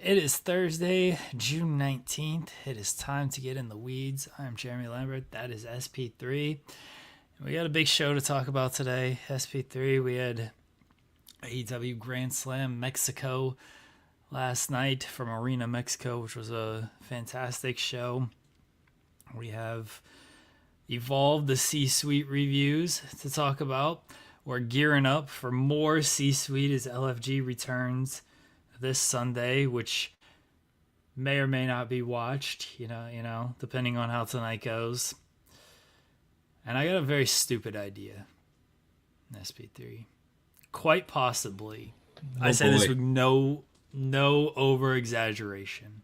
It is Thursday, June 19th. It is time to get in the weeds. I'm Jeremy Lambert. That is SP3. We got a big show to talk about today. SP3, we had AEW Grand Slam Mexico last night from Arena Mexico, which was a fantastic show. We have Evolve the C-Suite reviews to talk about. We're gearing up for more C-Suite as LFG returns this Sunday, which may or may not be watched, depending on how tonight goes. And I got a very stupid idea in SP3. Quite possibly. I say this with no over exaggeration.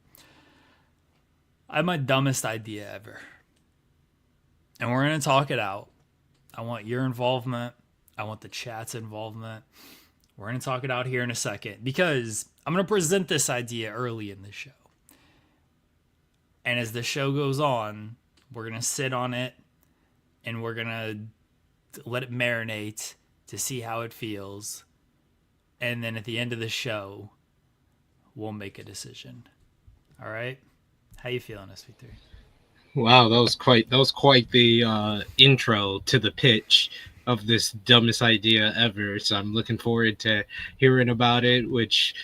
I have my dumbest idea ever. And we're going to talk it out. I want your involvement. I want the chat's involvement. We're going to talk it out here in a second because I'm going to present this idea early in the show. And as the show goes on, we're going to sit on it and we're going to let it marinate to see how it feels. And then at the end of the show, we'll make a decision. All right? How you feeling, SP3? Wow, that was quite the intro to the pitch of this dumbest idea ever. So I'm looking forward to hearing about it, which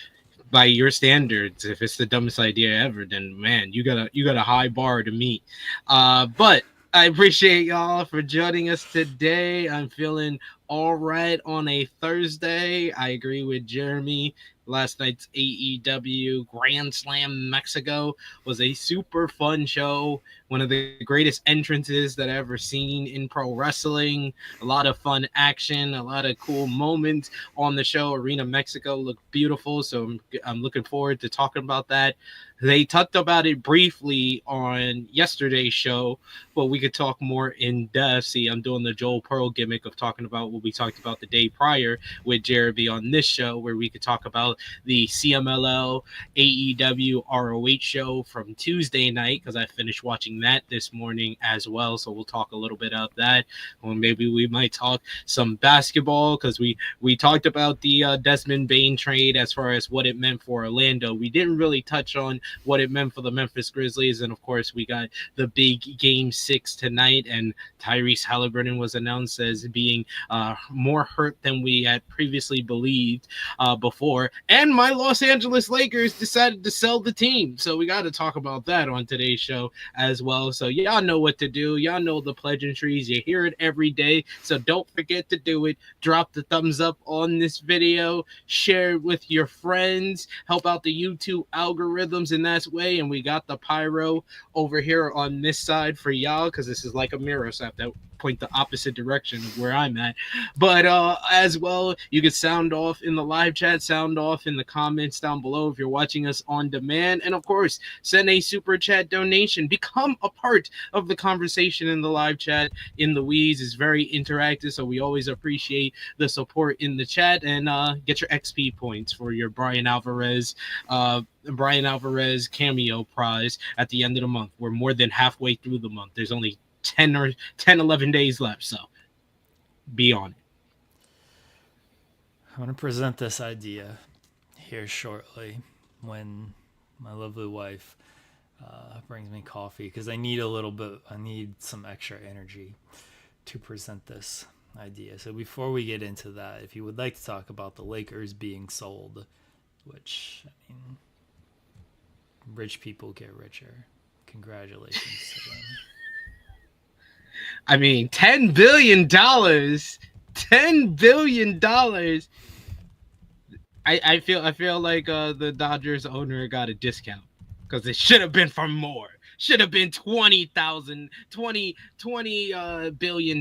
by your standards, if it's the dumbest idea ever, then man, you got a high bar to meet. But I appreciate y'all for joining us today. I'm feeling all right on a Thursday. I agree with Jeremy. Last night's AEW Grand Slam Mexico was a super fun show. One of the greatest entrances that I've ever seen in pro wrestling. A lot of fun action, a lot of cool moments on the show. Arena Mexico looked beautiful, so I'm looking forward to talking about that. They talked about it briefly on yesterday's show, but we could talk more in depth. See, I'm doing the Joel Pearl gimmick of talking about what we talked about the day prior with Jeremy on this show, where we could talk about the CMLL AEW ROH show from Tuesday night, because I finished watching that this morning as well. So we'll talk a little bit about that. Or maybe we might talk some basketball, because we talked about the Desmond Bane trade as far as what it meant for Orlando. We didn't really touch on what it meant for the Memphis Grizzlies. And of course, we got the big game 6 tonight, and Tyrese Halliburton was announced as being more hurt than we had previously believed before. And my Los Angeles Lakers decided to sell the team. So we got to talk about that on today's show as well. So y'all know what to do. Y'all know the pleasantries. You hear it every day. So don't forget to do it. Drop the thumbs up on this video. Share it with your friends. Help out the YouTube algorithms in that way. And we got the pyro over here on this side for y'all, because this is like a mirror, so I have to point the opposite direction of where I'm at. But as well, you can sound off in the live chat, sound off in the comments down below if you're watching us on demand, and of course, send a super chat donation. Become a part of the conversation in the live chat. In the Weeds is very interactive, so we always appreciate the support in the chat. And get your XP points for your Brian Alvarez cameo prize at the end of the month. We're more than halfway through the month. There's only 11 days left, so be on it. I'm going to present this idea here shortly when my lovely wife brings me coffee, because I need some extra energy to present this idea. So before we get into that, if you would like to talk about the Lakers being sold, which, I mean, rich people get richer. Congratulations to them. I mean, $10 billion. $10 billion. I feel like the Dodgers owner got a discount, because it should have been for more. Should have been $20 billion,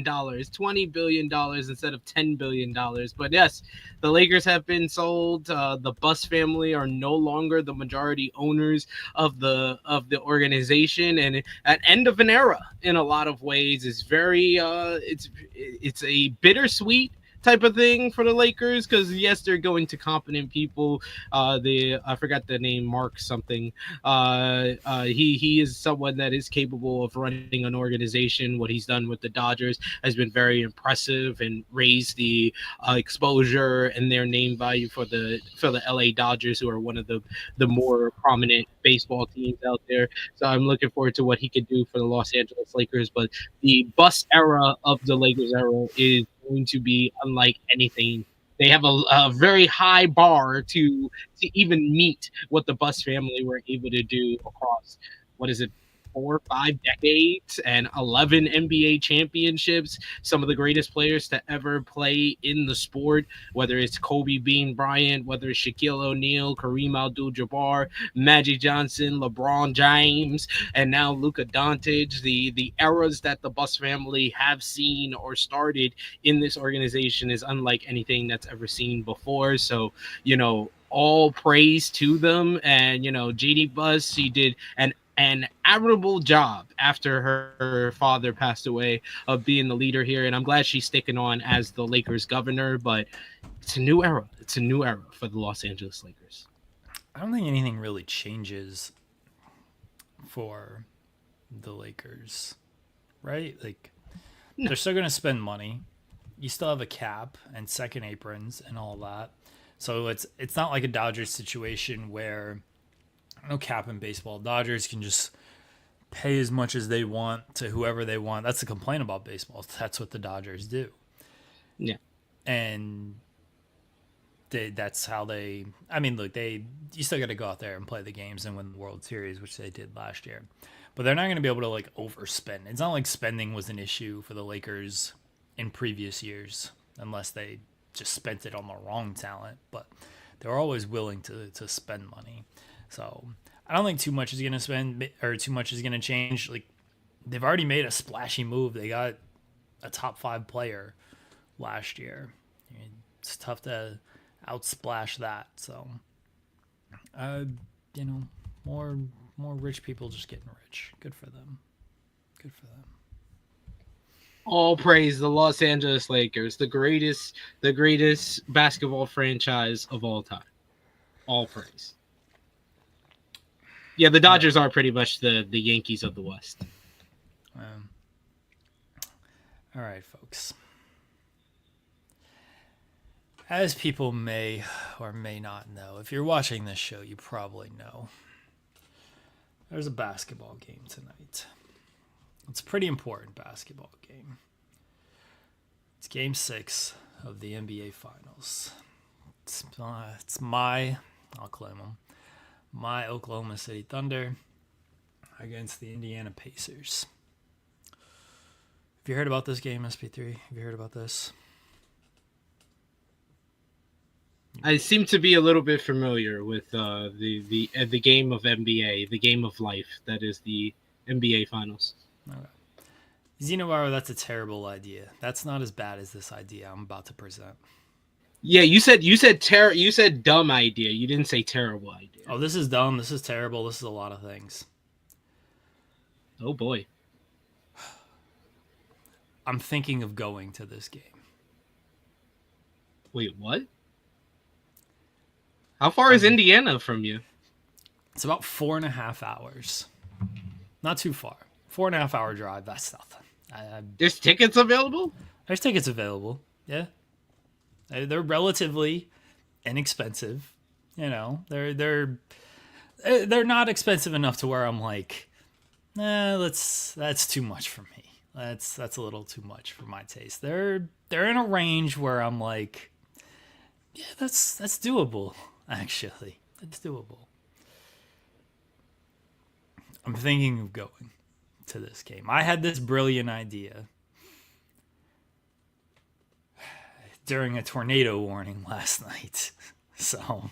$20 billion instead of $10 billion. But yes, the Lakers have been sold. The Buss family are no longer the majority owners of the organization, and at end of an era in a lot of ways. Is very it's a bittersweet type of thing for the Lakers, because yes, they're going to competent people. I forgot the name, Mark something. He is someone that is capable of running an organization. What he's done with the Dodgers has been very impressive and raised the exposure and their name value for the LA Dodgers, who are one of the more prominent baseball teams out there. So I'm looking forward to what he could do for the Los Angeles Lakers. But the bust era of the Lakers era is going to be unlike anything. They have a very high bar to even meet what the Bus family were able to do across, what is it, 4 or 5 decades and 11 NBA championships. Some of the greatest players to ever play in the sport, whether it's Kobe Bean Bryant, whether it's Shaquille O'Neal, Kareem Abdul-Jabbar, Magic Johnson, LeBron James, and now Luka Doncic. The eras that the Bus family have seen or started in this organization is unlike anything that's ever seen before. So, all praise to them. And, JD Buss, she did an admirable job after her father passed away of being the leader here. And I'm glad she's sticking on as the Lakers governor, but it's a new era. It's a new era for the Los Angeles Lakers. I don't think anything really changes for the Lakers, right? Like, no. They're still going to spend money. You still have a cap and second aprons and all that. So it's not like a Dodgers situation where no cap in baseball. Dodgers can just pay as much as they want to whoever they want. That's the complaint about baseball. That's what the Dodgers do. Yeah. And that's how they. I mean, look, you still got to go out there and play the games and win the World Series, which they did last year. But they're not going to be able to like overspend. It's not like spending was an issue for the Lakers in previous years, unless they just spent it on the wrong talent. But they're always willing to spend money. So I don't think too much is going to spend or too much is going to change. Like, they've already made a splashy move. They got a top 5 player last year. It's tough to outsplash that. So, more rich people just getting rich. Good for them. Good for them. All praise the Los Angeles Lakers, the greatest basketball franchise of all time. All praise. Yeah, the Dodgers are pretty much the Yankees of the West. All right, folks. As people may or may not know, if you're watching this show, you probably know there's a basketball game tonight. It's a pretty important basketball game. It's Game 6 of the NBA Finals. It's I'll claim them, my Oklahoma City Thunder against the Indiana Pacers. Have you heard about this game, SP3? Have you heard about this? I seem to be a little bit familiar with the game of NBA, the game of life that is the NBA Finals. Okay. Xenobaro, that's a terrible idea. That's not as bad as this idea I'm about to present. Yeah, you said dumb idea. You didn't say terrible idea. Oh, this is dumb. This is terrible. This is a lot of things. Oh boy. I'm thinking of going to this game. Wait, what? How far is Indiana from you? It's about 4.5 hours. Not too far. 4.5 hour drive. That's nothing. There's tickets available? There's tickets available. Yeah. They're relatively inexpensive. They're not expensive enough to where I'm like, that's too much for me. That's a little too much for my taste. They're in a range where I'm like, yeah, that's doable. Actually, that's doable. I'm thinking of going to this game. I had this brilliant idea during a tornado warning last night. So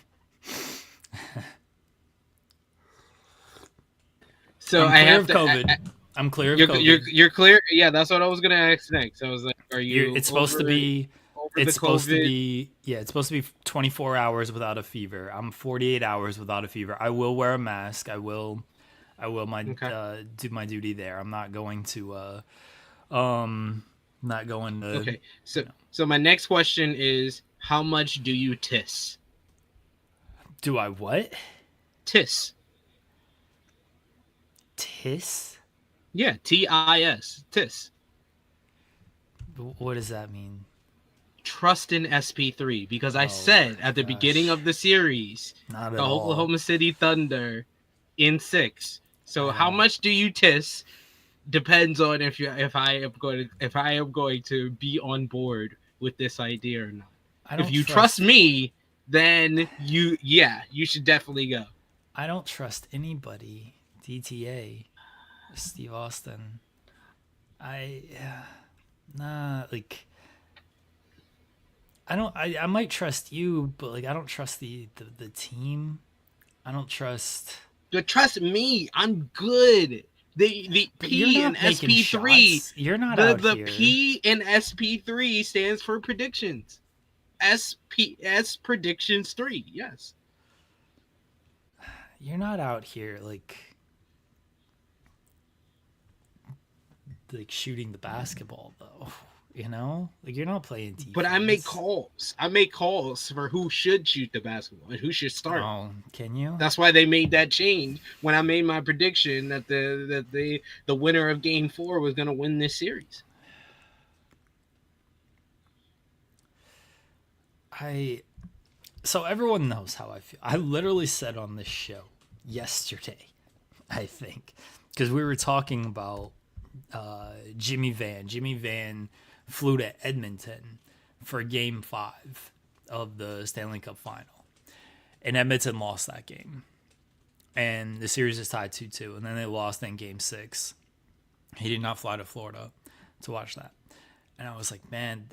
I'm clear of COVID. I'm clear of COVID. You're clear? Yeah, that's what I was going to ask next. I was like, are you It's supposed to be 24 hours without a fever. I'm 48 hours without a fever. I will wear a mask. I will do my duty there. I'm not going to not going to. Okay, so my next question is, how much do you tiss? Do I what? Tiss. Tiss? Yeah, TIS. Tiss. What does that mean? Trust in SP3, because I Oh said my at the beginning gosh. of the series, Not the at all. Oklahoma City Thunder in 6. So I how don't. much do you tiss depends on if I am going to be on board with this idea or not. I If don't you trust trust. me, then you should definitely go. I don't trust anybody. DTA. Steve Austin. I. Nah, like. I don't. I might trust you, but like I don't trust the team. I don't trust. But trust me, I'm good. The But you're P in not making SP3, shots. You're not the out the here. P in SP3 stands for predictions. S predictions 3. Yes. You're not out here like shooting the basketball though. You know, like you're not playing But I make defense. calls. I make calls for who should shoot the basketball and who should start. Oh, can you? That's why they made that change when I made my prediction that the winner of Game 4 was going to win this series. So everyone knows how I feel. I literally said on this show yesterday, I think, because we were talking about Jimmy Van. Jimmy Van flew to Edmonton for Game 5 of the Stanley Cup Final, and Edmonton lost that game, and the series is tied 2-2, and then they lost in Game 6. He did not fly to Florida to watch that, and I was like, man,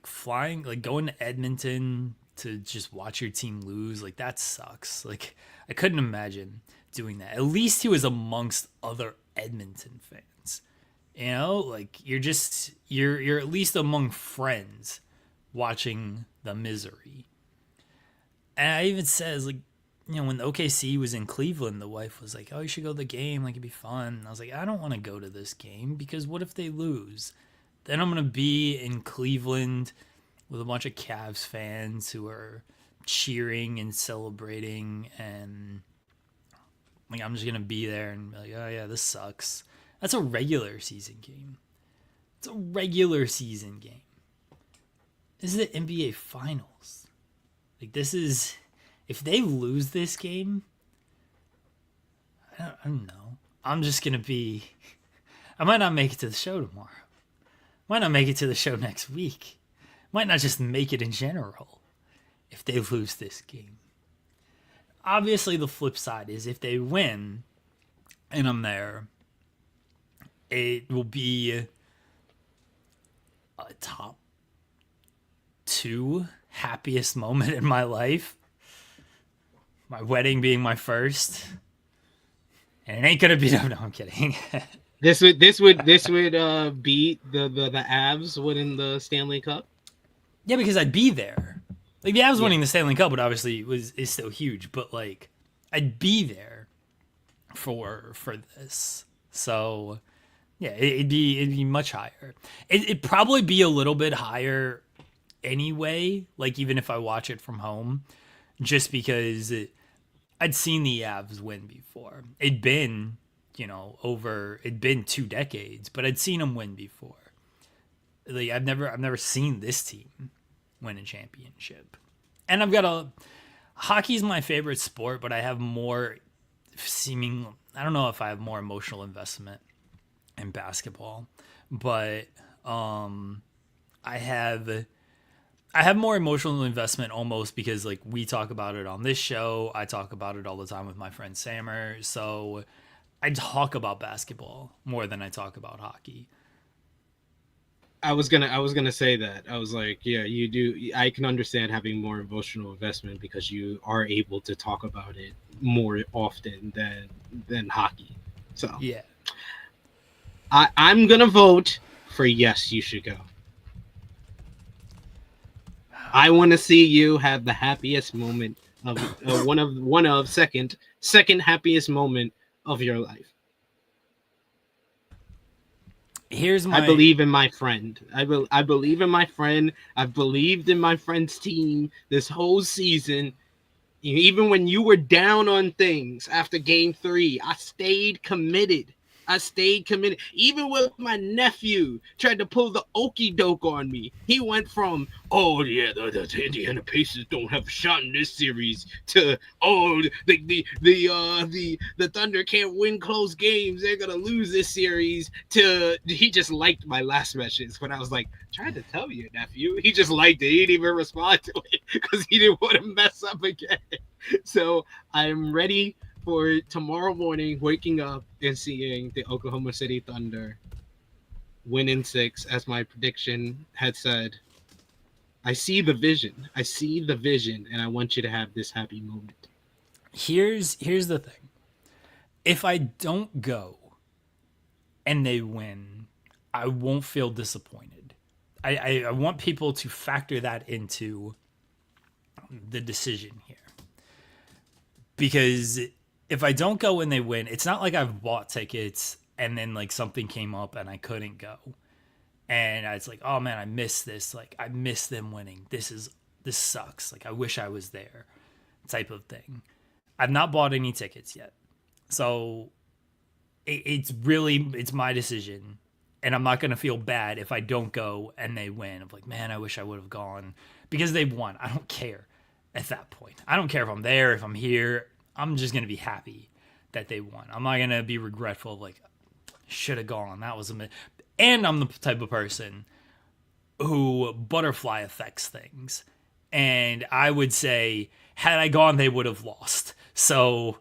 flying, like going to Edmonton to just watch your team lose, like that sucks. Like I couldn't imagine doing that. At least he was amongst other Edmonton fans. You know, like you're at least among friends watching the misery. And I even says like, you know, when the OKC was in Cleveland, the wife was like, "Oh, you should go to the game. Like it'd be fun." And I was like, "I don't want to go to this game because what if they lose? Then I'm gonna be in Cleveland with a bunch of Cavs fans who are cheering and celebrating, and like I'm just gonna be there and be like, oh yeah, this sucks." That's a regular season game. It's a regular season game. This is the NBA Finals. Like this is, if they lose this game, I don't know. I'm just gonna be. I might not make it to the show tomorrow. Might not make it to the show next week. Might not just make it in general if they lose this game. Obviously, the flip side is if they win and I'm there, it will be a top 2 happiest moment in my life. My wedding being my first. And it ain't gonna be, no, I'm kidding. This would beat the Avs winning the Stanley Cup. Yeah, because I'd be there. Like the Avs Yeah. winning the Stanley Cup would obviously is still huge, but like I'd be there for this. So yeah, it'd be much higher. It'd probably be a little bit higher anyway. Like even if I watch it from home, just because I'd seen the Avs win before. It'd been it'd been 2 decades, but I'd seen them win before. Like I've never seen this team win a championship. And hockey's my favorite sport, but I have more I don't know if I have more emotional investment in basketball, but I have more emotional investment almost because like we talk about it on this show. I talk about it all the time with my friend Samur. So I talk about basketball more than I talk about hockey. I was gonna say that. I was like, yeah, you do. I can understand having more emotional investment because you are able to talk about it more often than hockey. So Yeah. I'm gonna vote for yes, you should go. I want to see you have the happiest moment of one of second happiest moment of your life. Here's I my believe in my friend. I believe in my friend. I've believed in my friend's team this whole season. Even when you were down on things after game 3, I stayed committed. I stayed committed. Even with my nephew tried to pull the okey doke on me. He went from, oh yeah, the Indiana Pacers don't have a shot in this series to, oh, the Thunder can't win close games. They're gonna lose this series. To he just liked my last message when I was like, tried to tell you, nephew. He just liked it. He didn't even respond to it because he didn't want to mess up again. So I'm ready for tomorrow morning, waking up and seeing the Oklahoma City Thunder win in 6, as my prediction had said. I see the vision. I see the vision, and I want you to have this happy moment. here's the thing. If I don't go and they win, I won't feel disappointed. I want people to factor that into the decision here. Because if I don't go and they win, it's not like I've bought tickets and then like something came up and I couldn't go. And it's like, oh man, I missed this. Like I missed them winning. This sucks. Like I wish I was there, type of thing. I've not bought any tickets yet. So it's my decision. And I'm not going to feel bad if I don't go and they win. I'm like, man, I wish I would have gone because they've won. I don't care at that point. I don't care if I'm there, if I'm here. I'm just going to be happy that they won. I'm not going to be regretful of like, should have gone. That was and I'm the type of person who butterfly affects things. And I would say, had I gone, they would have lost. So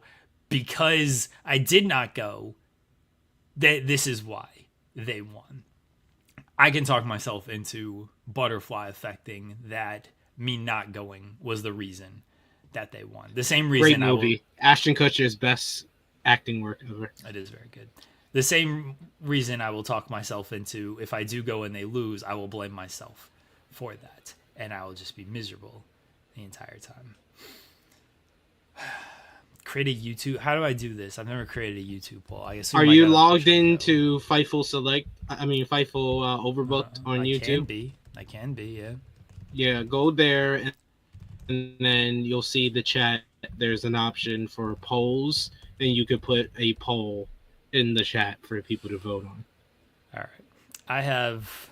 because I did not go, this is why they won. I can talk myself into butterfly affecting that me not going was the reason that they won. The same reason. Great movie. Ashton Kutcher's best acting work ever. It is very good. The same reason I will talk myself into if I do go and they lose, I will blame myself for that. And I will just be miserable the entire time. Create a YouTube. How do I do this? I've never created a YouTube poll. I assume. Are you logged into Fightful Select? I mean, Fightful Overbooked on YouTube? I can be. Yeah. Yeah, go there and then you'll see the chat. There's an option for polls, and you could put a poll in the chat for people to vote on. All right. I have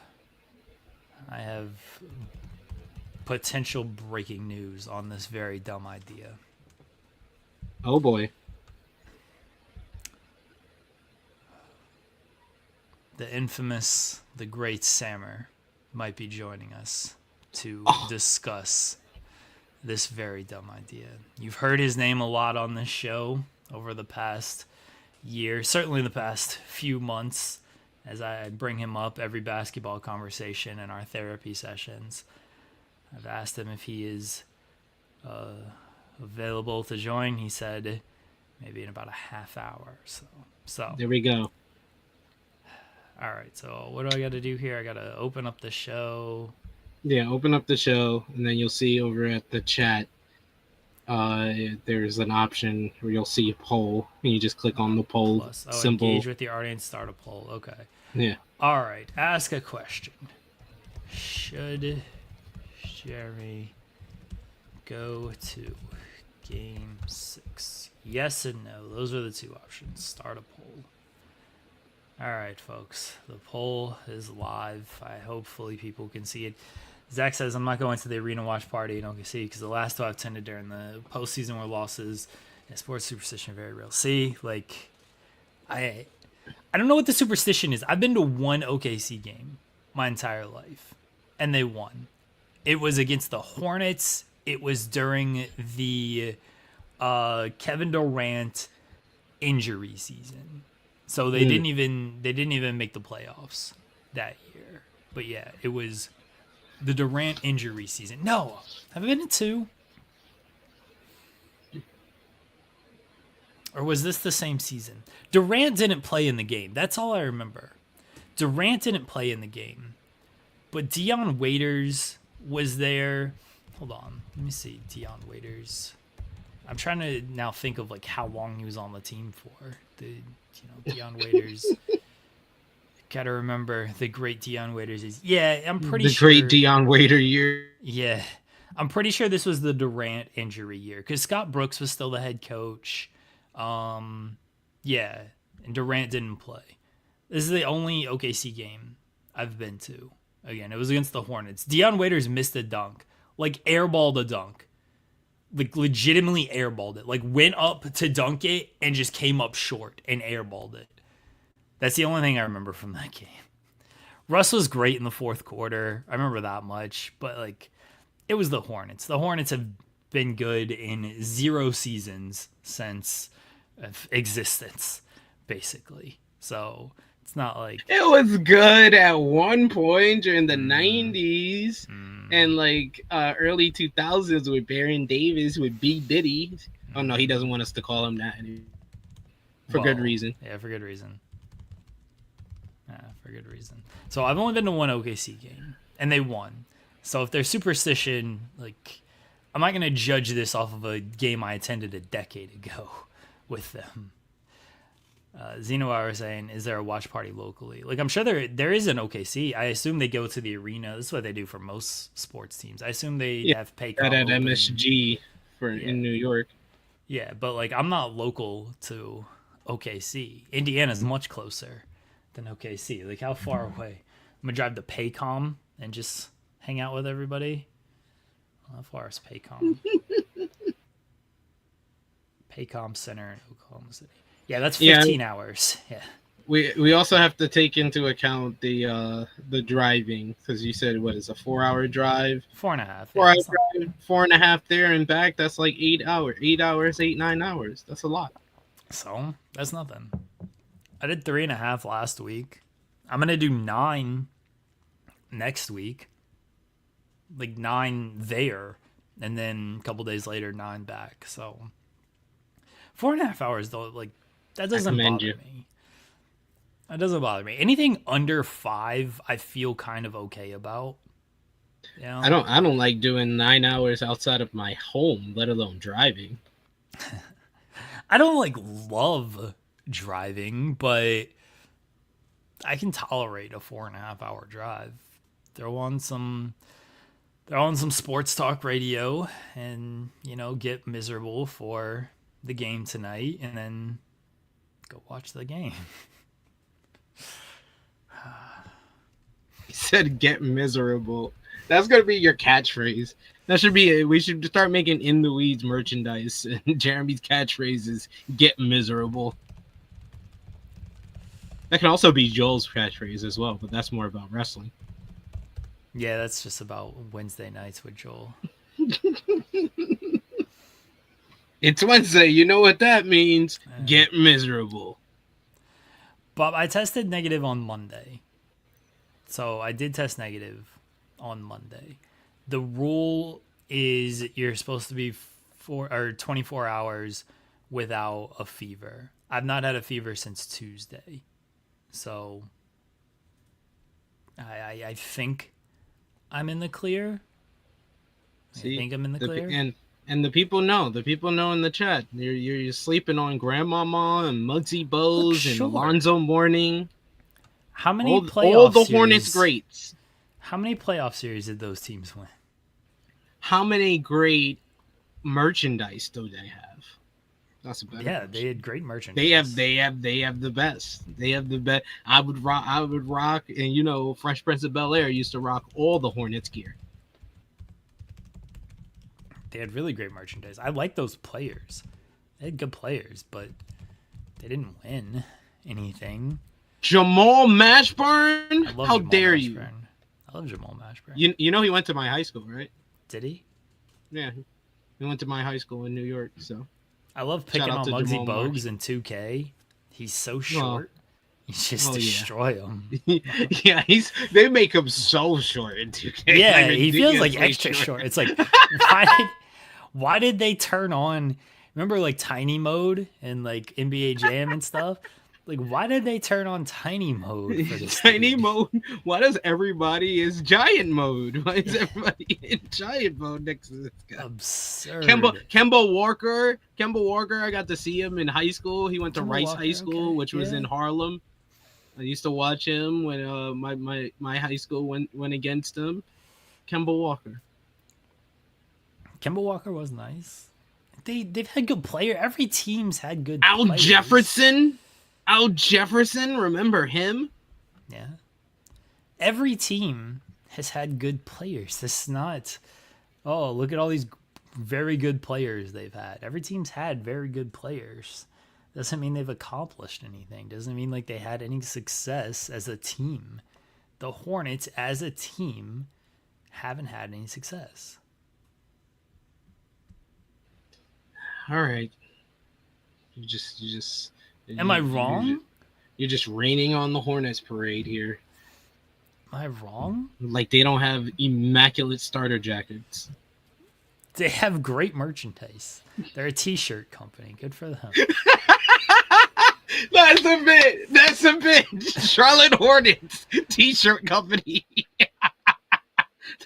potential breaking news on this very dumb idea. Oh boy. The infamous, the great Samur might be joining us to discuss this very dumb idea. You've heard his name a lot on this show over the past year, certainly the past few months, as I bring him up every basketball conversation in our therapy sessions. I've asked him if he is available to join. He said maybe in about a half hour or so. So there we go. All right, so what do I got to do here? I got to open up the show. Yeah, open up the show, and then you'll see over at the chat, there's an option where you'll see a poll, and you just click on the poll symbol. Engage with the audience, start a poll. Okay. Yeah. All right, ask a question. Should Jerry go to Game 6? Yes and no. Those are the two options. Start a poll. All right, folks. The poll is live. Hopefully people can see it. Zach says, I'm not going to the arena watch party. And I can see because the last two I've attended during the postseason were losses. And sports superstition very real. See, like, I don't know what the superstition is. I've been to one OKC game my entire life, and they won. It was against the Hornets. It was during the Kevin Durant injury season. So they didn't even make the playoffs that year. But yeah, it was the Durant injury season. No, have I been to two? Or was this the same season? Durant didn't play in the game. That's all I remember. Durant didn't play in the game. But Dion Waiters was there. Hold on. Let me see. Dion Waiters. I'm trying to now think of like how long he was on the team for. Dion Waiters. Gotta remember the great Dion Waiters is. Yeah, I'm pretty The sure. great Dion Waiter year. Yeah, I'm pretty sure this was the Durant injury year because Scott Brooks was still the head coach. Yeah, and Durant didn't play. This is the only OKC game I've been to. Again, it was against the Hornets. Dion Waiters missed a dunk, like airballed a dunk, like legitimately airballed it. Like went up to dunk it and just came up short and airballed it. That's the only thing I remember from that game. Russ was great in the fourth quarter. I remember that much, but like it was the Hornets. The Hornets have been good in 0 seasons since existence, basically. So it's not like it was good at one point during the 90s and like early 2000s with Baron Davis with B Diddy. Oh no, he doesn't want us to call him that anymore. For good reason. Yeah, for good reason. Yeah, for good reason. So I've only been to one OKC game, and they won. So if there's superstition, like, I'm not gonna judge this off of a game I attended a decade ago with them. Zeno was saying, "Is there a watch party locally?" Like, I'm sure there is an OKC. I assume they go to the arena. This is what they do for most sports teams. I assume they have Paycom at MSG in New York. Yeah, but like I'm not local to OKC. Indiana's much closer than OKC. Like how far away? I'm gonna drive to Paycom and just hang out with everybody. How far is Paycom? Paycom Center in Oklahoma City. Yeah, that's 15 hours. Yeah. We also have to take into account the driving because you said what is a 4-hour drive? 4.5. 4 hour drive, 4.5 there and back. That's like 8 hours. 9 hours. That's a lot. So that's nothing. I did 3.5 last week. I'm gonna do 9 next week. Like 9 there, and then a couple days later 9 back. So 4.5 hours though, like that doesn't bother me. That doesn't bother me. Anything under 5, I feel kind of okay about. You know? I don't like doing 9 hours outside of my home, let alone driving. I don't like love driving, but I can tolerate a 4.5 hour drive. Throw on some sports talk radio and, get miserable for the game tonight and then go watch the game. He said get miserable. That's going to be your catchphrase. That should be it. We should start making In the Weeds merchandise. And Jeremy's catchphrase is get miserable. That can also be Joel's catchphrase as well, but that's more about wrestling. Yeah, that's just about Wednesday nights with Joel. It's Wednesday. You know what that means. Get miserable. Bob, I tested negative on Monday. So I did test negative on Monday. The rule is you're supposed to be 24 hours without a fever. I've not had a fever since Tuesday. So I think I'm in the clear. See, I think I'm in the clear. And the people know. The people know in the chat. You're sleeping on Grandmama and Muggsy Bogues and Alonzo Mourning. How many playoff all the series, Hornets greats. How many playoff series did those teams win? How many great merchandise do they have? That's a better question. They had great merchandise. They have the best. They have the best. I would rock, and Fresh Prince of Bel-Air used to rock all the Hornets gear. They had really great merchandise. I like those players. They had good players, but they didn't win anything. Jamal Mashburn? How dare you? I love Jamal Mashburn. You know he went to my high school, right? Did he? Yeah. He went to my high school in New York, so. I love picking on Muggsy Bogues in 2K. He's so short. You just destroy him. Yeah, they make him so short in 2K. Yeah, he feels like extra short. It's like, why did they turn on, remember like tiny mode and like NBA Jam and stuff? Like, why did they turn on tiny mode for this? Tiny mode? Why does everybody is giant mode? Why is everybody in giant mode next to this guy? Absurd. Kemba Walker, I got to see him in high school. He went to Rice High School, which was in Harlem. I used to watch him when my high school went against him. Kemba Walker. Kemba Walker was nice. They've had good players. Every team's had good Al players. Jefferson. Al Jefferson, remember him? Yeah. Every team has had good players. This is not, oh, look at all these very good players they've had. Every team's had very good players. Doesn't mean they've accomplished anything. Doesn't mean like they had any success as a team. The Hornets as a team haven't had any success. All right. Am I wrong? You're just raining on the Hornets parade here. Am I wrong? Like they don't have immaculate starter jackets. They have great merchandise. They're a t-shirt company. Good for them. That's a bit. That's a bit. Charlotte Hornets t-shirt company.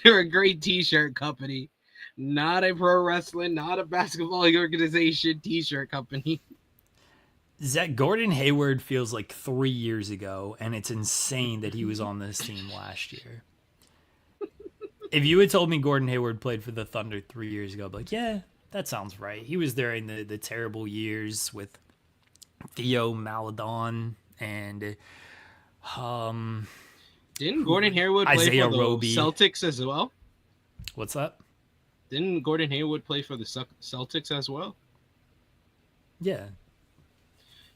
They're a great t-shirt company. Not a pro wrestling, not a basketball organization, t-shirt company. Zach Gordon Hayward feels like 3 years ago, and it's insane that he was on this team last year. If you had told me Gordon Hayward played for the Thunder 3 years ago, I'd be like, yeah, that sounds right. He was there in the terrible years with Theo Maladon and didn't Gordon Hayward play Isaiah for the Roby. Celtics as well? What's that? Didn't Gordon Hayward play for the Celtics as well? Yeah.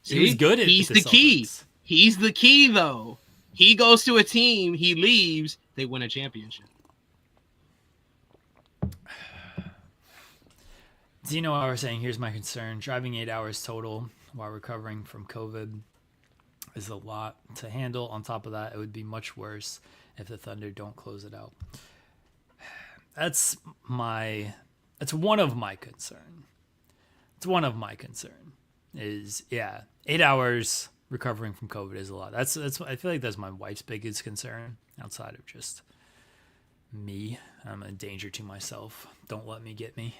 See, he was good at he's the key. He's the key, though. He goes to a team, he leaves, they win a championship. Zeno, I was saying, here's my concern. Driving 8 hours total while recovering from COVID is a lot to handle. On top of that, it would be much worse if the Thunder don't close it out. That's one of my concern. It's one of my concern is, 8 hours recovering from COVID is a lot. That's I feel like that's my wife's biggest concern outside of just me. I'm a danger to myself. Don't let me get me.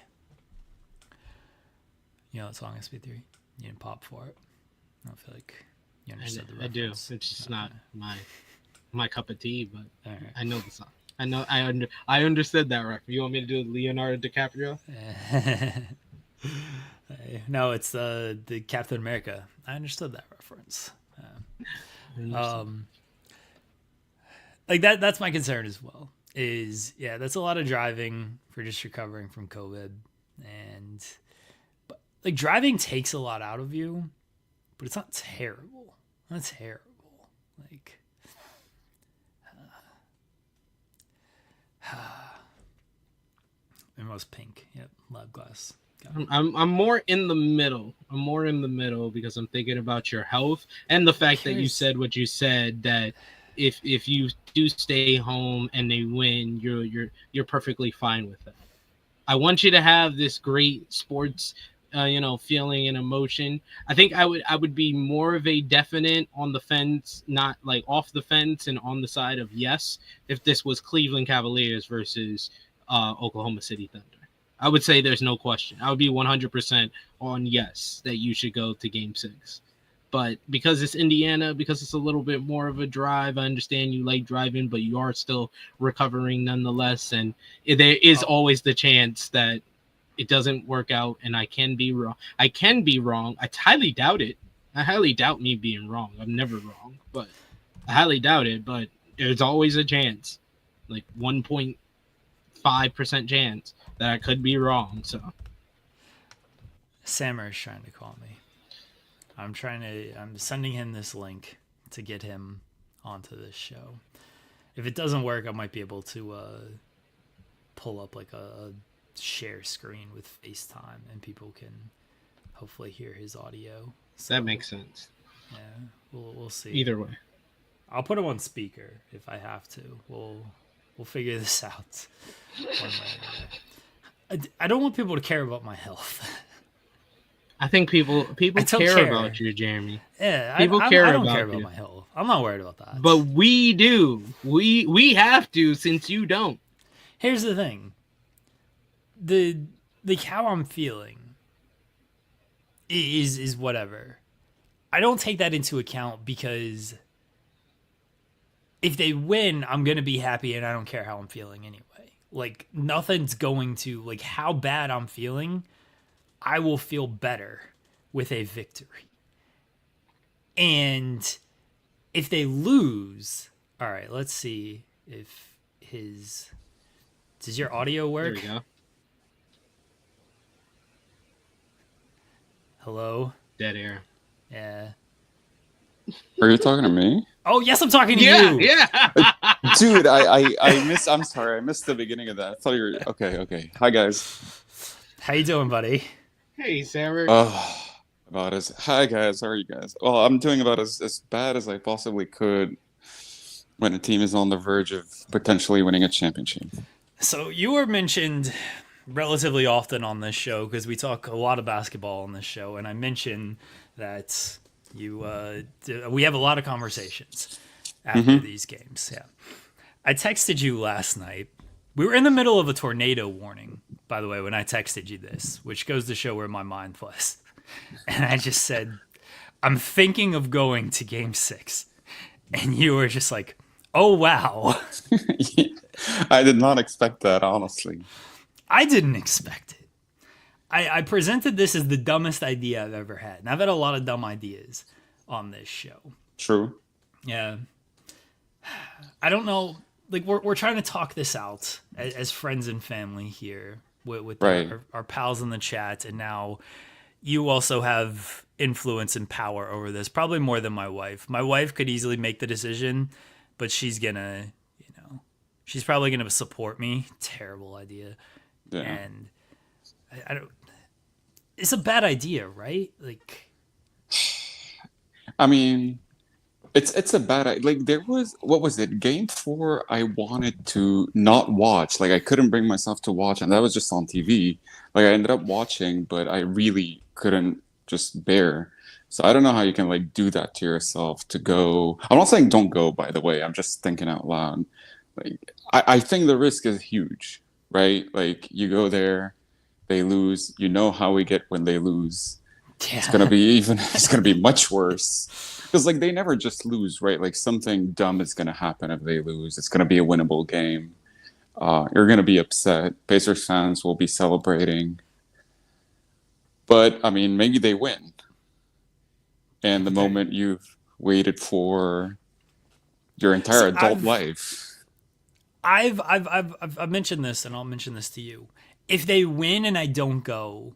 You know that song SP3? You didn't pop for it. I don't feel like you understood the reference. I do. It's just not my cup of tea, but right. I know the song. I understood that reference. You want me to do Leonardo DiCaprio? No, it's the Captain America. I understood that reference. Like that's my concern as well. That's a lot of driving for just recovering from COVID, but like driving takes a lot out of you, but it's not terrible. Not terrible. Like. Almost pink. Yep, lab glass. I'm more in the middle. I'm more in the middle because I'm thinking about your health and the fact that you said what you said, that if you do stay home and they win, you're perfectly fine with that. I want you to have this great sports feeling and emotion. I think I would be more of a definite on the fence, not like off the fence and on the side of yes, if this was Cleveland Cavaliers versus Oklahoma City Thunder. I would say there's no question. I would be 100% on yes, that you should go to Game 6. But because it's Indiana, because it's a little bit more of a drive, I understand you like driving, but you are still recovering nonetheless. And there is always the chance that it doesn't work out, and I can be wrong. I highly doubt it. I highly doubt me being wrong. I'm never wrong, but I highly doubt it. But there's always a chance, like 1.5% chance that I could be wrong. So Samur is trying to call me. I'm sending him this link to get him onto this show. If it doesn't work, I might be able to pull up like a share screen with FaceTime and people can hopefully hear his audio. So, that makes sense. Yeah, we'll see. Either way, I'll put him on speaker if I have to. We'll figure this out. I don't want people to care about my health. I think people care about you, Jeremy. Yeah, people I don't care about my health. I'm not worried about that. But we do. We have to, since you don't. Here's the thing. The how I'm feeling is whatever. I don't take that into account because if they win, I'm going to be happy and I don't care how I'm feeling anyway. Like, nothing's going to, like, how bad I'm feeling, I will feel better with a victory. And if they lose, all right, let's see if his. Does your audio work? There we go. Hello? Dead air. Yeah. Are you talking to me? Oh, yes, I'm talking to you. Yeah. Dude, I missed. I'm sorry, I missed the beginning of that. I thought you were okay. Hi guys. How you doing, buddy? Hey, Samur. Hi guys. How are you guys? Well, I'm doing about as bad as I possibly could when a team is on the verge of potentially winning a championship. So you were mentioned relatively often on this show because we talk a lot of basketball on this show, and I mentioned that we have a lot of conversations after these games. Yeah, I texted you last night. We were in the middle of a tornado warning, by the way, when I texted you this, which goes to show where my mind was. And I just said, I'm thinking of going to Game 6. And you were just like, oh, wow. I did not expect that, honestly. I didn't expect it. I presented this as the dumbest idea I've ever had. And I've had a lot of dumb ideas on this show. True. Yeah. I don't know. Like, we're trying to talk this out as friends and family here with Right. our pals in the chat. And now you also have influence and power over this, probably more than my wife. My wife could easily make the decision, but she's gonna, she's probably gonna support me. Terrible idea. Yeah. And I don't. It's a bad idea, right? Like, I mean, it's a bad like there was what was it Game 4 I wanted to not watch, like I couldn't bring myself to watch, and that was just on TV. Like I ended up watching, but I really couldn't just bear. So I don't know how you can like do that to yourself to go. I'm not saying don't go, by the way. I'm just thinking out loud. Like I think the risk is huge, right? Like you go there, they lose. You know how we get when they lose. yeah. It's gonna be much worse. Because like they never just lose, right? Like something dumb is gonna happen if they lose. It's gonna be a winnable game. You're gonna be upset. Pacers fans will be celebrating. But I mean, maybe they win. And the moment you've waited for your entire adult life. I've mentioned this, and I'll mention this to you. If they win and I don't go,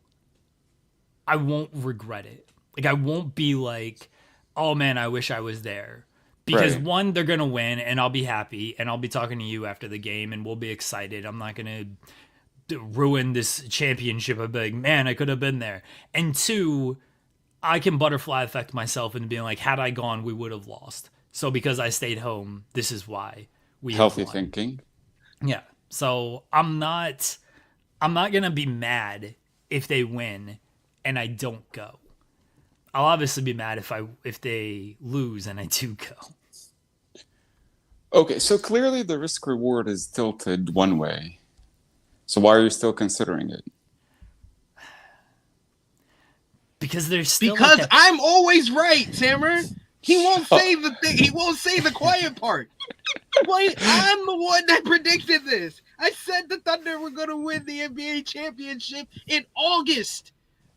I won't regret it. Like, I won't be like, oh man, I wish I was there. Because Right. one, they're gonna win, and I'll be happy, and I'll be talking to you after the game, and we'll be excited. I'm not gonna ruin this championship. I'll be like, man, I could have been there. And two, I can butterfly effect myself into being like, had I gone, we would have lost. So because I stayed home, this is why we Healthy have won. thinking. Yeah. So I'm not gonna be mad if they win and I don't go. I'll obviously be mad if they lose and I do go. Okay, so clearly the risk reward is tilted one way. So why are you still considering it? Because there's still Because like I'm always right, Samur. He won't say the thing. He won't say the quiet part. Wait, I'm the one that predicted this. I said the Thunder were going to win the NBA championship in August.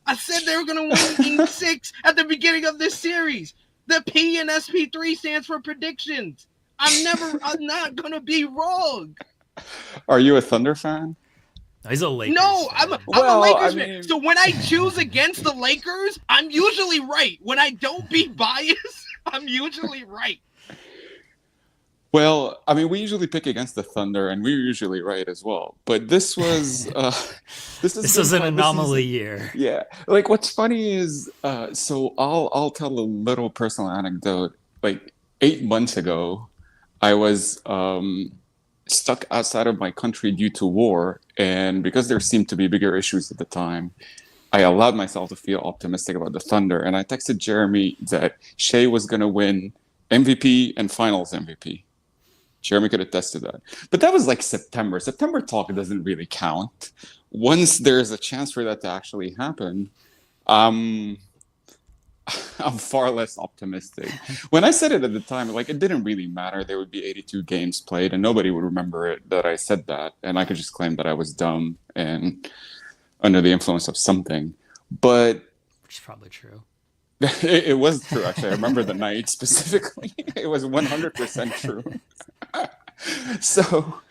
I said they were going to win in 6 at the beginning of this series. The P in SP3 stands for predictions. I'm not going to be wrong. Are you a Thunder fan? he's a Lakers No, fan. I'm a Lakers I fan. mean- So when I choose against the Lakers, I'm usually right. When I don't be biased, I'm usually right. Well, I mean, we usually pick against the Thunder, and we're usually right as well. But this was this This was an anomaly year. Yeah, like what's funny is so I'll tell a little personal anecdote. Like 8 months ago, I was stuck outside of my country due to war, and because there seemed to be bigger issues at the time, I allowed myself to feel optimistic about the Thunder, and I texted Jeremy that Shea was going to win MVP and Finals MVP. Jeremy could attest to that. But that was like September. September talk doesn't really count. Once there's a chance for that to actually happen, I'm far less optimistic. When I said it at the time, like it didn't really matter. There would be 82 games played, and nobody would remember it that I said that, and I could just claim that I was dumb and under the influence of something. But Which is probably true. it was true, actually. I remember the night specifically. It was 100% true. So,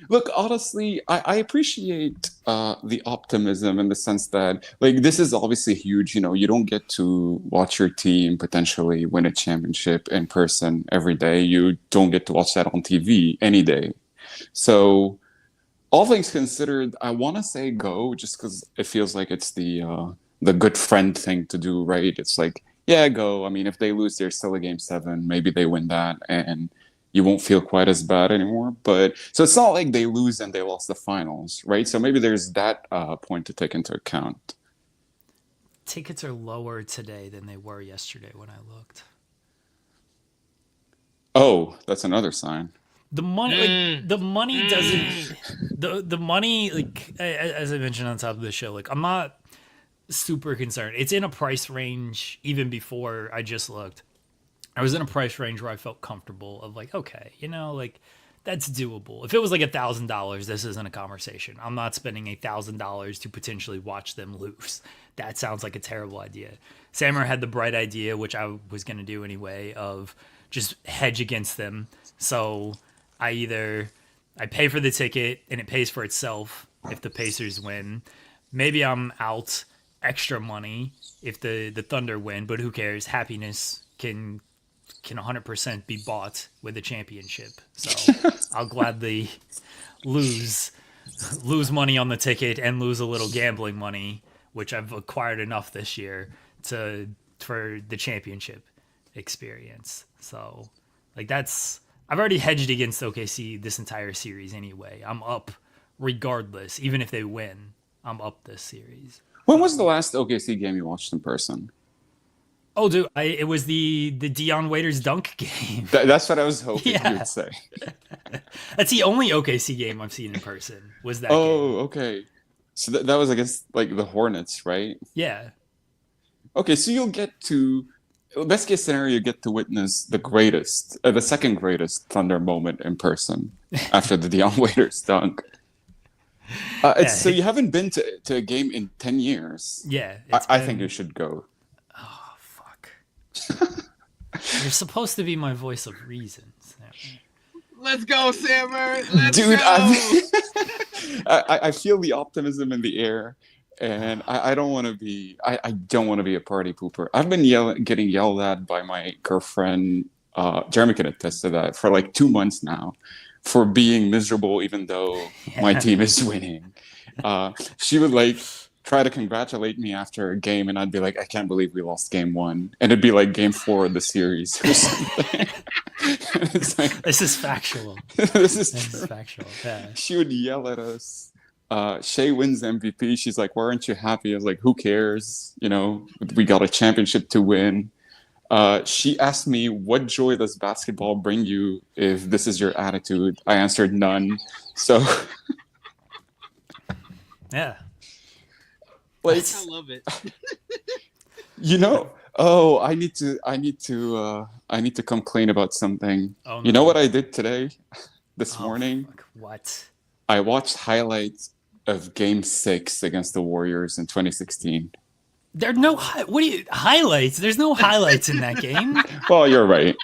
look, honestly, I appreciate the optimism in the sense that, like, this is obviously huge. You know, you don't get to watch your team potentially win a championship in person every day. You don't get to watch that on TV any day. So, all things considered, I want to say go just because it feels like it's the good friend thing to do, right? It's like, yeah, go. I mean, if they lose, they're still a game 7. Maybe they win that, and you won't feel quite as bad anymore. But so it's not like they lose and they lost the finals, right? So maybe there's that point to take into account. Tickets are lower today than they were yesterday when I looked. Oh, that's another sign. The money, like, the money doesn't. The money, like as I mentioned on top of the show, like I'm not super concerned. It's in a price range even before I just looked. I was in a price range where I felt comfortable of like, okay, you know, like that's doable. If it was like $1,000, this isn't a conversation. I'm not spending $1,000 to potentially watch them lose. That sounds like a terrible idea. Samur had the bright idea, which I was going to do anyway, of just hedge against them. So I pay for the ticket and it pays for itself if the Pacers win. Maybe I'm out extra money if the Thunder win, but who cares? Happiness can 100% be bought with a championship. So I'll gladly lose money on the ticket and lose a little gambling money, which I've acquired enough this year for the championship experience. So like I've already hedged against OKC this entire series anyway. I'm up regardless, even if they win. I'm up this series. When was the last OKC game you watched in person? Oh, dude, it was the Dion Waiters dunk game. That's what I was hoping Yeah. you'd say. That's the only OKC game I've seen in person. Was that? Oh, game. okay. So that was against like the Hornets, right? Yeah. Okay, so you'll get to best case scenario, you get to witness the second greatest Thunder moment in person after the Dion Waiters dunk. So you haven't been to a game in 10 years. Yeah. I think you should go. Oh, fuck. You're supposed to be my voice of reason. Let's go, Samur. Let's Dude, go. I feel the optimism in the air, and I don't want to be. I don't want to be a party pooper. I've been getting yelled at by my girlfriend. Jeremy can attest to that for like 2 months now, for being miserable even though my team is winning. She would like try to congratulate me after a game, and I'd be like, I can't believe we lost game 1, and it'd be like game 4 of the series or something. It's like, this is factual. this is factual. Yeah. She would yell at us. Shea wins MVP. She's like, "Why aren't you happy?" I was like, "Who cares? You know, we got a championship to win." She asked me, "What joy does basketball bring you if this is your attitude?" I answered, "None." So, yeah, like, I love it. you know. Oh, I need to come clean about something. Oh, no. You know what I did today? This morning? Fuck. What? I watched highlights of Game 6 against the Warriors in 2016. There are no highlights. There's no highlights in that game. Well, you're right.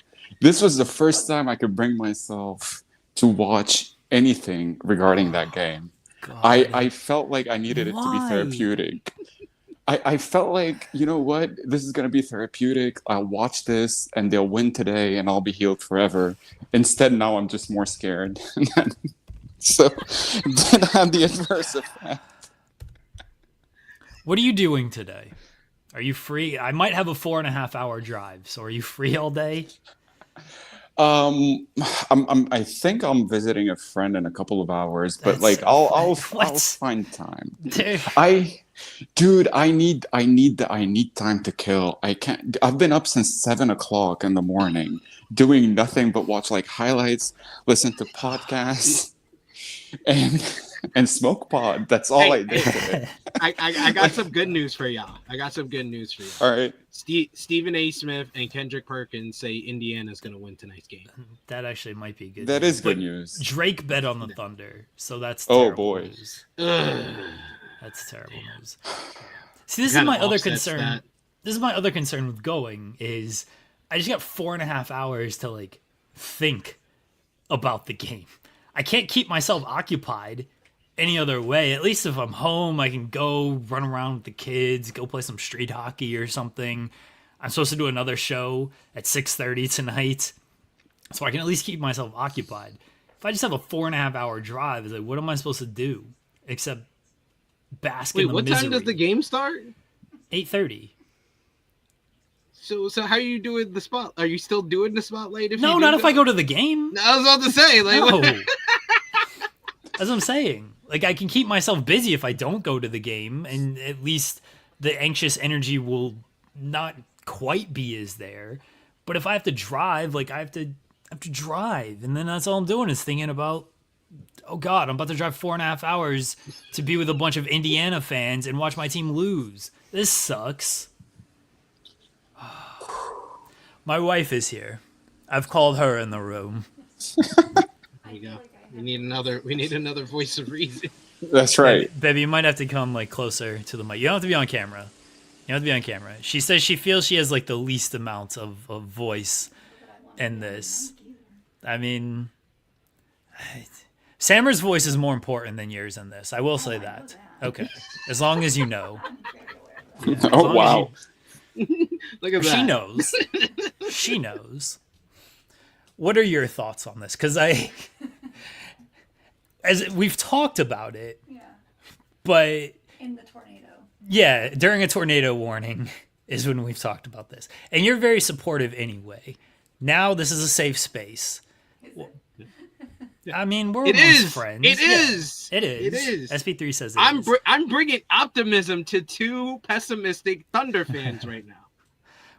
This was the first time I could bring myself to watch anything regarding that game. God. I felt like I needed it to be Why? therapeutic. I felt like, you know what? This is going to be therapeutic. I'll watch this and they'll win today and I'll be healed forever. Instead, now I'm just more scared. So, then I have the adverse effect. What are you doing today? Are you free? I might have a 4.5 hour drive. So are you free all day? I think I'm visiting a friend in a couple of hours, but That's like so I'll find time. I need time to kill. I can't. I've been up since 7 o'clock in the morning, doing nothing but watch like highlights, listen to podcasts. and smoke pod. That's all I did today. I got some good news for y'all. All right. Stephen A. Smith and Kendrick Perkins say Indiana's going to win tonight's game. That actually might be good. That news. is good news. Drake bet on the Thunder, so that's Oh, terrible boy. news. That's terrible news. See, this is my other concern. That. This is my other concern with going is I just got 4.5 hours to like think about the game. I can't keep myself occupied any other way. At least if I'm home, I can go run around with the kids, go play some street hockey or something. I'm supposed to do another show at 6:30 tonight, so I can at least keep myself occupied. If I just have a 4.5 hour drive, it's like, what am I supposed to do except bask in the misery? What time does the game start? 8:30. So how are you doing the spot? Are you still doing the spotlight? No, not if I go to the game. I was about to say, like, No. That's what I'm saying. Like, I can keep myself busy if I don't go to the game, and at least the anxious energy will not quite be as there. But if I have to drive, like, I have to drive, and then that's all I'm doing is thinking about, oh God, I'm about to drive 4.5 hours to be with a bunch of Indiana fans and watch my team lose. This sucks. My wife is here. I've called her in the room. There we go. We need another voice of reason. That's right. Baby, you might have to come like closer to the mic. You don't have to be on camera. You don't have to be on camera. She says she feels she has like the least amount of voice in this. I mean, Samur's voice is more important than yours in this. I will say that. Okay. As long as you know. Yeah, Oh, wow. Look at that. She knows. She knows. What are your thoughts on this? Because as we've talked about it, but in the tornado. Yeah, during a tornado warning is when we've talked about this, and you're very supportive anyway. Now this is a safe space. I mean, we're amongst friends. It is. It is. It is. SP3 says I'm bringing optimism to two pessimistic Thunder fans right now.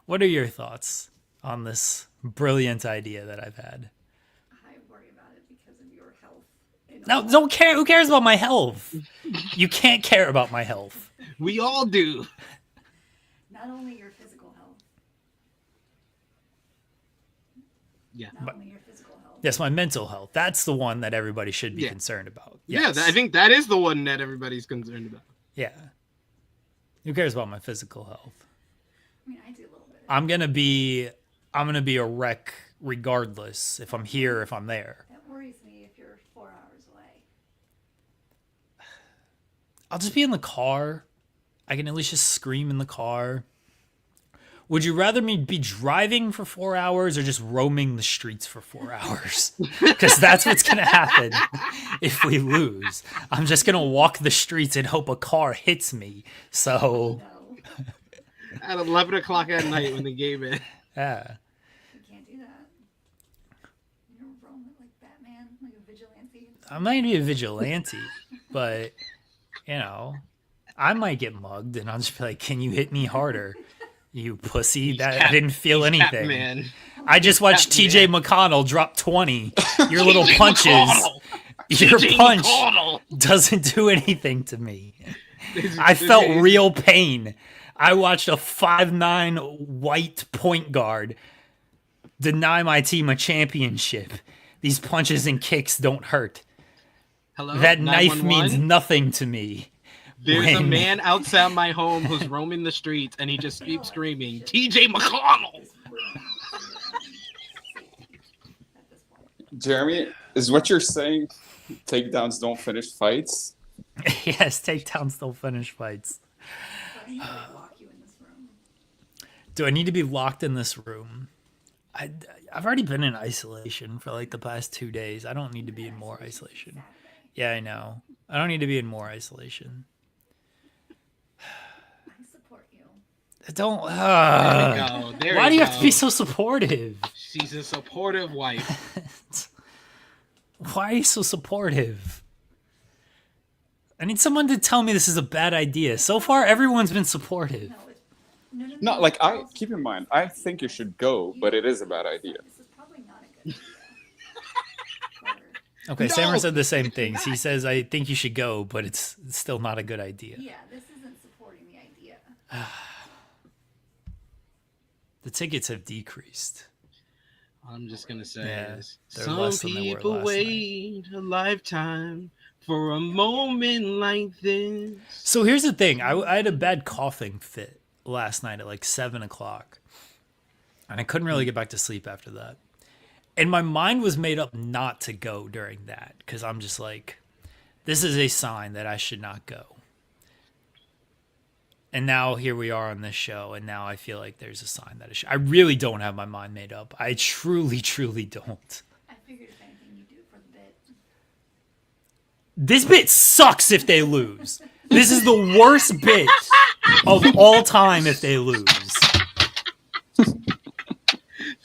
What are your thoughts on this brilliant idea that I've had? I worry about it because of your health. No, don't care. Who cares about my health? You can't care about my health. We all do. Not only your physical health. Yeah. Not only your physical health. Yes, my mental health. That's the one that everybody should be concerned about. Yes. Yeah, I think that is the one that everybody's concerned about. Yeah. Who cares about my physical health? I mean, I do a little bit. I'm gonna be a wreck regardless if I'm here, if I'm there. That worries me if you're 4 hours away. I'll just be in the car. I can at least just scream in the car. Would you rather me be driving for 4 hours or just roaming the streets for 4 hours? Because that's what's going to happen if we lose. I'm just going to walk the streets and hope a car hits me. So, No, At 11 o'clock at night when the game is. yeah. you can't do that. You're roaming like Batman, like a vigilante. I might be a vigilante, but, you know, I might get mugged and I'll just be like, can you hit me harder? You pussy. I didn't feel anything. Man. I just watched TJ McConnell drop 20. Your little punches. Your punch doesn't do anything to me. I felt real pain. I watched a 5'9" white point guard deny my team a championship. These punches and kicks don't hurt. Hello? That knife 911? means nothing to me. There's a man outside my home who's roaming the streets and he just keeps screaming, TJ McConnell! Jeremy, is what you're saying takedowns don't finish fights? Yes, takedowns don't finish fights. I need to lock you in this room. Do I need to be locked in this room? I've already been in isolation for like the past 2 days. I don't need to be in more isolation. Yeah, I know. I don't need to be in more isolation. I support you. Don't. There you go. There Why you do you go. have to be so supportive? She's a supportive wife. Why are you so supportive? I need someone to tell me this is a bad idea. So far, everyone's been supportive. No, No, like keep in mind, I think you should go, but it is a bad idea. This is probably not a good idea. Okay, No, Samur said the same it's things. He not. says, I think you should go, but it's still not a good idea. Yeah, this isn't supporting the idea. The tickets have decreased. I'm just gonna say Yeah, is they're some less than they were people last night. wait a lifetime for a moment like this. So here's the thing. I had a bad coughing fit last night at like 7 o'clock. And I couldn't really get back to sleep after that. And my mind was made up not to go during that. Because I'm just like, this is a sign that I should not go. And now here we are on this show. And now I feel like there's a sign that I really don't have my mind made up. I truly, truly don't. I figured if anything, you do it for the bit. This bit sucks if they lose. This is the worst bit of all time if they lose.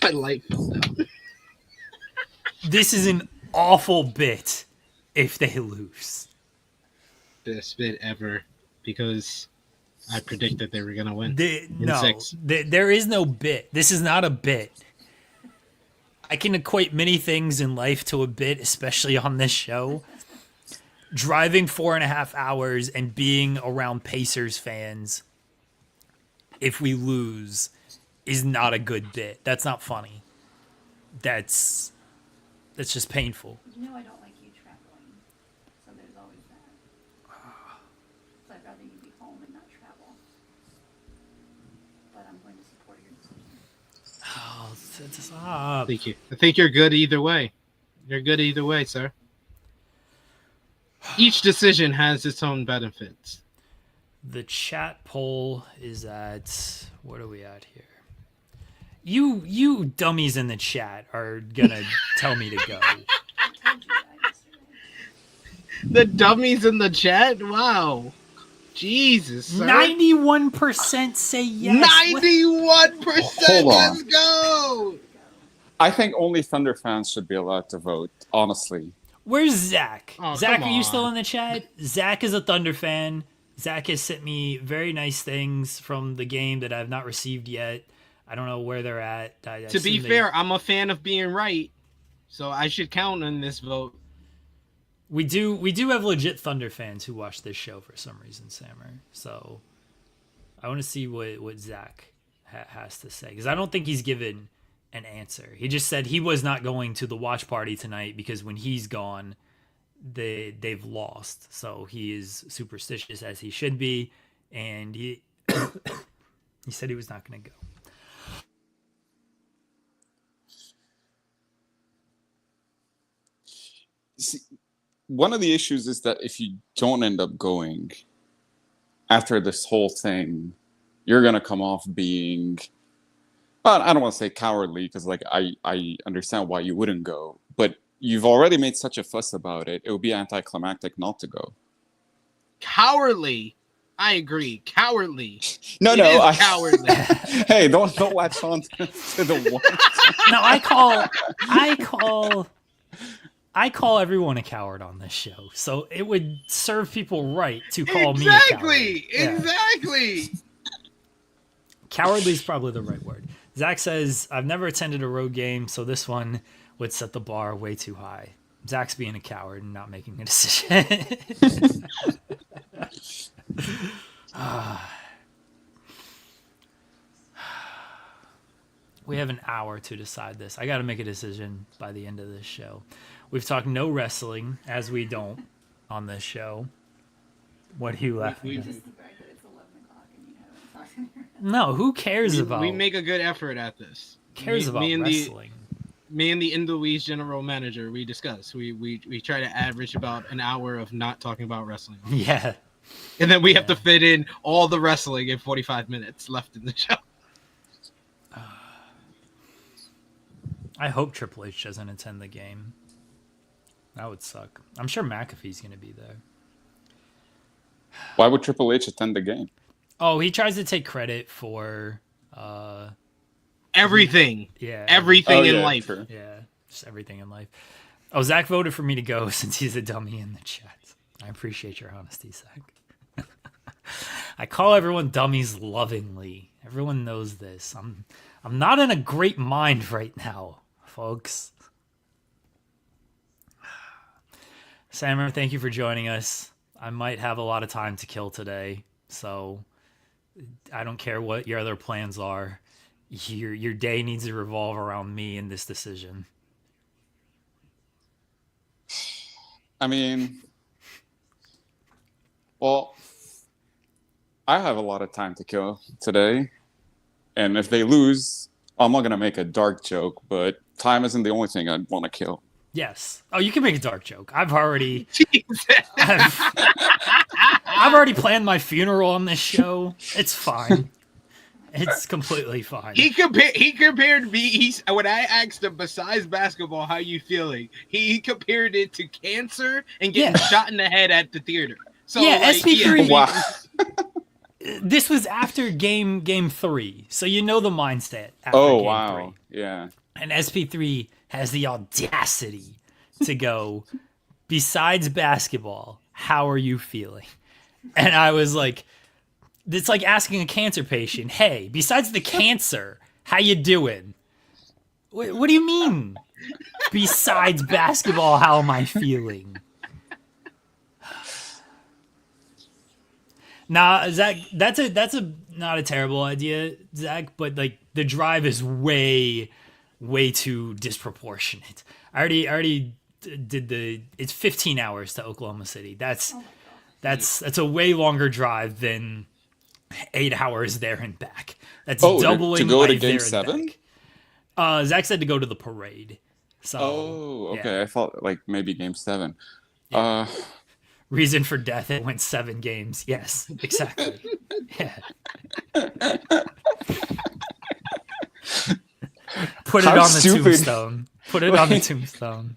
My light fell down. This is an awful bit if they lose. Best bit ever because I predicted they were gonna win. No, 6. there is no bit. This is not a bit. I can equate many things in life to a bit, especially on this show. Driving 4.5 hours and being around Pacers fans, if we lose, is not a good bit. That's not funny. That's just painful. You know I don't like you traveling, so there's always that. So I'd rather you be home and not travel. But I'm going to support your decision. Oh, stop. Thank you. I think you're good either way. You're good either way, sir. Each decision has its own benefits. The chat poll is at, what are we at here? You dummies in the chat are gonna tell me to go. I told you that yesterday. The dummies in the chat? Wow. Jesus, sir. 91% say yes. 91%! Hold on. Let's go! I think only Thunder fans should be allowed to vote, honestly. Where's Zach? Oh, Zach, come are you still on. in the chat? Zach is a Thunder fan. Zach has sent me very nice things from the game that I've not received yet. I don't know where they're at. I To be assume fair, I'm a fan of being right, so I should count on this vote. we do have legit Thunder fans who watch this show for some reason, Samur. So I want to see what Zach has to say, because I don't think he's given an answer. He just said he was not going to the watch party tonight because when he's gone, they've lost. So he is superstitious, as he should be, and he he said he was not going to go. See, one of the issues is that if you don't end up going after this whole thing, you're gonna come off being, well, I don't want to say cowardly, because like I understand why you wouldn't go, but you've already made such a fuss about it. It would be anticlimactic not to go. Cowardly. I agree. Cowardly. No, It is I cowardly. Hey, don't latch on to the one. No, I call everyone a coward on this show, so it would serve people right to call me a coward. Yeah. Exactly. Cowardly is probably the right word. Zach says, I've never attended a road game, so this one would set the bar way too high. Zach's being a coward and not making a decision. We have an hour to decide this. I got to make a decision by the end of this show. We've talked no wrestling, as we don't on this show. What are you laughing at? Just the fact that it's 11 o'clock and you haven't talked to me. No, who cares about We make a good effort at this. cares about and wrestling? Me and the Indolee's general manager, we discuss. We try to average about an hour of not talking about wrestling. Yeah. And then we have to fit in all the wrestling in 45 minutes left in the show. I hope Triple H doesn't attend the game. That would suck. I'm sure McAfee's going to be there. Why would Triple H attend the game? Oh, he tries to take credit for, Everything. yeah, Everything in yeah, life. true. yeah, just everything in life. Oh, Zach voted for me to go since he's a dummy in the chat. I appreciate your honesty, Zach. I call everyone dummies lovingly. Everyone knows this. I'm not in a great mind right now, folks. Samur, thank you for joining us. I might have a lot of time to kill today, so I don't care what your other plans are. Your day needs to revolve around me in this decision. I mean, well, I have a lot of time to kill today. And if they lose, I'm not going to make a dark joke, but time isn't the only thing I'd want to kill. Yes. Oh, you can make a dark joke. I've already already planned my funeral on this show. It's fine. It's completely fine. He compared me. When I asked him, besides basketball, how you feeling? He compared it to cancer and getting shot in the head at the theater. So yeah, SP3. Wow. This was after game 3, so you know the mindset. After Oh, game wow. 3. Yeah. And SP3 has the audacity to go, besides basketball, how are you feeling? And I was like, it's like asking a cancer patient, hey, besides the cancer, how you doing? What do you mean? Besides basketball, how am I feeling? Nah, Zach, that's a not a terrible idea, Zach, but like the drive is way too disproportionate. I already did it's 15 hours to Oklahoma City. That's a way longer drive than 8 hours there and back. That's doubling to go my to there Game and 7? back. Zach said to go to the parade. So Okay. yeah. I thought like maybe Game 7. Yeah. Reason for death, it went 7 games. Yes, exactly. Yeah. Put it How on the stupid. tombstone. Put it on the tombstone.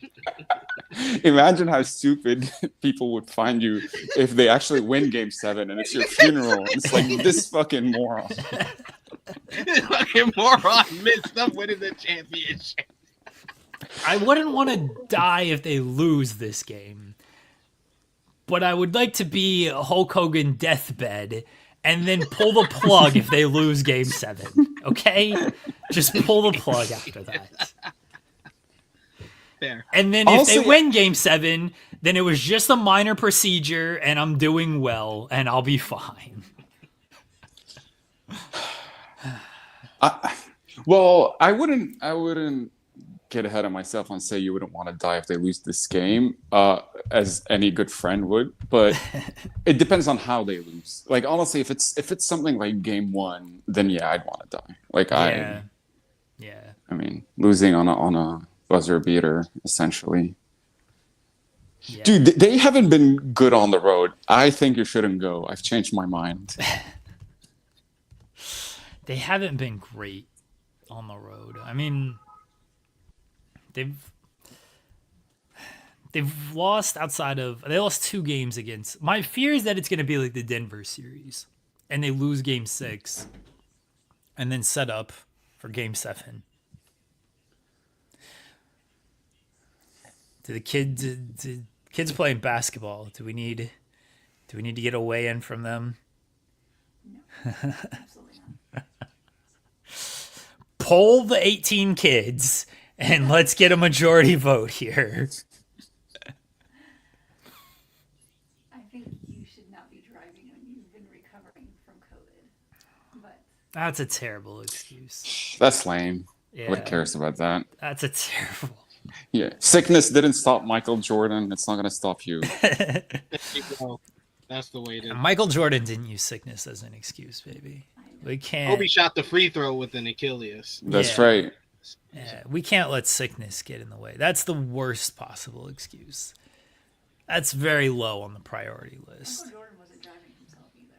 Imagine how stupid people would find you if they actually win Game 7 and it's your funeral. It's like this fucking moron. This fucking moron missed up winning the championship. I wouldn't want to die if they lose this game. But I would like to be a Hulk Hogan deathbed and then pull the plug if they lose Game 7. Okay? Just pull the plug after that. Fair. And then if they win Game 7, then it was just a minor procedure and I'm doing well and I'll be fine. Well, I wouldn't get ahead of myself and say you wouldn't want to die if they lose this game, as any good friend would. But it depends on how they lose. Like honestly, if it's something like Game 1, then yeah, I'd want to die. Like Yeah. I mean, losing on a buzzer beater essentially. Yeah. Dude, they haven't been good on the road. I think you shouldn't go. I've changed my mind. They haven't been great on the road. I mean, they've lost they lost 2 games against. My fear is that it's going to be like the Denver series and they lose Game 6 and then set up for Game 7. Do the kids playing basketball? Do we need to get a weigh-in from them? No, absolutely not. Poll the 18 kids and let's get a majority vote here. I think you should not be driving when you've been recovering from COVID. But That's a terrible excuse. That's lame. Yeah, What cares about that? that's a terrible. Yeah, sickness didn't stop Michael Jordan. It's not gonna stop you. There you go. That's the way to. Michael Jordan didn't use sickness as an excuse, baby. We can't. Kobe shot the free throw with an Achilles. That's Yeah. right. We can't let sickness get in the way. That's the worst possible excuse. That's very low on the priority list. Michael Jordan wasn't driving himself either.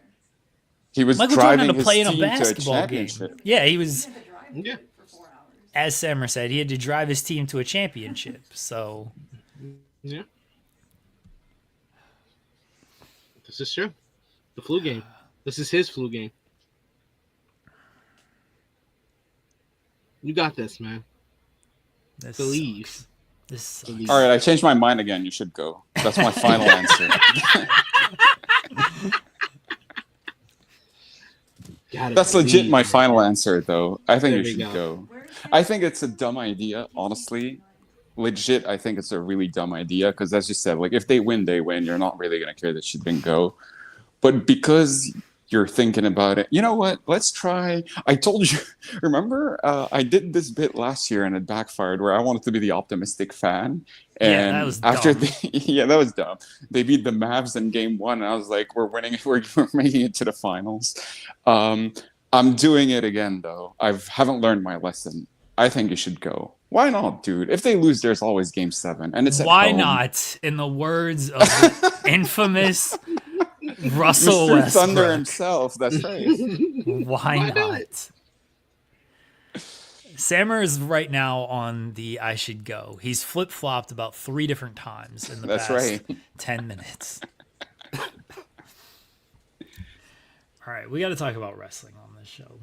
He was Michael Jordan driving had to his play in a team to a basketball game. championship. Yeah, he He was, had to drive Yeah. for 4 hours. as Samur said, he had to drive his team to a championship. So Yeah. This is true. The flu game. This is his flu game. You got this, man. this Believe. sucks. This sucks. Believe. All right, I changed my mind again. You should go. That's my final answer. Gotta That's legit believe, my man. final answer, though. I think There you we should go. go. Where's I think it's a dumb idea, honestly. legit, I think it's a really dumb idea because, as you said, like if they win, they win. You're not really gonna care that she didn't go. But because you're thinking about it, you know what? Let's try. I told you, remember, I did this bit last year and it backfired where I wanted to be the optimistic fan. Yeah, that And was after dumb. yeah, that was dumb. They beat the Mavs in game one, and I was like, we're winning, we're making it to the finals. I'm doing it again, though. I haven't learned my lesson. I think you should go. Why not, dude? If they lose, there's always game 7, and it's at Why home. not? In the words of the infamous Russell Mr. Thunder Westbrook. himself. That's right. Why not? Samur is right now on the I should go. He's flip-flopped about 3 different times in the That's past right. 10 minutes. All right, we got to talk about wrestling on this show.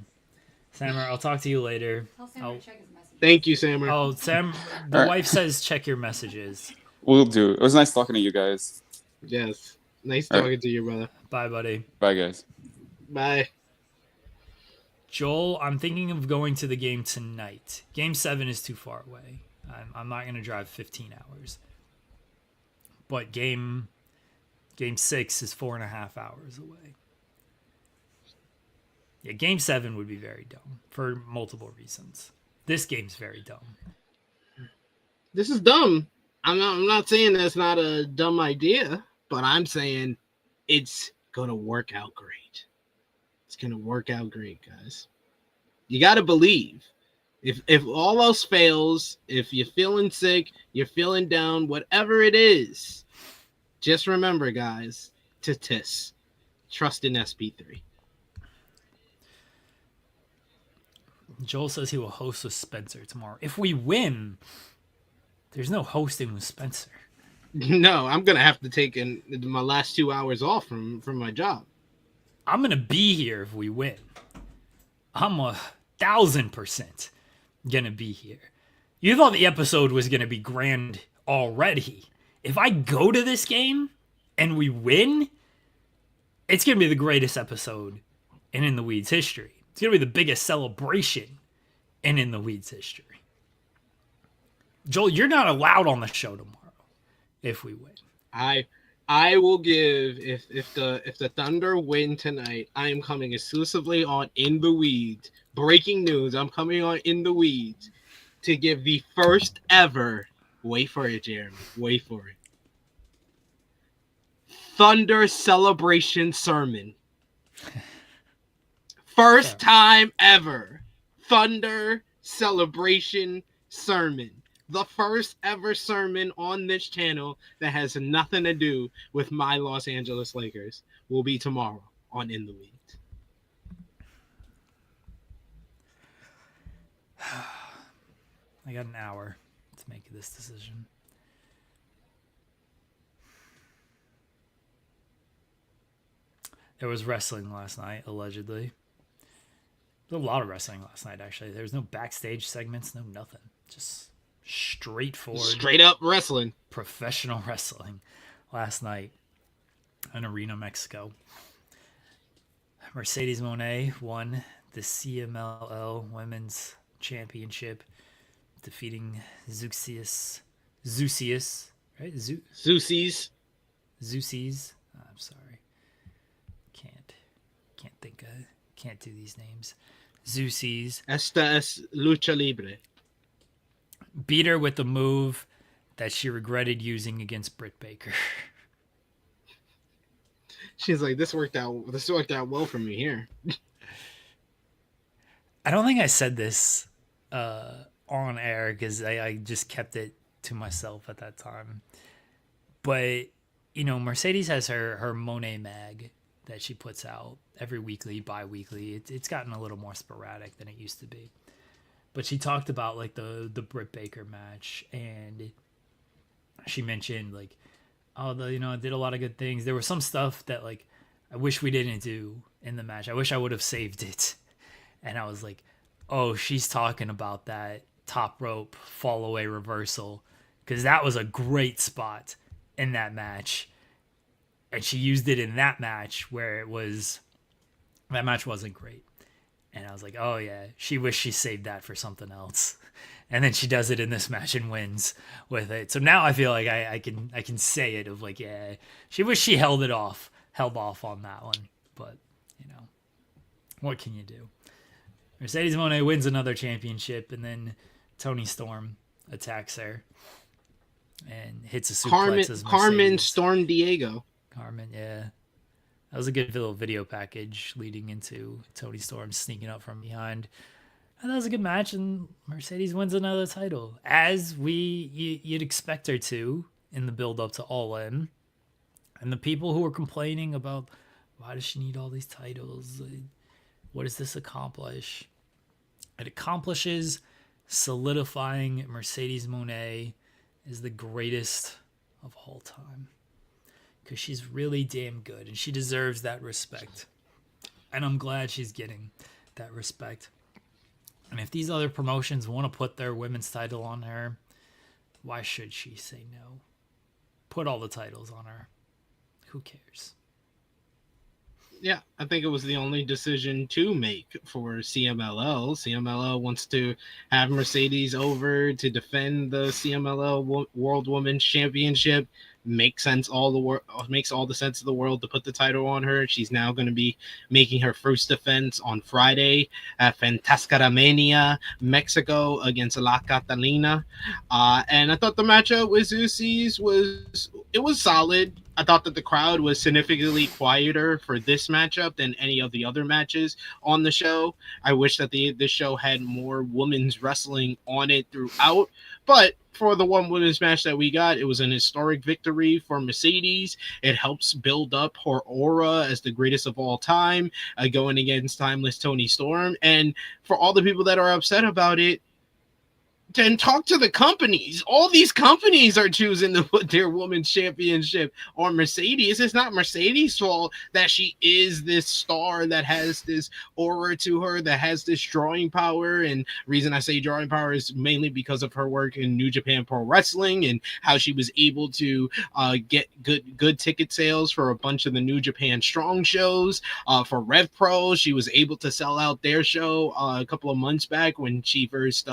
Samur, I'll talk to you later. Tell Sam Oh. to check his message. Thank you, Samur. Oh, Sam, the All right. wife says check your messages. We'll do. It was nice talking to you guys. Yes. Nice All right. talking to you, brother. Bye, buddy. Bye, guys. Bye. Joel, I'm thinking of going to the game tonight. Game 7 is too far away. I'm not going to drive 15 hours. But game 6 is 4.5 hours away. Yeah, game 7 would be very dumb for multiple reasons. This game's very dumb. This is dumb. I'm not saying that's not a dumb idea, but I'm saying it's gonna work out great. It's gonna work out great, guys. You gotta believe. If all else fails, if you're feeling sick, you're feeling down, whatever it is, just remember, guys, to TIS. Trust in SP3. Joel says he will host with Spencer tomorrow. If we win, there's no hosting with Spencer. No, I'm gonna have to take my last 2 hours off from my job. I'm going to be here if we win. I'm 1,000% going to be here. You thought the episode was going to be grand already. If I go to this game and we win, it's going to be the greatest episode in the Weeds history. It's going to be the biggest celebration in the Weeds history. Joel, you're not allowed on the show tomorrow if we win. I will give if the Thunder win tonight, I am coming exclusively on In the Weeds. Breaking news, I'm coming on In the Weeds to give the first ever, wait for it, Jeremy, wait for it, Thunder celebration sermon. First time ever. Thunder celebration sermon. The first ever sermon on this channel that has nothing to do with my Los Angeles Lakers will be tomorrow on In the Weeds. I got an hour to make this decision. There was wrestling last night, allegedly. There was a lot of wrestling last night, actually. There was no backstage segments, no nothing. Just straightforward, Straight up wrestling. professional wrestling last night in Arena, Mexico. Mercedes Mone won the CMLL Women's Championship, defeating Zeuxius, right? Zeus's. Zeus's. I'm sorry. Can't think of, can't do these names. Zeus's. Esta es lucha libre. Beat her with the move that she regretted using against Britt Baker. She's like, this worked out well for me here. I don't think I said this on air because I just kept it to myself at that time. But, you know, Mercedes has her Monet mag that she puts out every weekly, bi-weekly. It's gotten a little more sporadic than it used to be. But she talked about, like, the Britt Baker match, and she mentioned, like, I did a lot of good things. There was some stuff that, like, I wish we didn't do in the match. I wish I would have saved it. And I was like, oh, she's talking about that top rope fall away reversal, because that was a great spot in that match. And she used it in that match where that match wasn't great. And I was like, oh yeah, she wished she saved that for something else. And then she does it in this match and wins with it. So now I feel like I can say it of like, yeah, she wished she held off on that one. But, what can you do? Mercedes Mone wins another championship, and then Toni Storm attacks her and hits a suplex as Mercedes. Carmen Storm Diego. Carmen, yeah. That was a good little video package leading into Toni Storm sneaking up from behind. And that was a good match, and Mercedes wins another title, as you'd expect her to in the build-up to All In. And the people who were complaining about, why does she need all these titles? What does this accomplish? It accomplishes solidifying Mercedes Mone as the greatest of all time. Because she's really damn good, and she deserves that respect. And I'm glad she's getting that respect. And if these other promotions want to put their women's title on her, why should she say no? Put all the titles on her. Who cares? Yeah, I think it was the only decision to make for CMLL. CMLL wants to have Mercedes over to defend the CMLL World Women's Championship. Makes all the sense of the world to put the title on her. She's now going to be making her first defense on Friday at Fantascaramania, Mexico against La Catalina. And I thought the matchup with Usos was solid. I thought that the crowd was significantly quieter for this matchup than any of the other matches on the show. I wish that this show had more women's wrestling on it throughout, but for the one women's match that we got, it was an historic victory for Mercedes. It helps build up her aura as the greatest of all time, going against timeless Toni Storm. And for all the people that are upset about it, then talk to the companies. All these companies are choosing to put their women's championship on Mercedes. It's not Mercedes' fault that she is this star that has this aura to her, that has this drawing power. And reason I say drawing power is mainly because of her work in New Japan Pro Wrestling and how she was able to get good ticket sales for a bunch of the New Japan Strong shows. For Rev Pro, she was able to sell out their show a couple of months back when she first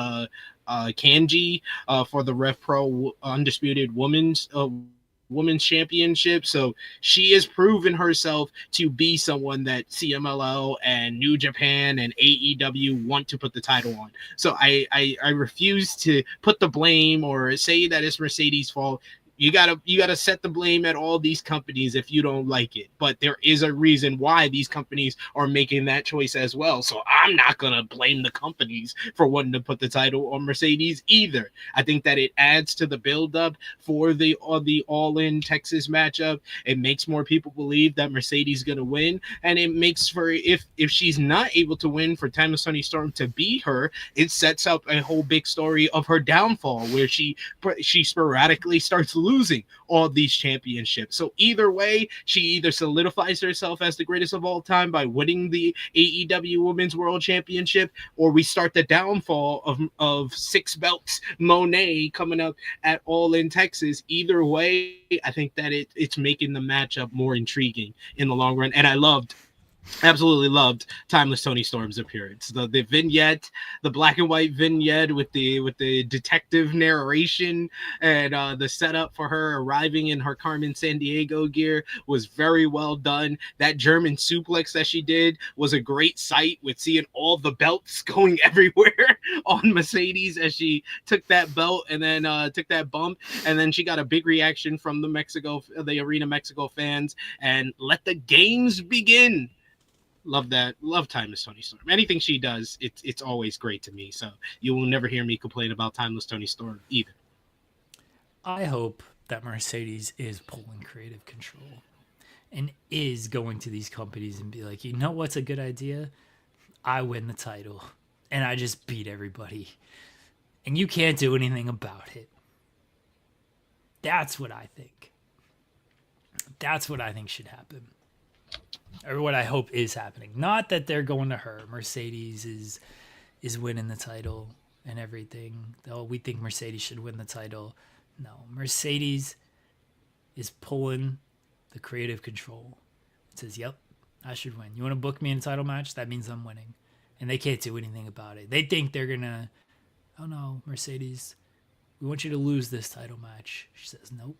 Kanji for the Rev Pro Undisputed Women's Championship. So she has proven herself to be someone that CMLL and New Japan and AEW want to put the title on. So I refuse to put the blame or say that it's Mercedes' fault. You gotta set the blame at all these companies if you don't like it. But there is a reason why these companies are making that choice as well. So I'm not gonna blame the companies for wanting to put the title on Mercedes either. I think that it adds to the buildup for the All In Texas matchup. It makes more people believe that Mercedes is gonna win, and it makes for if she's not able to win, for Timeless Toni Storm to beat her, it sets up a whole big story of her downfall where she sporadically starts losing all these championships. So either way, she either solidifies herself as the greatest of all time by winning the AEW Women's World Championship, or we start the downfall of 6 belts Mone coming up at All In Texas. Either way, I think that it's making the matchup more intriguing in the long run. And I absolutely loved Timeless Toni Storm's appearance. The vignette, the black and white vignette with the detective narration and the setup for her arriving in her Carmen Sandiego gear was very well done. That German suplex that she did was a great sight, with seeing all the belts going everywhere on Mercedes as she took that belt and then took that bump, and then she got a big reaction from the Arena Mexico fans, and let the games begin. Love that. Love Timeless Toni Storm. Anything she does, it's always great to me. So you will never hear me complain about Timeless Toni Storm either. I hope that Mercedes is pulling creative control and is going to these companies and be like, you know what's a good idea? I win the title and I just beat everybody. And you can't do anything about it. That's what I think. That's what I think should happen. Or what I hope is happening. Not that they're going to her. Mercedes is winning the title and everything. Oh, we think Mercedes should win the title. No, Mercedes is pulling the creative control. It says, yep, I should win. You want to book me in a title match? That means I'm winning. and they can't do anything about it. They think they're gonna, oh no, Mercedes, we want you to lose this title match. She says, nope,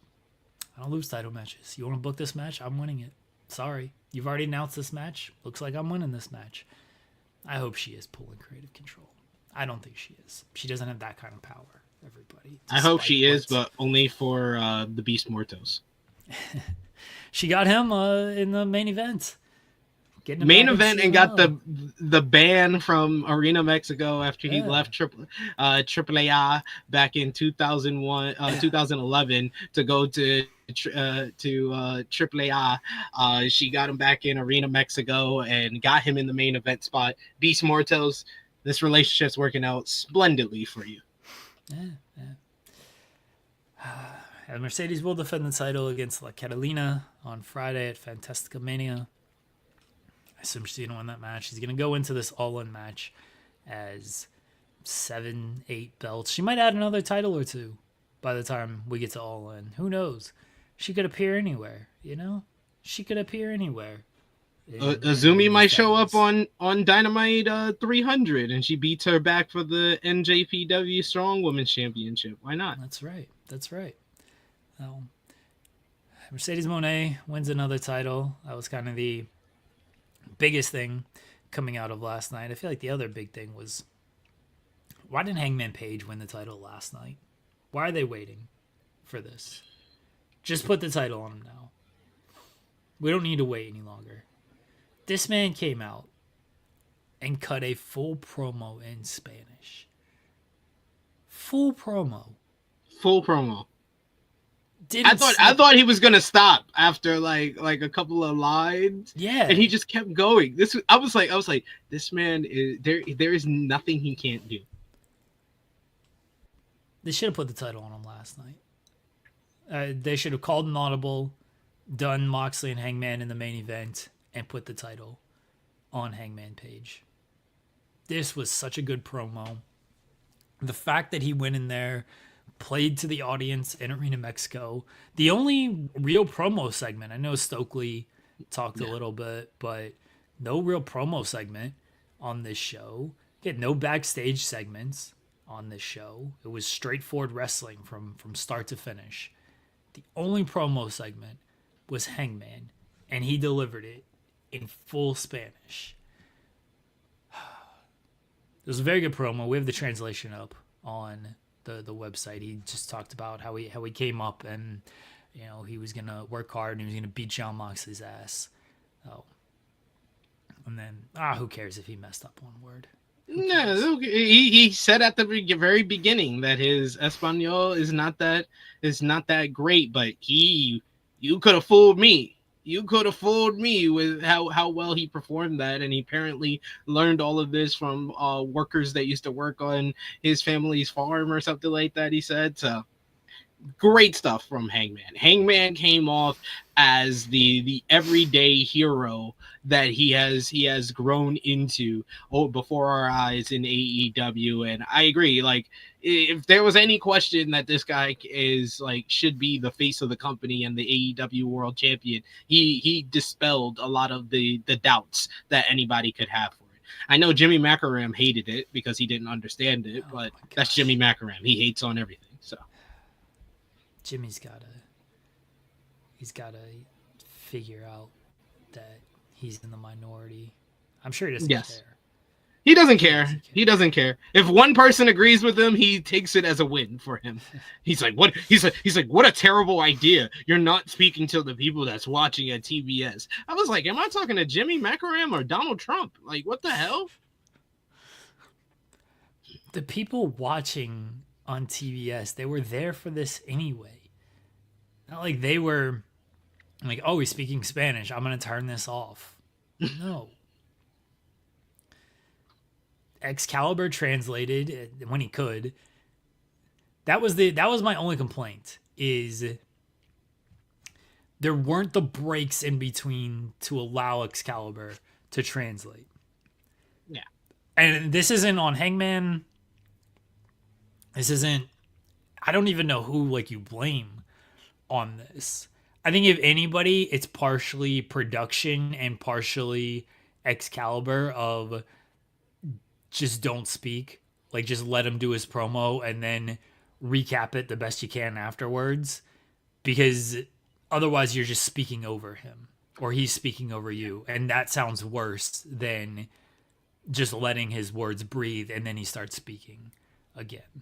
I don't lose title matches. You want to book this match? I'm winning it. Sorry, you've already announced this match. Looks like I'm winning this match. I hope she is pulling creative control. I don't think she is. She doesn't have that kind of power. Everybody. I hope she is, but only for the Beast Mortos. She got him in the main event. Main event and got the ban from Arena Mexico after he left AAA back in 2001, 2011 to go to AAA. She got him back in Arena Mexico and got him in the main event spot. Beast Mortos, this relationship's working out splendidly for you. Yeah. And Mercedes will defend the title against La Catalina on Friday at Fantastica Mania. I assume she's going to win that match. She's going to go into this all-in match as 7-8 belts. She might add another title or two by the time we get to all-in. Who knows? She could appear anywhere, you know? She could appear anywhere. Azumi might show up on Dynamite 300, and she beats her back for the NJPW Strong Women's Championship. Why not? That's right. Mercedes Mone wins another title. That was kind of the biggest thing coming out of last night. I feel like the other big thing was, why didn't Hangman Page win the title last night? Why are they waiting for this? Just put the title on him now. We don't need to wait any longer. This man came out and cut a full promo in Spanish. Full promo. I thought he was gonna stop after like a couple of lines. Yeah, and he just kept going. I was like, this man is there. There is nothing he can't do. They should have put the title on him last night. They should have called an audible, done Moxley and Hangman in the main event, and put the title on Hangman Page. This was such a good promo. The fact that he went in there, played to the audience in Arena Mexico. The only real promo segment, I know Stokely talked a little bit, but no real promo segment on this show. Get no backstage segments on this show. It was straightforward wrestling from start to finish. The only promo segment was Hangman, and he delivered it in full Spanish. It was a very good promo. We have the translation up on the website. He just talked about how he came up and, you know, he was gonna work hard and he was gonna beat Jon Moxley's ass. Oh, and then who cares if he messed up one word? No, he said at the very beginning that his Espanol is not that great, but you could have fooled me. You could have fooled me with how well he performed that, and he apparently learned all of this from workers that used to work on his family's farm or something like that, he said. So great stuff from Hangman. Hangman came off as the everyday hero that he has grown into before our eyes in AEW, and I agree. Like, if there was any question that this guy is should be the face of the company and the AEW World Champion, he dispelled a lot of the doubts that anybody could have for it. I know Jimmy Macaram hated it because he didn't understand it, but that's Jimmy Macaram. He hates on everything. So Jimmy's gotta figure out that he's in the minority. I'm sure he doesn't care. He doesn't care. He doesn't care. If one person agrees with him, he takes it as a win for him. He's like, what? He's like, what a terrible idea. You're not speaking to the people that's watching at TBS. I was like, am I talking to Jimmy Macaram or Donald Trump? Like, what the hell? The people watching on TBS, they were there for this anyway. Not like they were like, oh, he's speaking Spanish, I'm going to turn this off. No. Excalibur translated when he could. That was my only complaint, is there weren't the breaks in between to allow Excalibur to translate. Yeah. And this isn't on Hangman. This isn't, I don't even know who you blame on this. I think if anybody, it's partially production and partially Excalibur of just don't speak. Like, just let him do his promo and then recap it the best you can afterwards, because otherwise you're just speaking over him or he's speaking over you, and that sounds worse than just letting his words breathe and then he starts speaking again.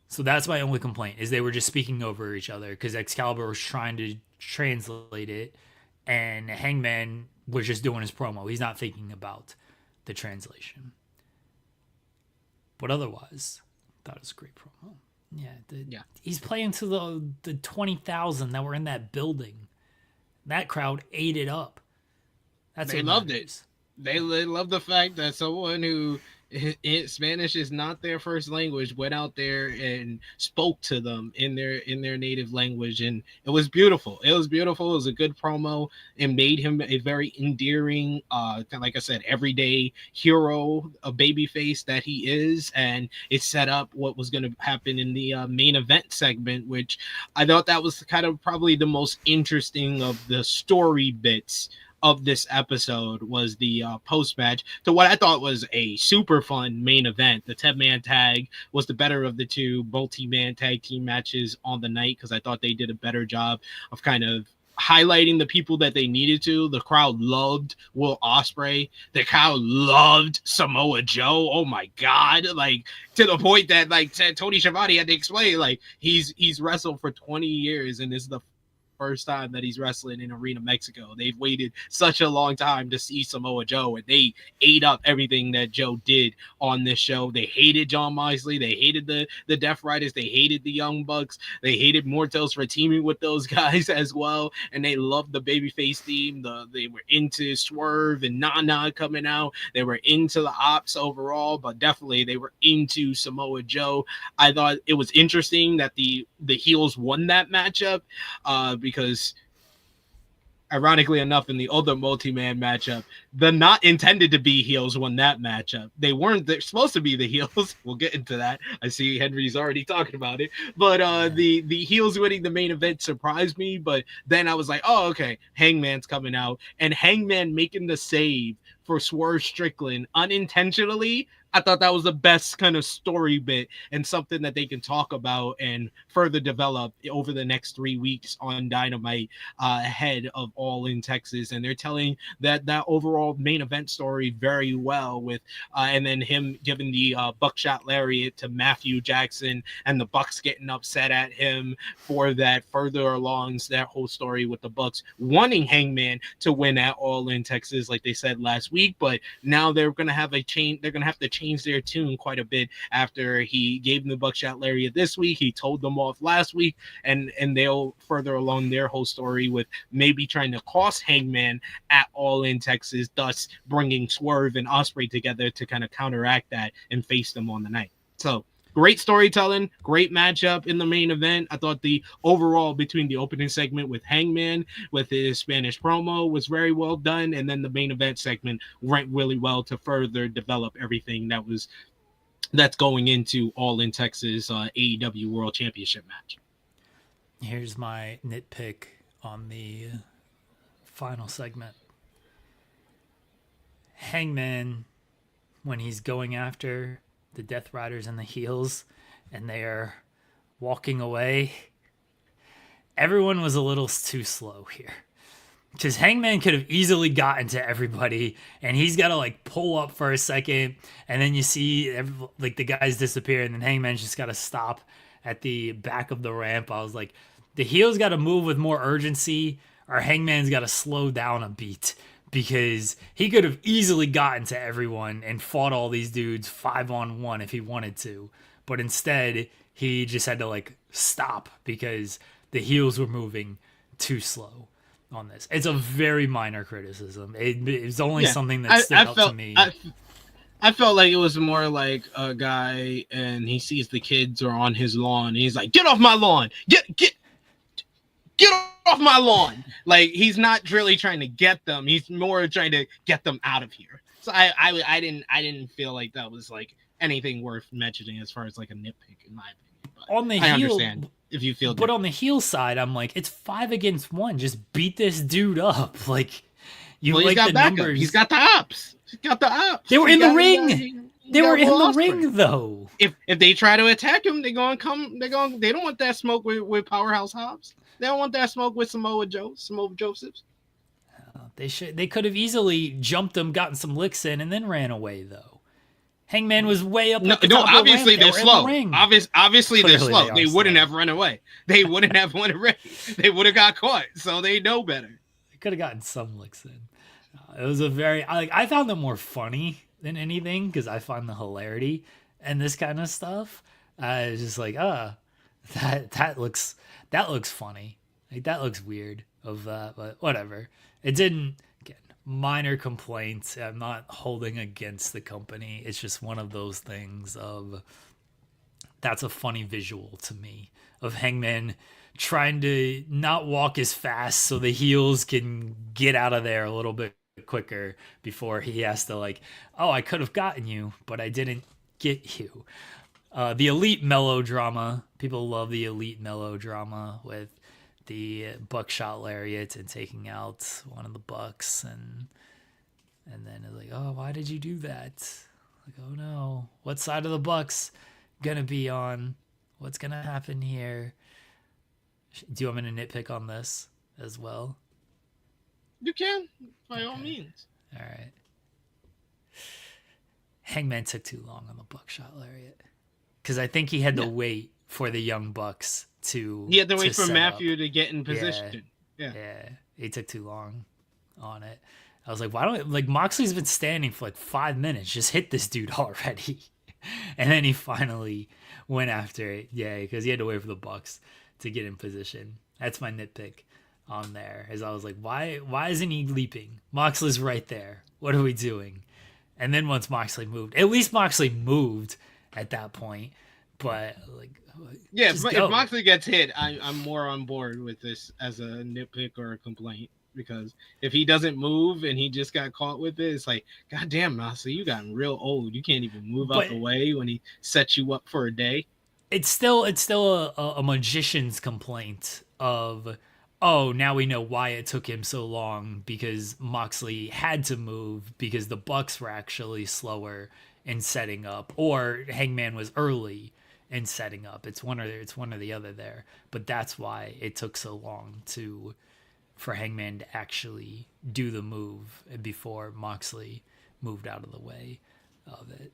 So that's my only complaint, is they were just speaking over each other because Excalibur was trying to translate it and Hangman was just doing his promo. He's not thinking about the translation. But otherwise, I thought it was a great promo. Yeah, he's playing to the 20,000 that were in that building. That crowd ate it up. They loved it. They love the fact that someone who Spanish is not their first language went out there and spoke to them in their native language, and it was beautiful. It was a good promo and made him a very endearing, like I said, everyday hero, a babyface that he is, and it set up what was going to happen in the main event segment, which I thought that was kind of probably the most interesting of the story bits of this episode. Was the post-match to what I thought was a super fun main event. The 10-man tag was the better of the two multi-man tag team matches on the night, because I thought they did a better job of kind of highlighting the people that they needed to. The crowd loved Will Ospreay. The crowd loved Samoa Joe. Oh my God. Like, to the point that, like, Tony Schiavone had to explain, like, he's wrestled for 20 years and this is the first time that he's wrestling in Arena Mexico. They've waited such a long time to see Samoa Joe, and they ate up everything that Joe did on this show. They hated John Moxley. They hated the Death Riders. They hated the Young Bucks. They hated Mortos for teaming with those guys as well, and they loved the babyface theme. They were into Swerve and Nana coming out. They were into the Ops overall, but definitely they were into Samoa Joe. I thought it was interesting that the heels won that matchup, because ironically enough, in the other multi-man matchup, the not intended to be heels won that matchup. They're supposed to be the heels. We'll get into that. I see Henry's already talking about it. But the heels winning the main event surprised me. But then I was like, oh, okay, Hangman's coming out. And Hangman making the save for Swerve Strickland unintentionally. I thought that was the best kind of story bit and something that they can talk about and further develop over the next 3 weeks on Dynamite, ahead of All in Texas. And they're telling that overall main event story very well, with and then him giving the buckshot lariat to Matthew Jackson and the Bucks getting upset at him for that, further along that whole story with the Bucks wanting Hangman to win at All in Texas, like they said last week. But now they're going to have a change. They're going to have to change their tune quite a bit after he gave them the buckshot lariat this week. He told them off last week, and they'll further along their whole story with maybe trying to cost Hangman at All in Texas, thus bringing Swerve and Ospreay together to kind of counteract that and face them on the night. So great storytelling, great matchup in the main event. I thought the overall between the opening segment with Hangman with his Spanish promo was very well done, and then the main event segment went really well to further develop everything that's going into All in Texas AEW World Championship match. Here's my nitpick on the final segment. Hangman, when he's going after the Death Riders and the heels, and they are walking away, everyone was a little too slow here. Because Hangman could have easily gotten to everybody, and he's got to like pull up for a second, and then you see like the guys disappear, and then Hangman's just got to stop at the back of the ramp. I was like, the heels got to move with more urgency, or Hangman's got to slow down a beat, because he could have easily gotten to everyone and fought all these dudes 5-on-1 if he wanted to. But instead, he just had to like stop because the heels were moving too slow on this. It's a very minor criticism. It's only something that stood out to me. I felt like it was more like a guy and he sees the kids are on his lawn and he's like, get off my lawn! Get off my lawn! Like, he's not really trying to get them. He's more trying to get them out of here. So I didn't feel like that was like anything worth mentioning as far as like a nitpick in my opinion. But on the I understand if you feel different. On the heel side, I'm like, it's 5 against 1. Just beat this dude up. Like, you like got the backup. numbers. He's got the ops. He's got the ops. They were in the ring. They were in Will the Ospreay. ring though. If they try to attack him, they don't want that smoke with Powerhouse Hobbs. They don't want that smoke with Samoa Josephs. They could have easily jumped him, gotten some licks in, and then ran away though. Hangman was way up at the top obviously of the ramp. they're They were slow. in the ring. Obviously they're Clearly slow. they They are wouldn't slow. have run away. They wouldn't have won away. They would have got caught. So they know better. They could have gotten some licks in. It was a very I found them more funny than anything because I find the hilarity and this kind of stuff. I was just like, that looks funny. Like that looks weird of that, but whatever. It didn't. Again, minor complaints. I'm not holding against the company. It's just one of those things of that's a funny visual to me of Hangman trying to not walk as fast so the heels can get out of there a little bit quicker before he has to I could have gotten you, but I didn't get you. The elite melodrama. People love the elite melodrama with the buckshot lariat and taking out one of the bucks and then it's like, oh, why did you do that? Like, oh no, what side of the bucks gonna be on? What's gonna happen here? Do you want me to nitpick on this as well? You can, by all means. All right. Hangman took too long on the buckshot lariat because I think he had to wait for the Young Bucks to. He had to wait for set Matthew up. to get in position. Yeah. He took too long on it. I was like, why don't Moxley's been standing for 5 minutes? Just hit this dude already. And then he finally went after it. Yeah, because he had to wait for the Bucks to get in position. That's my nitpick on there. As I was like, why isn't he leaping? Moxley's right there. What are we doing? And then once Moxley moved, at least Moxley moved at that point. But if Moxley gets hit, I'm more on board with this as a nitpick or a complaint. Because if he doesn't move and he just got caught with it, it's like, God damn, Moxley, you gotten real old. You can't even move out the way when he sets you up for a day. It's still a magician's complaint of, oh, now we know why it took him so long because Moxley had to move because the Bucks were actually slower in setting up, or Hangman was early in setting up. It's one or the other there, but that's why it took so long for Hangman to actually do the move before Moxley moved out of the way of it.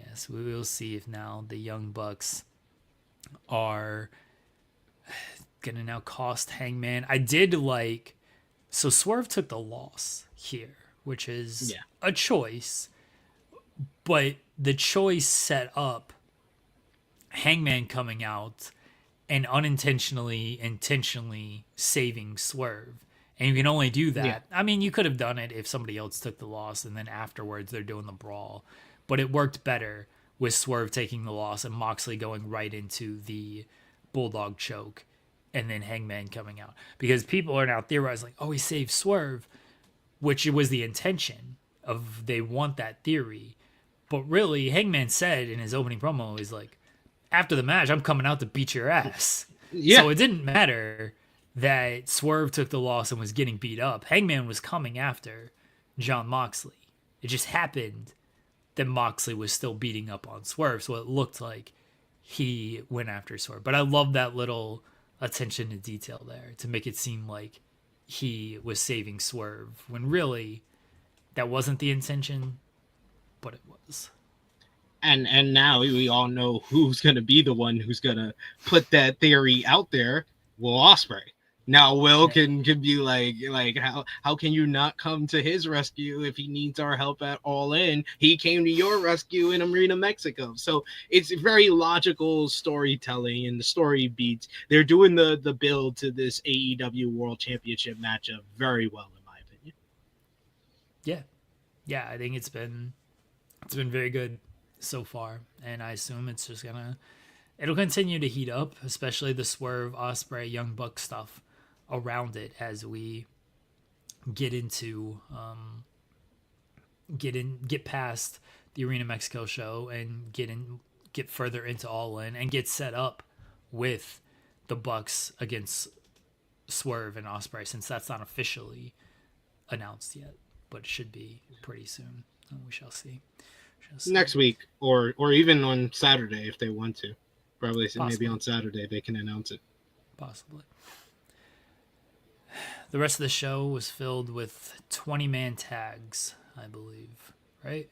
Yes, we will see if now the Young Bucks are going to now cost Hangman. I did so Swerve took the loss here, which is a choice, but the choice set up Hangman coming out and intentionally saving Swerve. And you can only do that. Yeah. I mean, you could have done it if somebody else took the loss and then afterwards they're doing the brawl. But it worked better with Swerve taking the loss and Moxley going right into the Bulldog choke and then Hangman coming out. Because people are now theorizing, he saved Swerve, which was the intention of they want that theory. But really, Hangman said in his opening promo, he's like, after the match, I'm coming out to beat your ass. Yeah. So it didn't matter that Swerve took the loss and was getting beat up. Hangman was coming after Jon Moxley. It just happened that Moxley was still beating up on Swerve, so it looked like he went after Swerve. But I love that little attention to detail there to make it seem like he was saving Swerve, when really that wasn't the intention, but it was. And now we all know who's going to be the one who's going to put that theory out there. Will Ospreay. Now Will can be like how can you not come to his rescue if he needs our help at All In? He came to your rescue in Arena Mexico. So it's very logical storytelling, and the story beats. They're doing the build to this AEW World Championship matchup very well, in my opinion. Yeah, I think it's been very good so far, and I assume it's just it'll continue to heat up, especially the Swerve, Ospreay, Young Buck stuff around it as we get into get past the Arena Mexico show and get further into All In and get set up with the Bucks against Swerve and Ospreay, since that's not officially announced yet, but it should be pretty soon. We shall see. Just next week, or even on Saturday if they want to. Probably maybe Possibly. on Saturday they can announce it. possibly. The rest of the show was filled with 20-man tags, I believe. Right?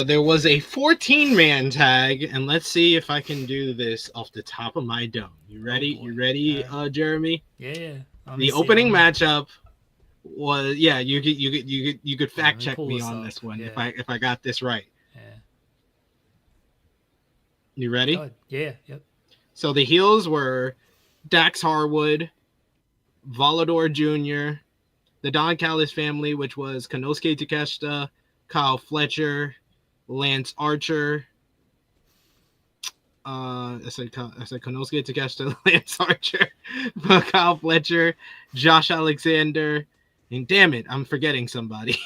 There was a 14-man tag, and let's see if I can do this off the top of my dome. You ready? boy. You ready, All right. Jeremy? Yeah. Let me The see, opening let me- matchup was you could let fact me check pull me this on up. this one Yeah. if I got this right. Yeah. You Go ready? ahead. Yeah. Yep. So the heels were Dax Harwood, Volador Jr., the Don Callis family, which was Konosuke Takeshita, Kyle Fletcher, Lance Archer. I said Konosuke Takeshita, Lance Archer, Kyle Fletcher, Josh Alexander, and damn it, I'm forgetting somebody.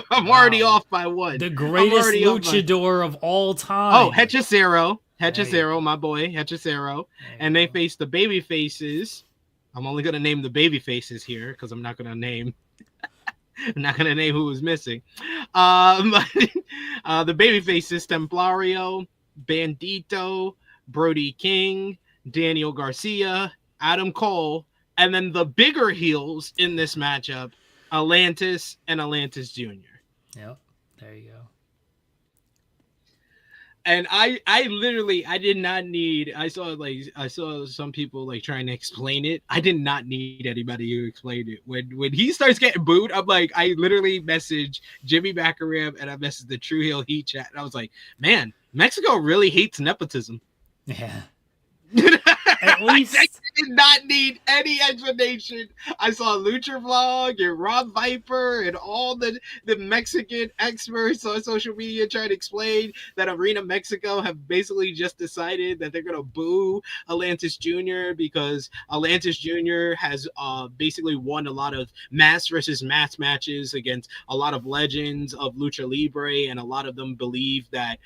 I'm already Wow. off by one. The I'm greatest already off by- luchador of all time. Oh, Hechicero, There you go. my boy, Hechicero, There and you they go. faced the baby faces. I'm only gonna name the baby faces here because I'm not gonna name. I'm not gonna name who was missing. The baby faces: Templario, Bandito, Brody King, Daniel Garcia, Adam Cole, and then the bigger heels in this matchup: Atlantis and Atlantis Jr. Yep. There you go. And I literally I did not need I saw some people like trying to explain it. I did not need anybody to explain it. When he starts getting booed, I'm like, I literally messaged Jimmy Baccaram and I messaged the True Heel Heat chat, and I was like, man, Mexico really hates nepotism. Yeah. At least- I did not need any explanation. I saw Lucha Vlog and Rob Viper and all the Mexican experts on social media trying to explain that Arena Mexico have basically just decided that they're going to boo Atlantis Jr. because Atlantis Jr. has basically won a lot of mass versus mass matches against a lot of legends of Lucha Libre, and a lot of them believe that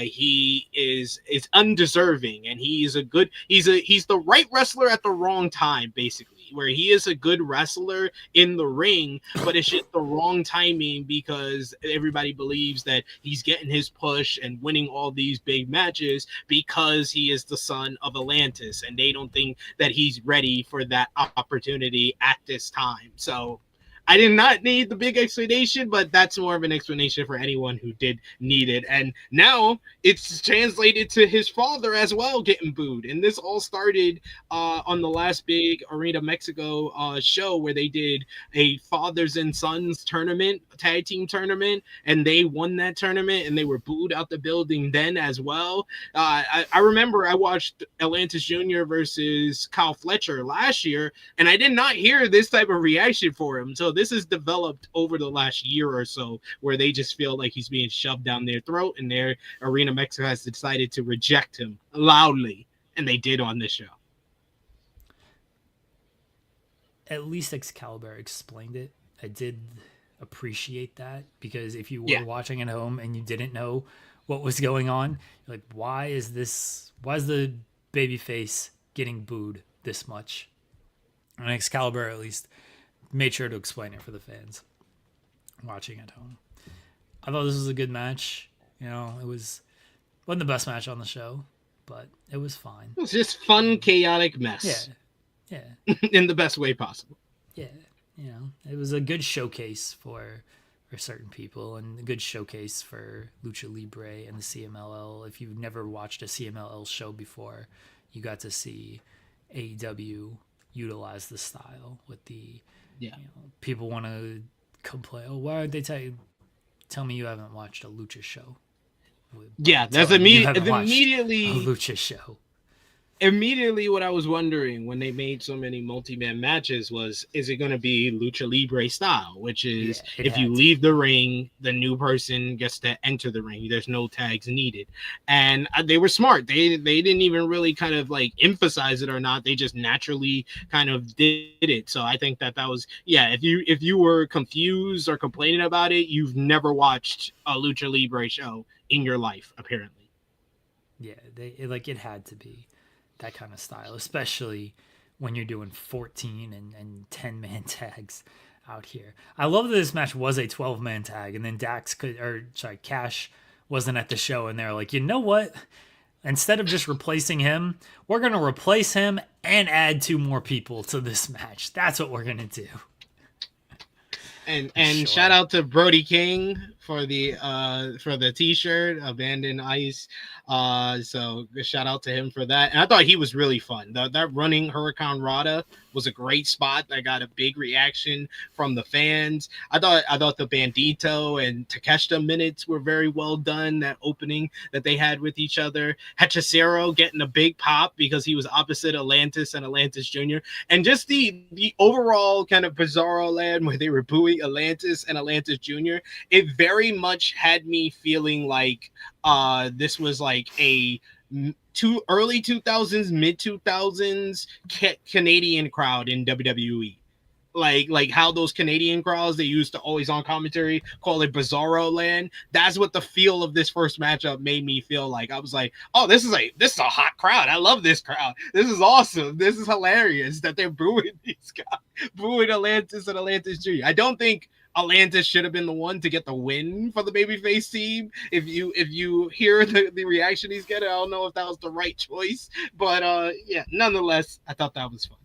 he is undeserving, and he's the right wrestler at the wrong time, basically, where he is a good wrestler in the ring, but it's just the wrong timing because everybody believes that he's getting his push and winning all these big matches because he is the son of Atlantis, and they don't think that he's ready for that opportunity at this time. So I did not need the big explanation, but that's more of an explanation for anyone who did need it. And now it's translated to his father as well getting booed. And this all started on the last big Arena Mexico show where they did a fathers and sons tournament, tag team tournament, and they won that tournament and they were booed out the building then as well. I remember I watched Atlantis Jr. versus Kyle Fletcher last year, and I did not hear this type of reaction for him. So this has developed over the last year or so, where they just feel like he's being shoved down their throat, and their Arena Mexico has decided to reject him loudly, and they did on this show. At least Excalibur explained it. I did appreciate that, because if you were watching at home and you didn't know what was going on, you're like, why is the babyface getting booed this much? And Excalibur at least made sure to explain it for the fans watching at home. I thought this was a good match. You know, wasn't the best match on the show, but it was fine. It was just fun, chaotic mess. Yeah. In the best way possible. Yeah. You know, it was a good showcase for certain people, and a good showcase for Lucha Libre and the CMLL. If you've never watched a CMLL show before, you got to see AEW utilize the style with the, people want to complain, oh, why aren't they tell me you haven't watched a lucha show? Yeah, that's Tell me you immediately haven't watched a lucha show. Immediately what I was wondering when they made so many multi-man matches was, is it going to be Lucha Libre style, which is if you leave the ring, the new person gets to enter the ring. There's no tags needed. And they were smart. They didn't even really kind of like emphasize it or not. They just naturally kind of did it. So I think that was, if you were confused or complaining about it, you've never watched a Lucha Libre show in your life, apparently. Yeah, it had to be that kind of style, especially when you're doing 14 and 10-man tags. out here. I love that this match was a 12-man tag, and then Cash wasn't at the show, and they're like, you know what? Instead of just replacing him, we're going to replace him and add 2 more people to this match. That's what we're going to do. And Sure. shout out to Brody King for the t-shirt, Abandoned Ice. So shout out to him for that. And I thought he was really fun. That running Hurricane Rada was a great spot. I got a big reaction from the fans. I thought the Bandito and Takeshita minutes were very well done. That opening that they had with each other. Hechicero getting a big pop because he was opposite Atlantis and Atlantis Jr. And just the overall kind of bizarro land where they were booing Atlantis and Atlantis Jr. It very much had me feeling like this was like a early 2000s, mid 2000s Canadian crowd in WWE. Like how those Canadian crowds they used to always on commentary call it Bizarro Land. That's what the feel of this first matchup made me feel like. I was like, oh, this is a hot crowd. I love this crowd. This is awesome. This is hilarious that they're booing these guys, booing Atlantis and Atlantis Jr. I don't think Atlantis should have been the one to get the win for the babyface team. If you hear the reaction he's getting, I don't know if that was the right choice. But yeah, nonetheless, I thought that was fun.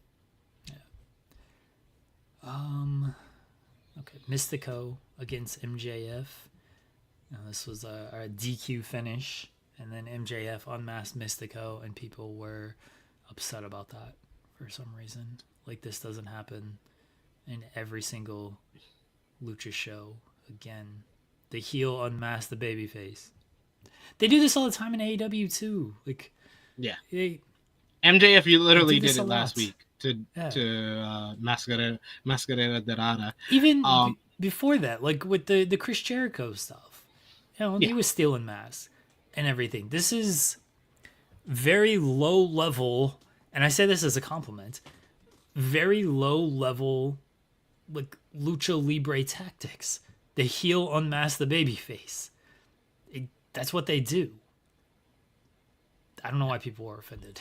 Okay, Mistico against MJF. This was a DQ finish, and then MJF unmasked Mistico, and people were upset about that for some reason. Like, this doesn't happen in every single Lucha show again. The heel unmasked the babyface. They do this all the time in AEW too. Like, yeah, MJF, you literally did it last week to Mascarena Dorada. Even before that, like with the Chris Jericho stuff, he was stealing masks and everything. This is very low level, and I say this as a compliment. Very low level, like lucha libre tactics. The heel unmask the babyface. That's what they do. I don't know why people were offended.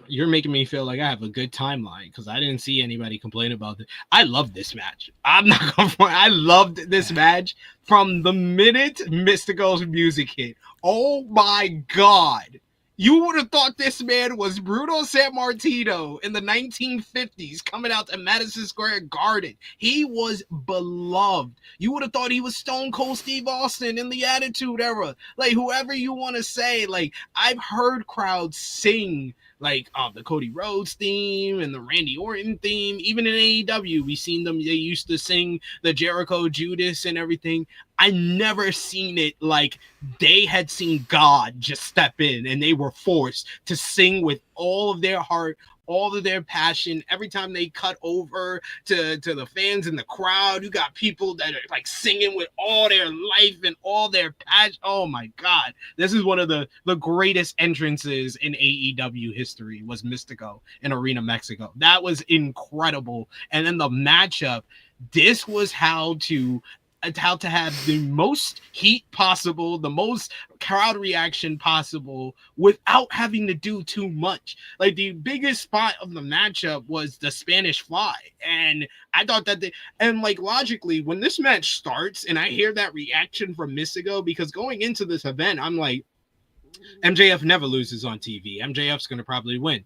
You're making me feel like I have a good timeline because I didn't see anybody complain about it. I love this match. I'm not going to. I loved this match from the minute Mystico's music hit. Oh my God. You would have thought this man was Bruno Sammartino in the 1950s coming out to Madison Square Garden. He was beloved. You would have thought he was Stone Cold Steve Austin in the Attitude Era. Like, whoever you want to say, like, I've heard crowds sing like the Cody Rhodes theme and the Randy Orton theme. Even in AEW, we seen them. They used to sing the Jericho Judas and everything. I never seen it like they had seen God just step in and they were forced to sing with all of their heart, all of their passion. Every time they cut over to the fans in the crowd, you got people that are like singing with all their life and all their passion. Oh my God. This is one of the greatest entrances in AEW history was Mistico in Arena Mexico. That was incredible. And then the matchup, this was how to have the most heat possible, the most crowd reaction possible without having to do too much. Like, the biggest spot of the matchup was the Spanish Fly. And I thought that like, logically, when this match starts and I hear that reaction from Mystico, because going into this event, I'm like, MJF never loses on TV. MJF's going to probably win.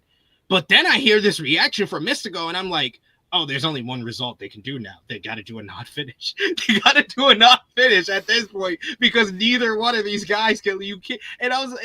But then I hear this reaction from Mystico and I'm like, oh, there's only one result they can do now. They got to do a non-finish. They got to do a non-finish at this point because neither one of these guys can. You can't. And I was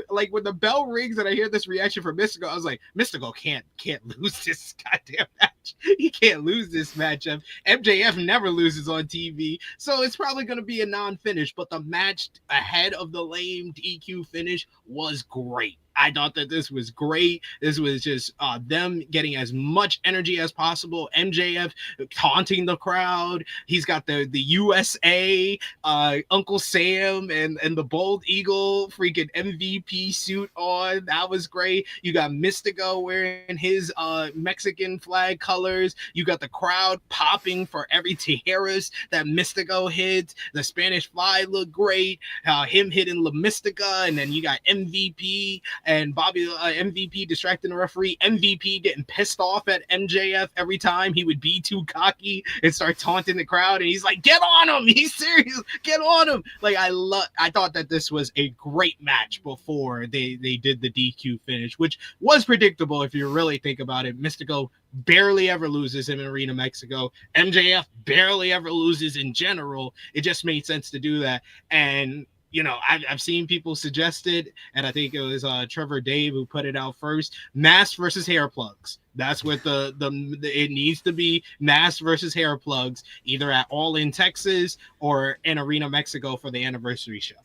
like, when the bell rings and I hear this reaction from Mystico, I was like, Mystico can't lose this goddamn match. He can't lose this matchup. MJF never loses on TV, so it's probably going to be a non-finish. But the match ahead of the lame DQ finish was great. I thought that this was great. This was just them getting as much energy as possible. MJF taunting the crowd. He's got the USA, Uncle Sam, and the Bald Eagle freaking MVP suit on. That was great. You got Mystico wearing his Mexican flag colors. You got the crowd popping for every Tijeras that Mystico hits. The Spanish Fly looked great. Him hitting La Mystica, and then you got MVP and Bobby MVP distracting the referee, MVP getting pissed off at MJF every time he would be too cocky and start taunting the crowd, and he's like, get on him, he's serious, get on him. Like, I thought that this was a great match before they did the DQ finish, which was predictable if you really think about it. Mystico barely ever loses in Arena Mexico. MJF barely ever loses in general. It just made sense to do that. And you know, I've seen people suggest it, and I think it was Trevor Dave who put it out first. Mask versus hair plugs. That's what the it needs to be, mask versus hair plugs, either at All In Texas or in Arena Mexico for the anniversary show.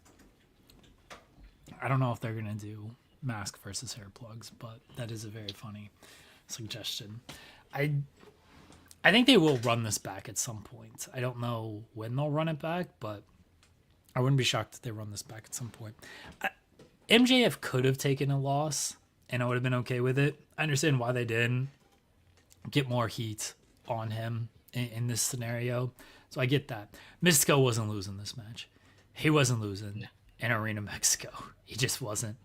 I don't know if they're gonna do mask versus hair plugs, but that is a very funny suggestion. I think they will run this back at some point. I don't know when they'll run it back, but I wouldn't be shocked if they run this back at some point. MJF could have taken a loss, and I would have been okay with it. I understand why they didn't get more heat on him in this scenario, so I get that. Mystico wasn't losing this match. He wasn't losing in Arena Mexico. He just wasn't.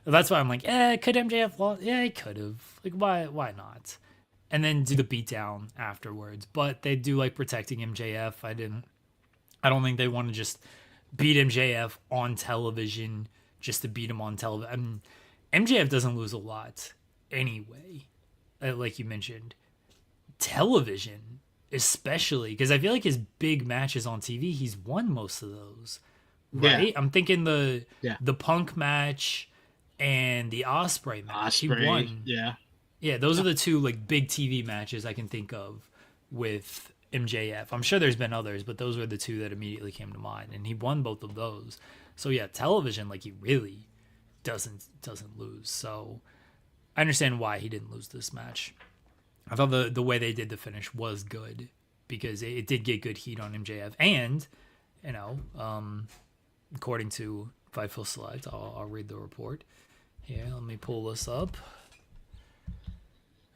That's why I'm like, could MJF lose? Yeah, he could have. Like, why not? And then do the beatdown afterwards. But they do like protecting MJF. I don't think they want to just beat MJF on television just to beat him on television. I mean, MJF doesn't lose a lot anyway, like you mentioned. Television, especially, because I feel like his big matches on TV, he's won most of those, right? Yeah. I'm thinking the Punk match and the Ospreay match. He won. Yeah, those are the two like big TV matches I can think of with MJF. I'm sure there's been others, but those were the two that immediately came to mind, and he won both of those. So yeah, television, like, he really doesn't lose. So I understand why he didn't lose this match. I thought the way they did the finish was good because it did get good heat on MJF, and you know, according to Fightful Select, I'll read the report here. Let me pull this up.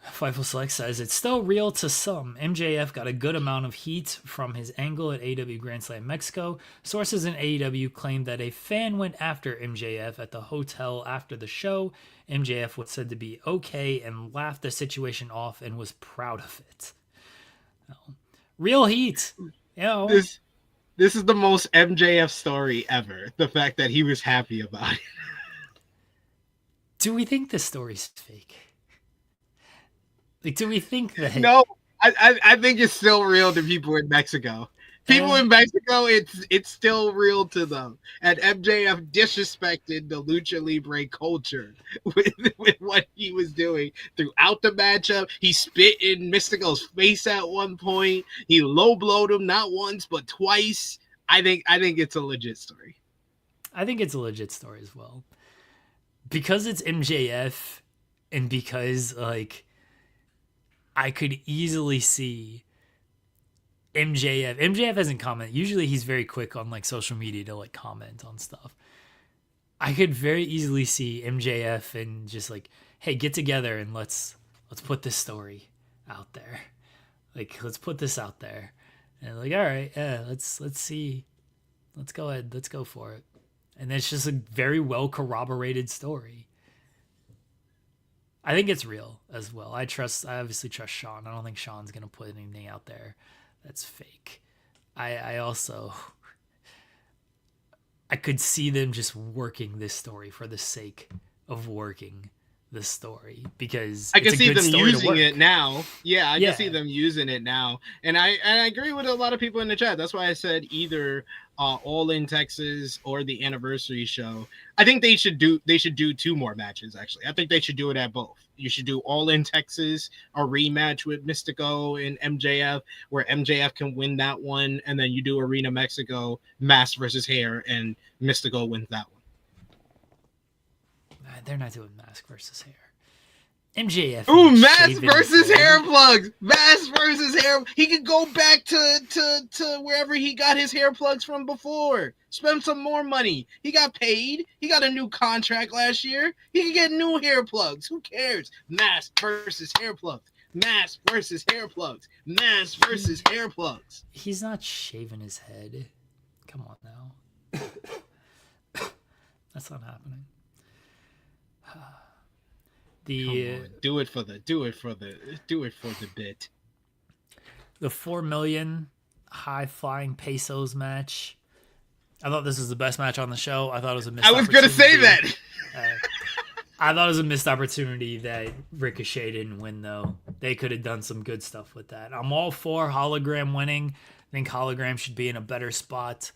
Fightful Select says, it's still real to some. MJF got a good amount of heat from his angle at AEW Grand Slam Mexico. Sources in AEW claimed that a fan went after MJF at the hotel after the show. MJF was said to be okay and laughed the situation off and was proud of it. Real heat. You know. This is the most MJF story ever. The fact that he was happy about it. Do we think this story's fake? Like, do we think that? No, I think it's still real to people in Mexico. People in Mexico, it's still real to them. And MJF disrespected the Lucha Libre culture with what he was doing throughout the matchup. He spit in Mystico's face at one point. He low-blowed him not once but twice. I think it's a legit story. I think it's a legit story as well. Because it's MJF, and because like I could easily see MJF. MJF hasn't commented. Usually he's very quick on like social media to like comment on stuff. I could very easily see MJF and just like, hey, get together and let's put this story out there. Like, let's put this out there. And like, all right, yeah, let's see. Let's go ahead. Let's go for it. And it's just a very well corroborated story. I think it's real as well. I obviously trust Sean. I don't think Sean's going to put anything out there that's fake. I also, I could see them just working this story for the sake of working the story, because I can see them using it now. Yeah, I can see them using it now. And I agree with a lot of people in the chat. That's why I said either All In Texas or the anniversary show. I think they should do 2 more matches, actually. I think they should do it at both. You should do All In Texas, a rematch with Mistico and MJF, where MJF can win that one, and then you do Arena Mexico, Mask versus Hair, and Mistico wins that one. They're not doing Mask versus Hair. MJF. Ooh, Mask versus hair plugs. Mask versus hair. He could go back to wherever he got his hair plugs from before. Spend some more money. He got paid. He got a new contract last year. He can get new hair plugs. Who cares? Mask versus hair plugs. Mask versus hair plugs. Mask versus hair plugs. He's not shaving his head. Come on now. That's not happening. The do it for the bit. the 4 million high flying pesos match. I thought this was the best match on the show. I thought it was a missed I was gonna say opportunity. that. I thought it was a missed opportunity that Ricochet didn't win, though. They could have done some good stuff with that. I'm all for Hologram winning. I think Hologram should be in a better spot,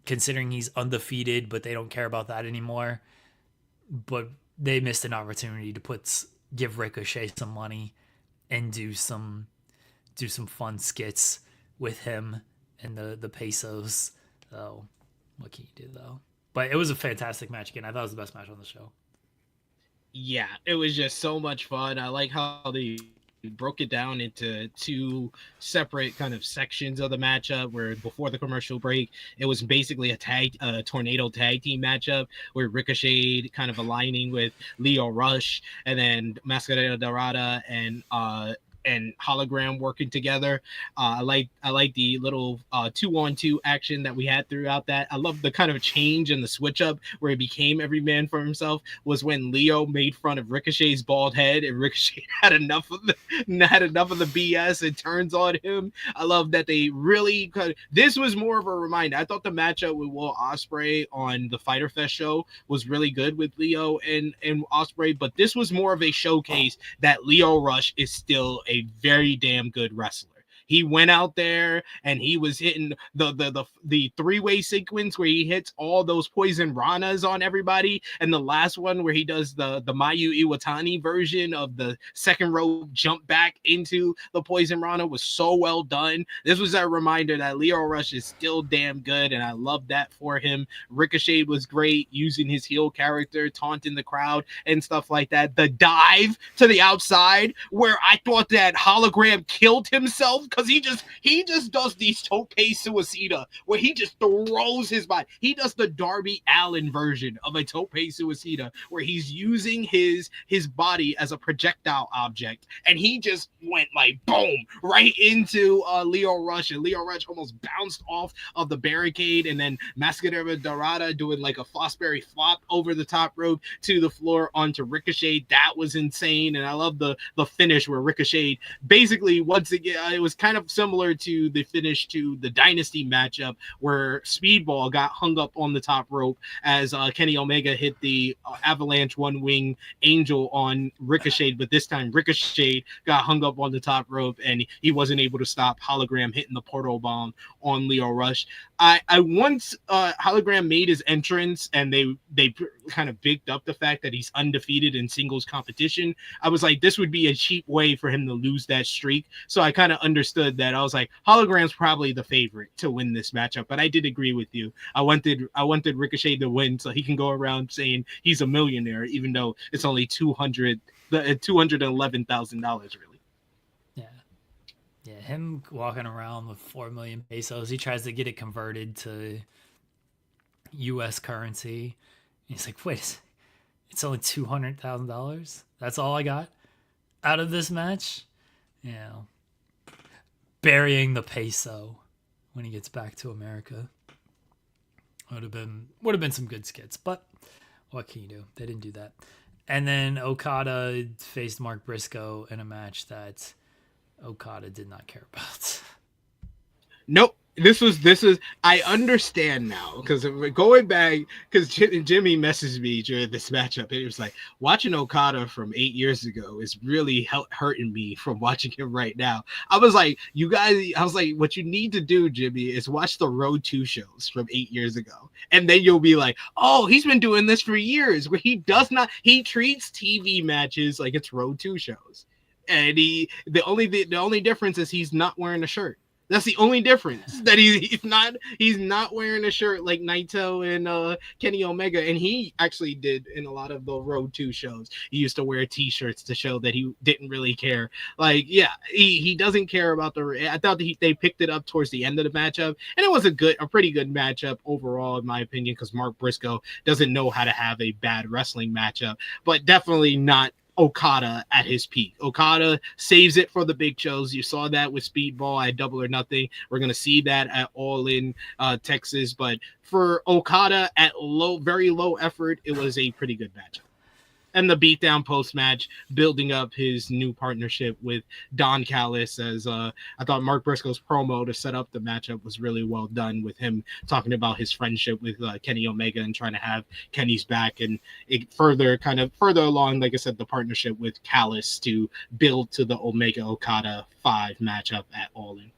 considering he's undefeated, but they don't care about that anymore. But they missed an opportunity to give Ricochet some money and do some fun skits with him and the pesos. So what can you do, though? But it was a fantastic match again. I thought it was the best match on the show. Yeah, it was just so much fun. I like how they broke it down into two separate kind of sections of the matchup, where before the commercial break, it was basically a tornado tag team matchup where Ricochet kind of aligning with Lio Rush, and then Mascarita Dorada and Hologram working together. I like the little 2-on-2 action that we had throughout that. I love the kind of change and the switch up where he became every man for himself was when Leo made fun of Ricochet's bald head, and Ricochet had enough of the BS and turns on him. I love that they really this was more of a reminder. I thought the matchup with Will Ospreay on the Fyter Fest show was really good with Leo and Ospreay, but this was more of a showcase that Lio Rush is still a very damn good wrestler. He went out there and he was hitting the three-way sequence where he hits all those poison ranas on everybody, and the last one where he does the Mayu Iwatani version of the second row jump back into the poison rana was so well done. This was a reminder that Lio Rush is still damn good, and I love that for him. Ricochet was great using his heel character, taunting the crowd and stuff like that. The dive to the outside where I thought that Hologram killed himself because he just does these tope suicida where he just throws his body. He does the Darby Allin version of a tope suicida where he's using his body as a projectile object, and he just went like boom right into Lio Rush, and Lio Rush almost bounced off of the barricade, and then Mascarita Dorada doing like a Fosbury flop over the top rope to the floor onto Ricochet. That was insane, and I love the finish where Ricochet basically once again it was kind of similar to the finish to the Dynasty matchup where Speedball got hung up on the top rope as Kenny Omega hit the Avalanche One Wing Angel on Ricochet, but this time Ricochet got hung up on the top rope and he wasn't able to stop Hologram hitting the portal bomb on Lio Rush. I once Hologram made his entrance and they kind of bigged up the fact that he's undefeated in singles competition. I was like, this would be a cheap way for him to lose that streak. So I kind of understood that. I was like, Hologram's probably the favorite to win this matchup, but I did agree with you. I wanted Ricochet to win so he can go around saying he's a millionaire, even though it's only $211,000 really. Yeah, him walking around with 4 million pesos, he tries to get it converted to U.S. currency. He's like, wait, it's only $200,000? That's all I got out of this match? You know, burying the peso when he gets back to America. Would have been some good skits, but what can you do? They didn't do that. And then Okada faced Mark Briscoe in a match that Okada did not care about. Nope. This is I understand now because going back because Jimmy messaged me during this matchup and it was like watching Okada from 8 years ago is really hurting me from watching him right now. I was like, you guys, what you need to do, Jimmy, is watch the Road 2 shows from 8 years ago, and then you'll be like, oh, he's been doing this for years. Where he treats TV matches like it's Road 2 shows, and the only difference is he's not wearing a shirt. That's the only difference, that he's not wearing a shirt like Naito and Kenny Omega, and he actually did in a lot of the Road 2 shows. He used to wear T-shirts to show that he didn't really care. Like, yeah, he doesn't care about I thought that they picked it up towards the end of the matchup, and it was a pretty good matchup overall, in my opinion, because Mark Briscoe doesn't know how to have a bad wrestling matchup, but definitely not Okada at his peak. Okada saves it for the big shows. You saw that with Speedball at Double or Nothing. We're going to see that at All In Texas. But for Okada at very low effort, it was a pretty good matchup. and the beatdown post match, building up his new partnership with Don Callis. As I thought Mark Briscoe's promo to set up the matchup was really well done, with him talking about his friendship with Kenny Omega and trying to have Kenny's back, and it further along, like I said, the partnership with Callis to build to the Omega Okada 5 matchup at All In.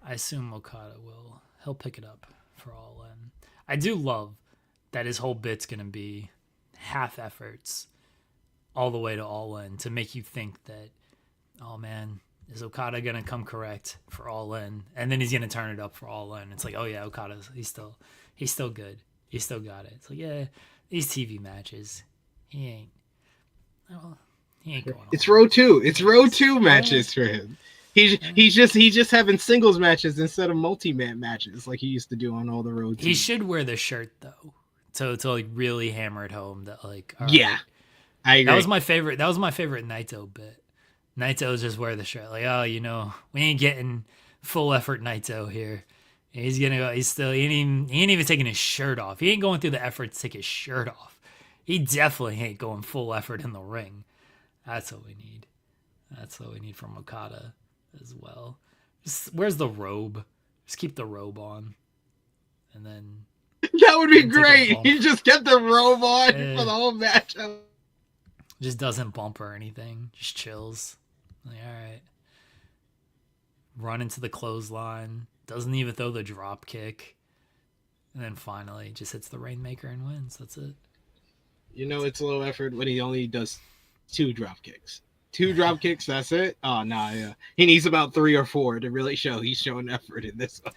I assume Okada he'll pick it up for All In. I do love that his whole bit's going to be half efforts all the way to All In, to make you think that, oh man, is Okada going to come correct for All In? And then he's going to turn it up for All In. It's like, oh yeah, Okada's, he's still good. He still got it. It's like, yeah, these TV matches, he ain't going. It's row 2. It's row 2 matches for him. He's just having singles matches instead of multi-man matches like he used to do on all the road. He should wear the shirt though, to like really hammer it home that like, all yeah, right. I agree. That was my favorite Naito bit. Naito's just wear the shirt like, oh, we ain't getting full effort Naito here. He's gonna go. He ain't even taking his shirt off. He ain't going through the effort to take his shirt off. He definitely ain't going full effort in the ring. That's what we need. That's what we need from Okada as well. Where's the robe? Just keep the robe on, and then that would be great. He just kept the robe on for the whole match. Just doesn't bump or anything. Just chills. Like, all right. Run into the clothesline. Doesn't even throw the drop kick. And then finally just hits the Rainmaker and wins. That's it. It's low effort when he only does 2 drop kicks. 2 drop kicks, that's it? Oh, no, yeah. He needs about 3 or 4 to really show he's showing effort in this one.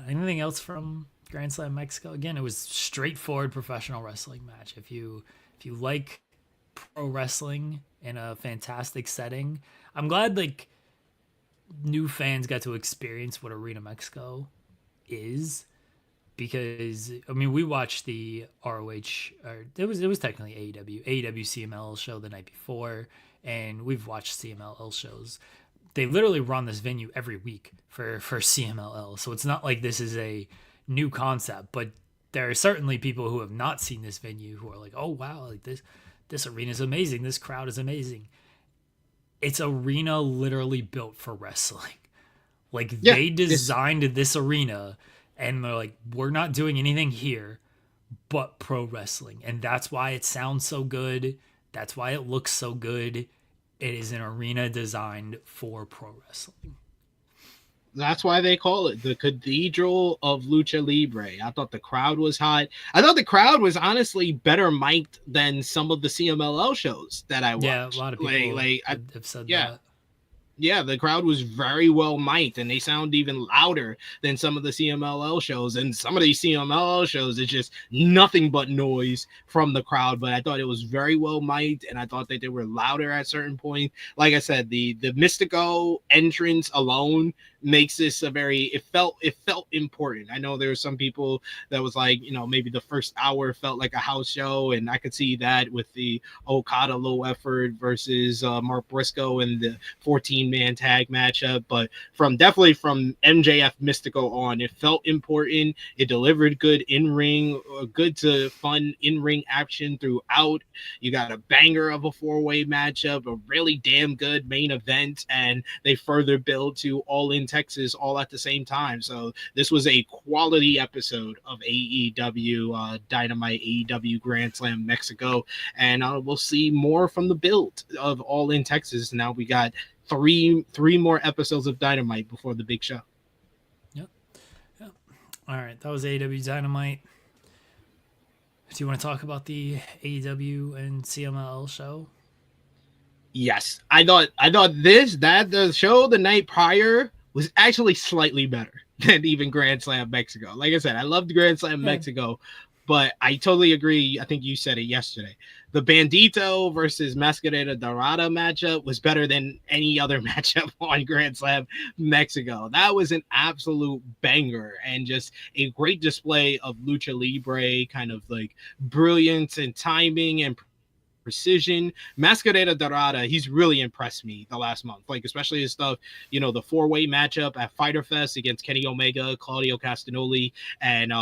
Anything else from Grand Slam Mexico? Again, it was straightforward professional wrestling match. If you like pro wrestling in a fantastic setting, I'm glad like new fans got to experience what Arena Mexico is, because I mean we watched the ROH, or it was technically AEW CMLL show the night before, and we've watched CMLL shows. They literally run this venue every week for CMLL, so it's not like this is a new concept, but there are certainly people who have not seen this venue who are like, oh wow, like this arena is amazing, this crowd is amazing. It's arena literally built for wrestling. Like they designed this arena and they're like, we're not doing anything here but pro wrestling. And that's why it sounds so good. That's why it looks so good. It is an arena designed for pro wrestling. That's why they call it the Cathedral of Lucha Libre. I thought the crowd was hot. I thought the crowd was honestly better mic'd than some of the CMLL shows that I watched. Yeah, a lot of people have said that. Yeah, the crowd was very well mic'd, and they sound even louder than some of the CMLL shows. And some of these CMLL shows, it's just nothing but noise from the crowd. But I thought it was very well mic'd, and I thought that they were louder at certain points. Like I said, the Mistico entrance alone makes this it felt important. I know there were some people that was like, maybe the first hour felt like a house show, and I could see that with the Okada low effort versus Mark Briscoe and the 14-man tag matchup. But from MJF Mistico on, it felt important. It delivered good in-ring, good to fun in-ring action throughout. You got a banger of a 4-way matchup, a really damn good main event, and they further build to All In Texas all at the same time. So this was a quality episode of AEW Dynamite, AEW Grand Slam Mexico, and we'll see more from the build of All In Texas. Now we got three more episodes of Dynamite before the big show. Yep. All right, that was AEW Dynamite. Do you want to talk about the AEW and CMLL show? Yes, I thought the show the night prior was actually slightly better than even Grand Slam Mexico. Like I said, I loved Grand Slam Mexico, but I totally agree. I think you said it yesterday. The Bandito versus Mascarita Dorada matchup was better than any other matchup on Grand Slam Mexico. That was an absolute banger and just a great display of Lucha Libre, kind of like brilliance and timing and precision. Mascarita Dorada, he's really impressed me the last month, like especially his stuff, the 4-way matchup at Fyter Fest against Kenny Omega, Claudio Castagnoli, and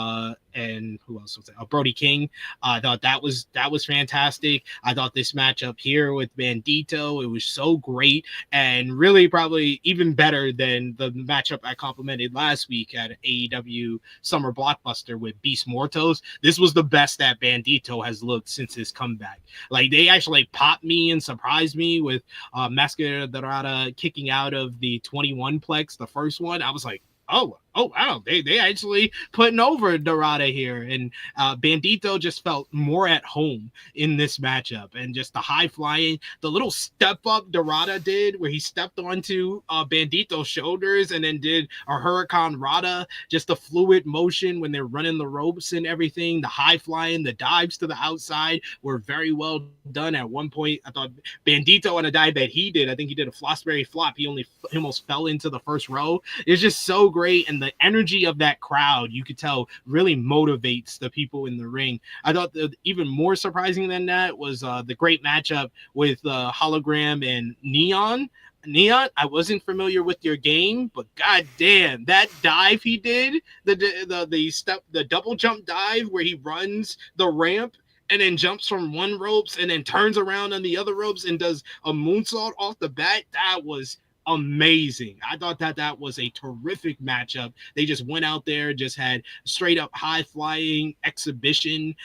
and who else was it? Brody King. I thought that was fantastic. I thought this matchup here with Bandito, it was so great and really probably even better than the matchup I complimented last week at AEW Summer Blockbuster with Beast Mortos. This was the best that Bandito has looked since his comeback. Like, they actually popped me and surprised me with Mascara Dorada kicking out of the 21 plex, the first one. I was like, oh wow, they actually putting over Dorada here, and Bandito just felt more at home in this matchup, and just the high flying, the little step up Dorada did where he stepped onto Bandito's shoulders and then did a Hurricane Rada, just the fluid motion when they're running the ropes and everything, the high flying, the dives to the outside were very well done. At one point, I thought Bandito on a dive that he did, I think he did a Flossberry flop, he almost fell into the first row. It's just so great, and the energy of that crowd, you could tell, really motivates the people in the ring. I thought that even more surprising than that was the great matchup with Hologram and Neon. Neon, I wasn't familiar with your game, but goddamn, that dive he did, the double jump dive where he runs the ramp and then jumps from one ropes and then turns around on the other ropes and does a moonsault off the bat. That was amazing. I thought that was a terrific matchup. They just went out there, just had straight up high flying exhibition.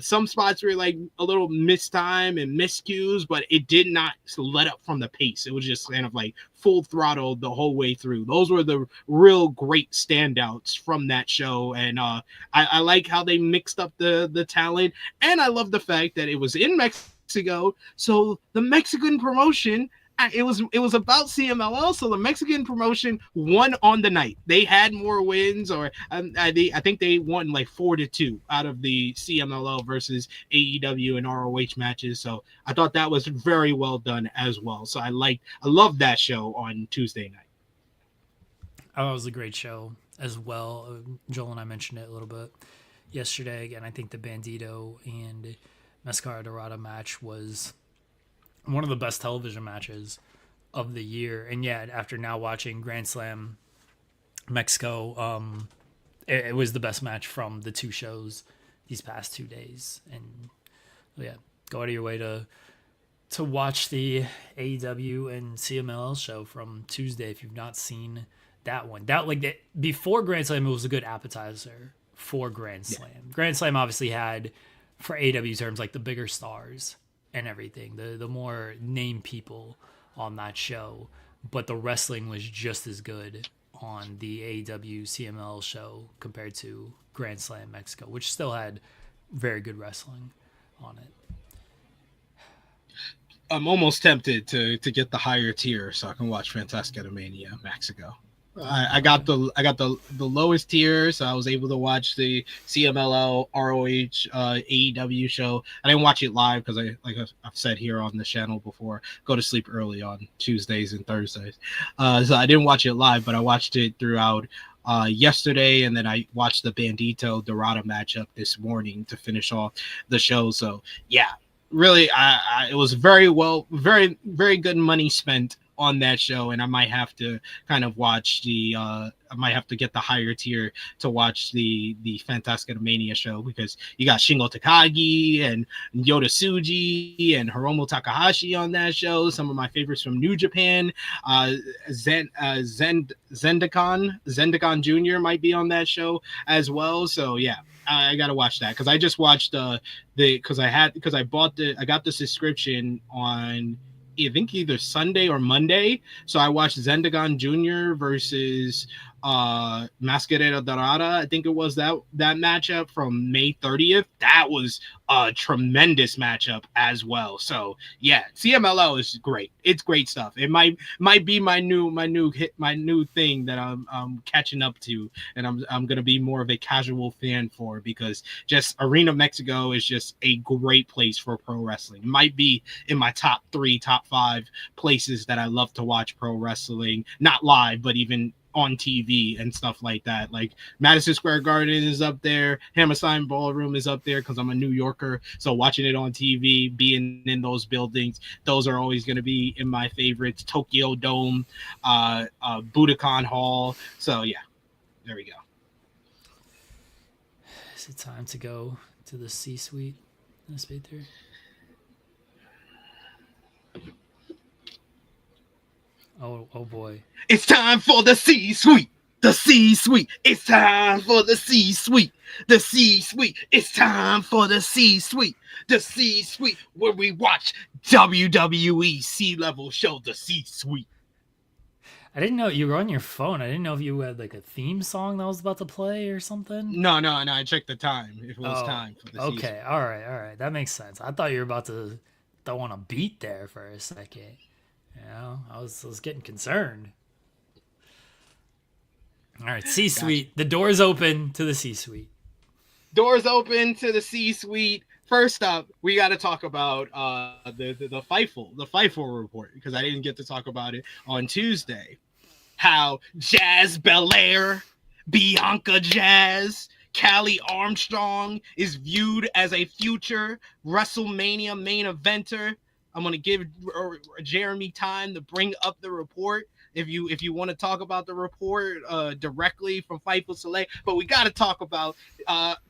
Some spots were like a little missed time and miscues, but it did not let up from the pace. It was just kind of like full throttle the whole way through. Those were the real great standouts from that show, and I like how they mixed up the talent, and I love the fact that it was in Mexico, so the Mexican promotion, it was about CMLL, so the Mexican promotion won on the night. They had more wins, or I think they won like 4-2 out of the CMLL versus AEW and ROH matches. So I thought that was very well done as well. So I loved that show on Tuesday night. Oh, it was a great show as well. Joel and I mentioned it a little bit yesterday. Again, I think the Bandito and Mascara Dorada match was one of the best television matches of the year. And yeah, after now watching Grand Slam Mexico, it was the best match from the two shows these past 2 days. And yeah, go out of your way to watch the AEW and CMLL show from Tuesday if you've not seen that one. Before Grand Slam, it was a good appetizer for Grand Slam. Yeah. Grand Slam obviously had, for AEW terms, like the bigger stars and everything, the more named people on that show, but the wrestling was just as good on the AEW CMLL show compared to Grand Slam Mexico, which still had very good wrestling on it. I'm almost tempted to get the higher tier so I can watch Fantastica Mania Mexico. I got the lowest tier, so I was able to watch the CMLL ROH AEW show. I didn't watch it live because I've said here on the channel before, go to sleep early on Tuesdays and Thursdays. So I didn't watch it live, but I watched it throughout yesterday, and then I watched the Bandito Dorada matchup this morning to finish off the show. So yeah, really, it was very very good money spent on that show, and I might have to kind of watch I might have to get the higher tier to watch the Fantastica Mania show, because you got Shingo Takagi and Yota Tsuji and Hiromu Takahashi on that show. Some of my favorites from New Japan. Zendakan Jr. might be on that show as well. So yeah, I gotta watch that, because I just watched I got the subscription on, I think, either Sunday or Monday. So I watched Zendagon Jr. versus Mascarera Dorada. I think it was that matchup from May 30th. That was a tremendous matchup as well. So yeah, CMLL is great. It's great stuff. It might be my new thing that I'm catching up to, and I'm gonna be more of a casual fan for, because just Arena Mexico is just a great place for pro wrestling. It might be in my top 5 places that I love to watch pro wrestling, not live, but even on TV and stuff like that. Like Madison Square Garden is up there, Hammerstein Ballroom is up there because I'm a New Yorker, so watching it on TV, being in those buildings, those are always going to be in my favorites. Tokyo Dome, Budokan Hall. So yeah, there we go. Is it time to go to the C-suite in SP3? Oh boy. It's time for the C-suite. The C-suite. It's time for the C-suite. The C-suite. It's time for the C-suite. The C-suite, where we watch WWE C-level show. The C-suite. I didn't know you were on your phone. I didn't know if you had like a theme song that was about to play or something. No. I checked the time. If it was time for the C-suite. Okay. All right. That makes sense. I thought you were about to throw on a beat there for a second. You know, I was getting concerned. All right, C-suite. Gotcha. The door's open to the C-suite. Doors open to the C-suite. First up, we got to talk about the Fightful report, because I didn't get to talk about it on Tuesday. How Jazz Belair, Bianca Jazz, Callie Armstrong is viewed as a future WrestleMania main eventer. I'm going to give Jeremy time to bring up the report if you want to talk about the report directly from Fightful Select. But we got to talk about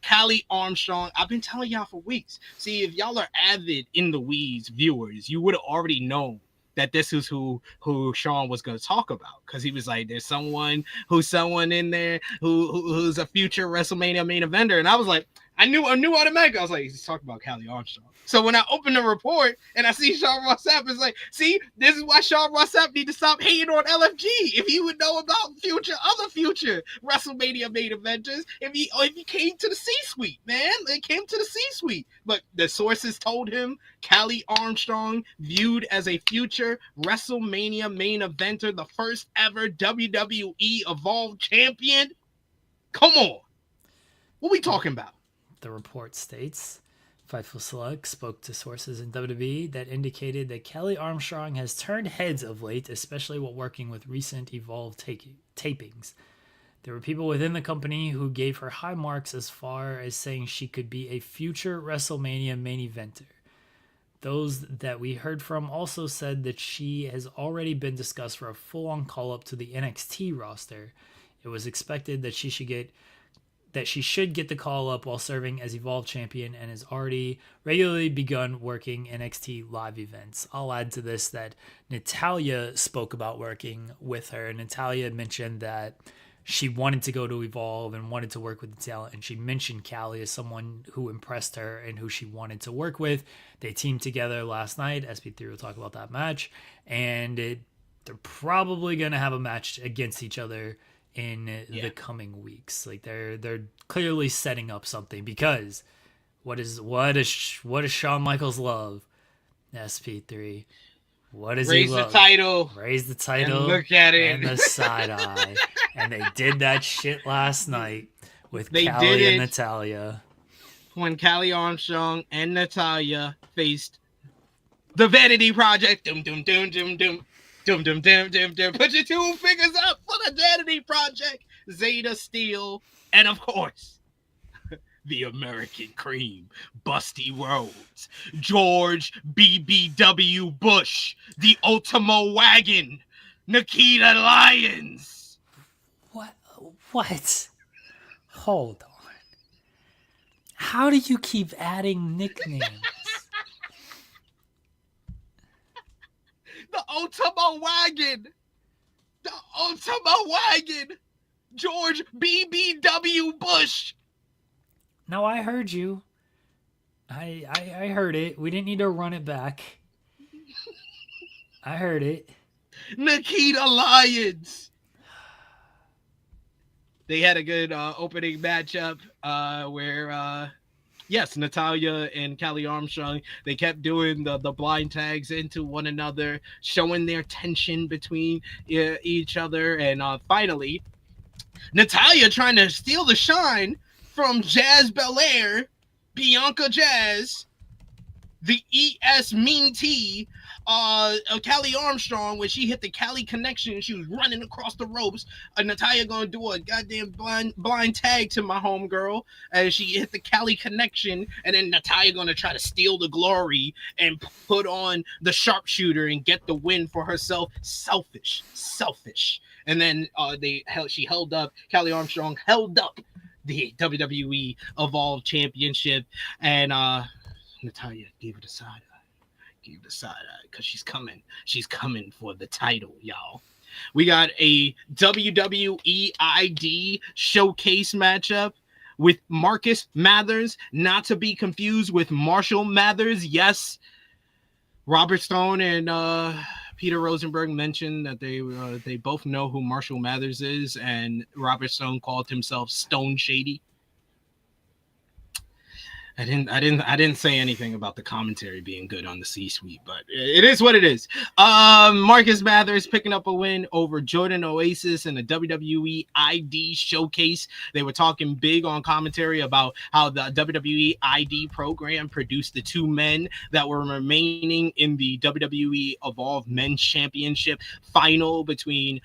Callie Armstrong. I've been telling y'all for weeks. See, if y'all are avid In the Weeds viewers, you would have already known that this is who Sean was going to talk about, because he was like, there's someone in there who's a future WrestleMania main eventer. And I was like, I knew automatically. I was like, he's talking about Callie Armstrong. So when I open the report and I see Sean Ross Sapp, it's like, see, this is why Sean Ross Sapp need to stop hating on LFG. If he would know about other future WrestleMania main eventers, if he came to the C-suite, man, it came to the C-suite. But the sources told him Callie Armstrong viewed as a future WrestleMania main eventer, the first ever WWE Evolved champion. Come on, what we talking about? The report states, Fightful Select spoke to sources in WWE that indicated that Callie Armstrong has turned heads of late, especially while working with recent Evolve tapings. There were people within the company who gave her high marks as far as saying she could be a future WrestleMania main eventer. Those that we heard from also said that she has already been discussed for a full-on call-up to the NXT roster. It was expected that she should get the call up while serving as Evolve champion and has already regularly begun working NXT live events. I'll add to this that Natalya spoke about working with her. Natalya mentioned that she wanted to go to Evolve and wanted to work with the talent, and she mentioned Callie as someone who impressed her and who she wanted to work with. They teamed together last night. SP3 will talk about that match, and they're probably going to have a match against each other in the coming weeks. Like they're clearly setting up something, because what does Shawn Michaels love? SP3. What does he love? Raise the title. And look at it. And the side eye. And they did that shit last night with Callie and Natalya. When Callie Armstrong and Natalya faced the Vanity Project. Dum dum dum dum dum. Dum dum dum dum dum. Put your two fingers up for the Vanity Project. Zeta Steel, and of course, the American Cream, Busty Rhodes, George BBW Bush, the Ultimo Wagon, Nikita Lyons. What? Hold on. How do you keep adding nicknames? The Ultimo Wagon. The Ultimo Wagon. George BBW Bush. No, I heard you. I heard it. We didn't need to run it back. I heard it. Nikita Lyons. They had a good opening matchup where yes, Natalya and Callie Armstrong, they kept doing the blind tags into one another, showing their tension between each other. And finally, Natalya trying to steal the shine from Jazz Belair, Bianca Jazz, the ES Mean T, Callie Armstrong, when she hit the Callie connection, she was running across the ropes. Natalya gonna do a goddamn blind tag to my homegirl as she hit the Callie connection, and then Natalya gonna try to steal the glory and put on the sharpshooter and get the win for herself. Selfish. And then Callie Armstrong held up the WWE Evolve Championship, and Natalya gave it a side eye because she's coming. She's coming for the title, y'all. We got a WWE ID showcase matchup with Marcus Mathers, not to be confused with Marshall Mathers. Yes, Robert Stone and Peter Rosenberg mentioned that they both know who Marshall Mathers is, and Robert Stone called himself Stone Shady. I didn't say anything about the commentary being good on the C-suite, but it is what it is. Marcus Mathers picking up a win over Jordan Oasis in the WWE ID showcase. They were talking big on commentary about how the WWE ID program produced the two men that were remaining in the WWE Evolve Men's Championship final between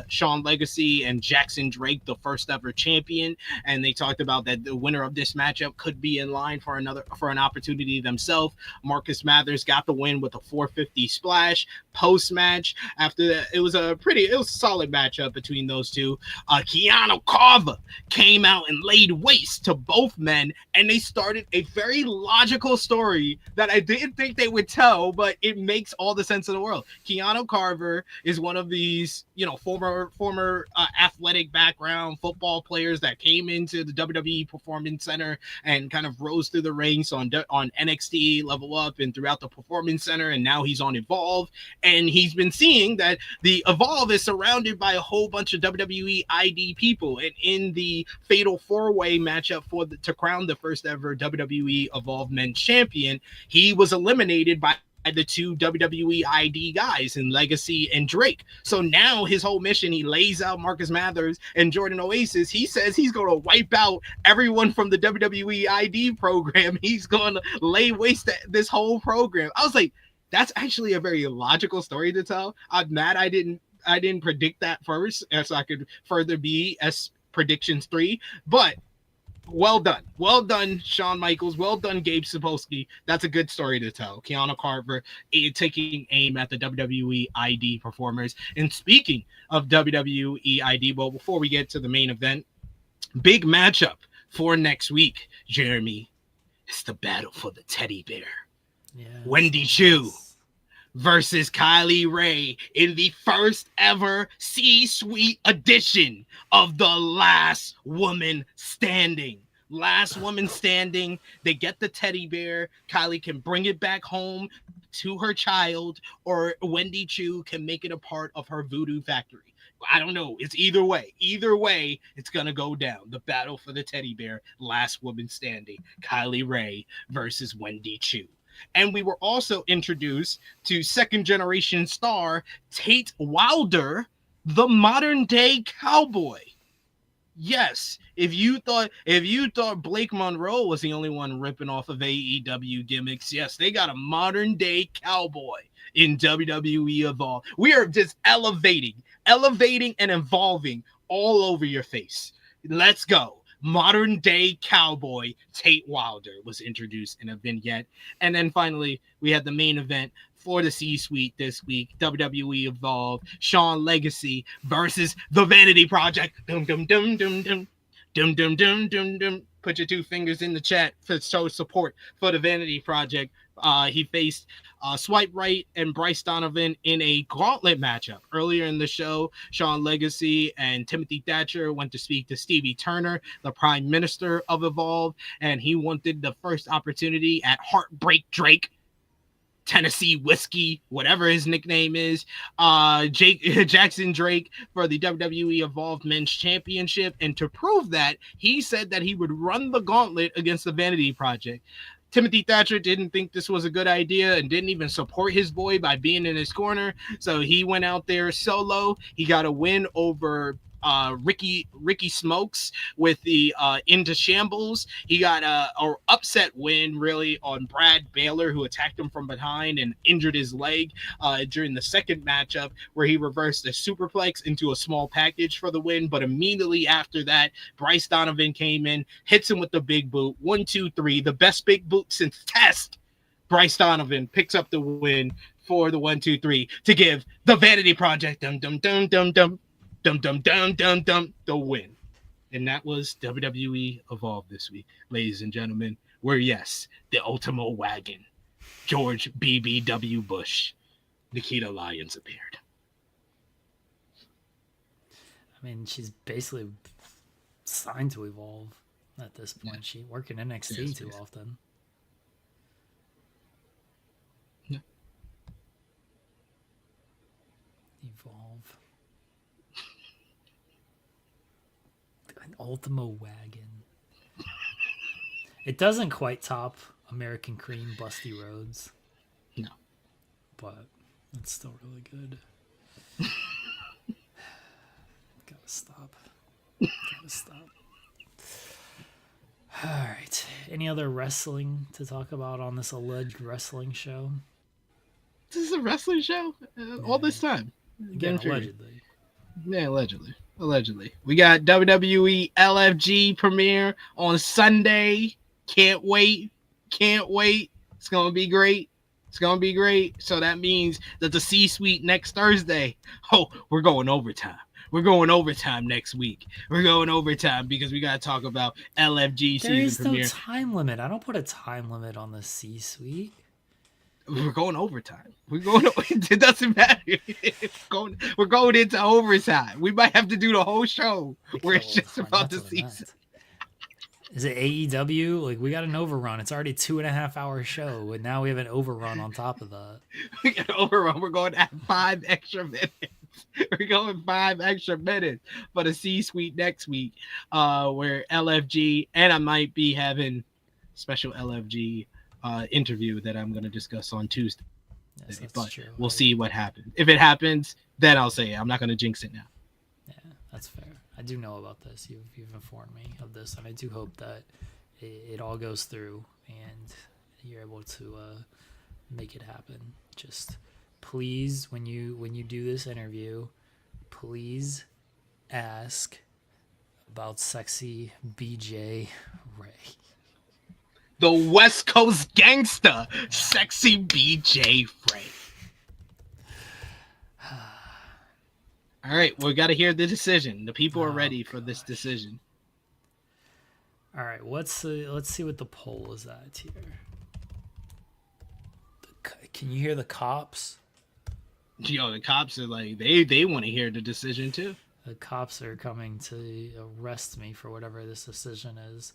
Shawn Legacy and Jackson Drake, the first ever champion. And they talked about that the winner of this matchup could be in line for an opportunity themselves. Marcus Mathers got the win with a 450 splash. Post match, after that, it was a solid matchup between those two. Keanu Carver came out and laid waste to both men, and they started a very logical story that I didn't think they would tell, but it makes all the sense in the world. Keanu Carver is one of these, former athletic background football players that came into the WWE Performance Center and kind of rose through the ranks on NXT, Level Up, and throughout the Performance Center, and now he's on Evolve. And he's been seeing that the Evolve is surrounded by a whole bunch of WWE ID people. And in the Fatal 4-Way matchup to crown the first ever WWE Evolve Men's Champion, he was eliminated by the two WWE ID guys in Legacy and Drake. So now his whole mission, he lays out Marcus Mathers and Jordan Oasis. He says he's going to wipe out everyone from the WWE ID program. He's going to lay waste to this whole program. I was like, that's actually a very logical story to tell. I'm mad I didn't predict that first, so I could further be as predictions 3. But well done, Shawn Michaels. Well done, Gabe Sapolsky. That's a good story to tell. Keanu Carver taking aim at the WWE ID performers. And speaking of WWE ID, well, before we get to the main event, big matchup for next week, Jeremy. It's the battle for the teddy bear. Yes. Wendy Choo versus Kylie Ray in the first ever C-Suite edition of The Last Woman Standing. Last Woman Standing. They get the teddy bear. Kylie can bring it back home to her child, or Wendy Choo can make it a part of her voodoo factory. I don't know. It's either way. Either way, it's going to go down. The battle for the teddy bear. Last Woman Standing. Kylie Ray versus Wendy Choo. And we were also introduced to second generation star Tate Wilder, the modern day cowboy. Yes, if you thought Blake Monroe was the only one ripping off of AEW gimmicks, yes, they got a modern day cowboy in WWE Evolve. We are just elevating and evolving all over your face. Let's go. Modern day cowboy Tate Wilder was introduced in a vignette. And then finally, we had the main event for the C-Suite this week. WWE Evolve, Shawn Legacy versus The Vanity Project. Dum dum dum dum dum. Dum dum dum dum dum. Put your 2 fingers in the chat to show support for The Vanity Project. He faced Swipe Right and Bryce Donovan in a gauntlet matchup. Earlier in the show, Shawn Legacy and Timothy Thatcher went to speak to Stevie Turner, the Prime Minister of Evolve, and he wanted the first opportunity at Heartbreak Drake, Tennessee Whiskey, whatever his nickname is, Jackson Drake for the WWE Evolved Men's Championship. And to prove that, he said that he would run the gauntlet against the Vanity Project. Timothy Thatcher didn't think this was a good idea and didn't even support his boy by being in his corner. So he went out there solo. He got a win over Ricky Smokes with the Into Shambles. He got a upset win really on Brad Baylor, who attacked him from behind and injured his leg during the second matchup, where he reversed a superplex into a small package for the win. But immediately after that, Bryce Donovan came in, hits him with the big boot. 1, 2, 3, the best big boot since Test. Bryce Donovan picks up the win for the 1, 2, 3 to give the Vanity Project the win. And that was WWE Evolved this week, ladies and gentlemen. Where, yes, the Ultimo Wagon, George BBW Bush, Nikita Lyons appeared. I mean, she's basically signed to Evolve at this point. She working NXT too often. Yeah. Evolve. An Ultimo Wagon. It doesn't quite top American Cream Busty Rhodes. No. But it's still really good. Gotta stop. All right. Any other wrestling to talk about on this alleged wrestling show? This is a wrestling show all this time. Again, allegedly. Yeah, allegedly. We got WWE LFG premiere on Sunday. Can't wait. It's gonna be great. So that means that the C-suite next Thursday. Oh, we're going overtime. We're going overtime next week. We're going overtime because we gotta talk about LFG There season is premiere. no time limit. I don't put a time limit on the C-suite. We're going overtime. It doesn't matter. We're going into overtime. We might have to do the whole show where it's just about the season. Is it AEW? Like, we got an overrun. It's already 2.5 hour show, and now we have an overrun on top of that. We got an overrun. We're going to have 5 extra minutes. We're going 5 extra minutes for the C-suite next week, where LFG, and I might be having special LFG interview that I'm going to discuss on Tuesday. Yes, that's but true. we'll see what happens. If it happens, then I'll say it. I'm not going to jinx it now. Yeah, that's fair. I do know about this. You've informed me of this, and I do hope that it all goes through and you're able to make it happen. Just please, when you do this interview, please ask about sexy BJ Ray. The West Coast gangster, sexy BJ Ray. All right, we got to hear the decision. The people are ready for this decision. All right, let's see what the poll is at here. Can you hear the cops? Yo, the cops are like, they want to hear the decision too. The cops are coming to arrest me for whatever this decision is.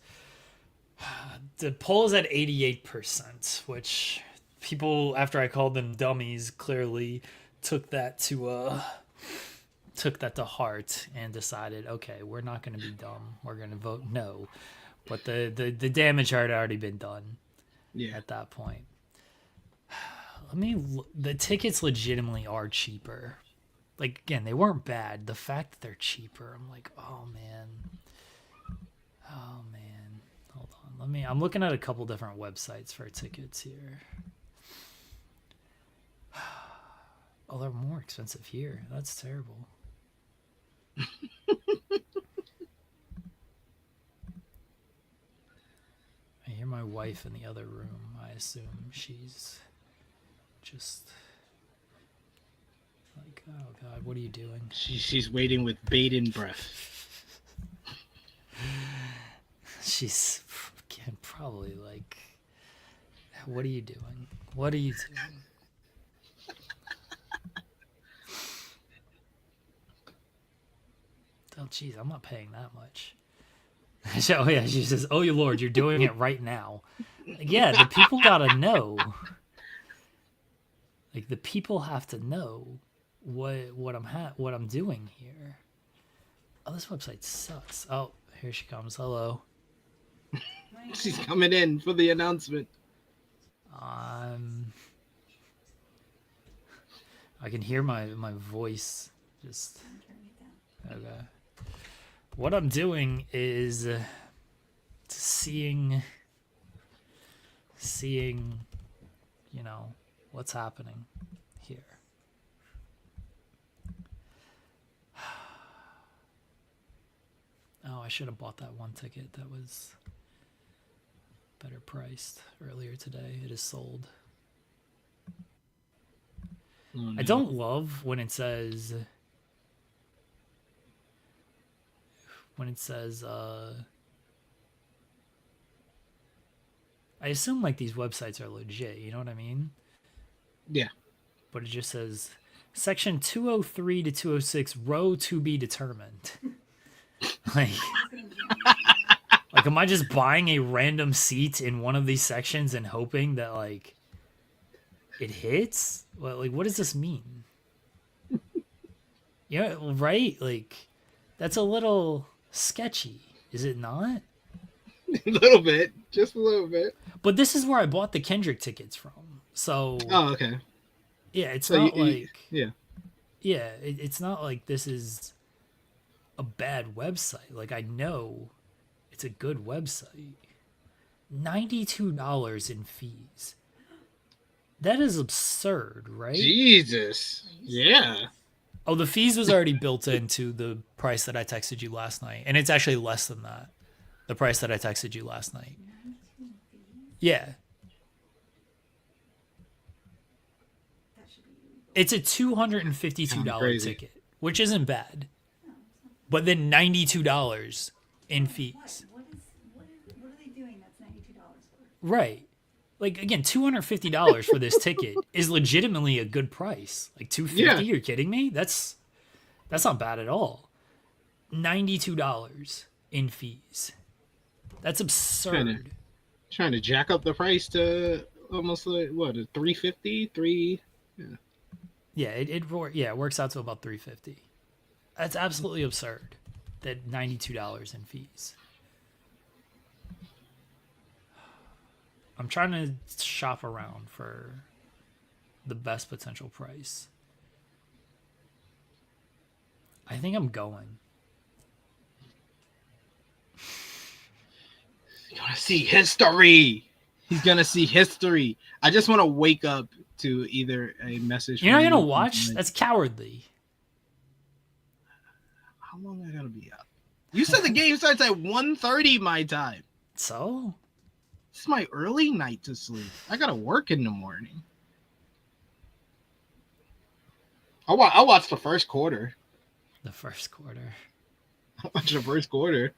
The poll is at 88%, which people, after I called them dummies, clearly took that to heart and decided, okay, we're not going to be dumb. We're going to vote no. But the damage had already been done. Yeah. At that point. The tickets legitimately are cheaper. Like, again, they weren't bad. The fact that they're cheaper, I'm like, oh man. Hold on. I'm looking at a couple different websites for tickets here. Oh, they're more expensive here. That's terrible. I hear my wife in the other room. I assume she's just like, oh God, what are you doing? She's waiting with bated breath. She's again probably like, what are you doing? What are you doing? Oh, geez, I'm not paying that much. Oh, yeah, she says, oh, your Lord, you're doing it right now. Yeah, the people gotta know. Like, the people have to know what I'm doing here. Oh, this website sucks. Oh, here she comes. Hello. She's coming in for the announcement. I can hear my voice just... Okay. What I'm doing is seeing, you know, what's happening here. Oh, I should have bought that one ticket that was better priced earlier today. It is sold. Oh, no. I don't love when it says... when it says, I assume like these websites are legit, you know what I mean? Yeah. But it just says section 203 to 206, row to be determined. Like, like, am I just buying a random seat in one of these sections and hoping that like it hits? Well, like, what does this mean? Yeah, right? Like, that's a little sketchy, is it not? A little bit, just a little bit. But this is where I bought the Kendrick tickets from. So, Oh, okay. yeah, it's So not like, yeah. yeah, it's not like this is a bad website. Like, I know it's a good website. $92 in fees. That is absurd, right? Jesus. Yeah. Oh, the fees was already built into the price that I texted you last night. And it's actually less than that. The price that I texted you last night. Yeah. That should be It's a $252 Sounds crazy. ticket, which isn't bad. But then $92 in fees. what are they doing that's $92 for? Right. Like, again, $250 for this ticket is legitimately a good price. Like, $250? Yeah. You're kidding me? That's not bad at all. $92 in fees. That's absurd. Trying to jack up the price to almost like what, a 350, 3. Yeah, it works out to about $350. That's absolutely absurd. That $92 in fees. I'm trying to shop around for the best potential price. I think I'm going. He's gonna see history. He's gonna see history. I just want to wake up to either a message. You're not from gonna you watch? like, That's cowardly. how long I gotta be up? You said the game starts at 1:30 my time. So? It's my early night to sleep. I gotta work in the morning. I'll watch the first quarter. The first quarter. I'll watch the first quarter.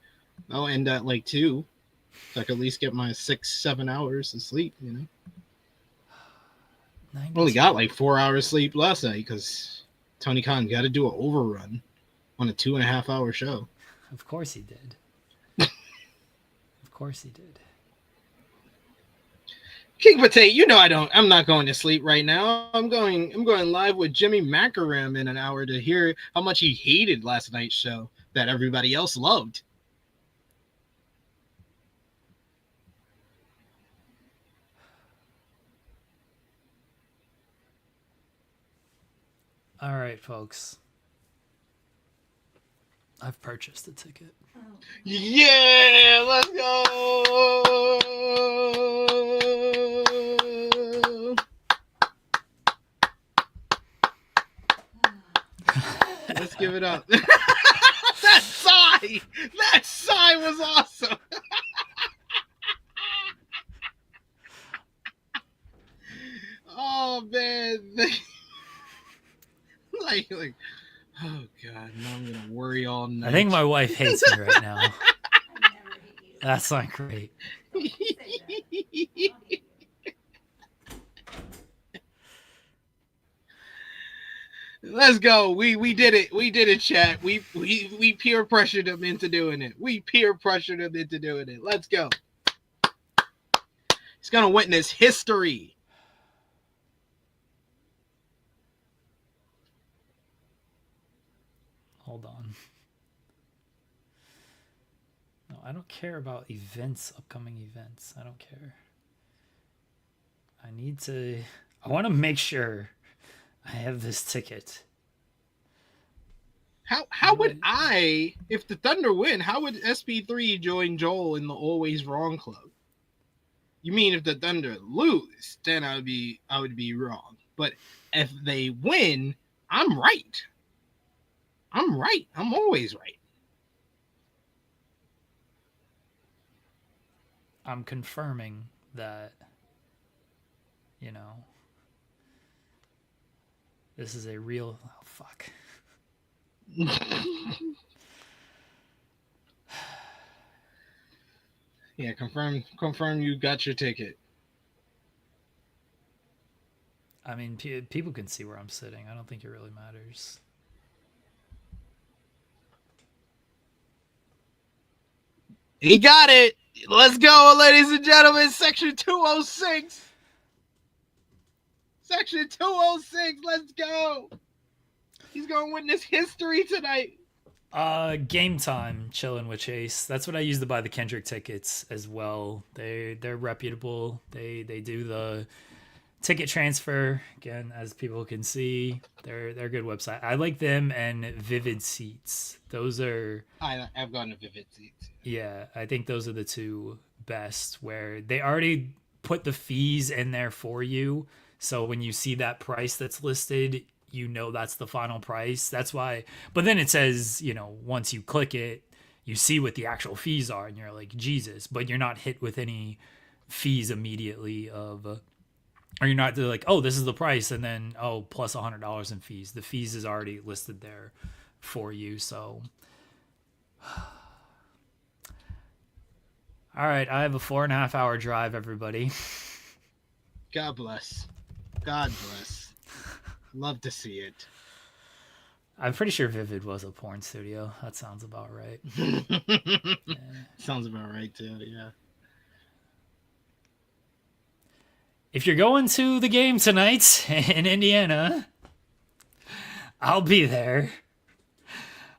I'll end at like 2. So I can at least get my 6-7 hours of sleep, you know. I only got like 4 hours sleep last night because Tony Khan got to do an overrun on a 2.5 hour show. Of course he did. Of course he did. King Potato, you know I'm not going to sleep right now. I'm going live with Jimmy Macaram in an hour to hear how much he hated last night's show that everybody else loved. All right, folks. I've purchased a ticket. Yeah, let's go. Let's give it up. That sigh was awesome. Oh man. like oh god, now I'm gonna worry all night. I think my wife hates me right now. I never hate you. That's not great. Don't say that. Let's go. We did it. We did it, chat. We peer pressured him into doing it. Let's go. He's gonna witness history. Hold on. No, I don't care about events, upcoming events. I don't care. I want to make sure I have this ticket. How would I, if the Thunder win, how would SP3 join Joel in the Always Wrong Club? You mean if the Thunder lose, then I would be wrong. But if they win, I'm right. I'm always right. I'm confirming that, this is a real... Oh, fuck. Yeah, confirm you got your ticket. I mean, people can see where I'm sitting. I don't think it really matters. He got it. Let's go, ladies and gentlemen. Section 206. Section 206. Let's go. He's going to witness history tonight. Game time, chilling with Chase. That's what I use to buy the Kendrick tickets as well. They're reputable. They do the ticket transfer again, as people can see. They're a good website. I like them and Vivid Seats. Those are I've gone to Vivid Seats. yeah, I think those are the two best where they already put the fees in there for you. So when you see that price that's listed, you know that's the final price. That's why. But then it says, once you click it, you see what the actual fees are, and you're like, Jesus. But you're not hit with any fees immediately or you're not like, oh, this is the price, and then plus $100 in fees. The fees is already listed there for you. So. All right, I have a 4.5 hour drive, everybody. God bless. God bless. Love to see it. I'm pretty sure Vivid was a porn studio. That sounds about right. Yeah. Sounds about right, too, yeah. If you're going to the game tonight in Indiana, I'll be there.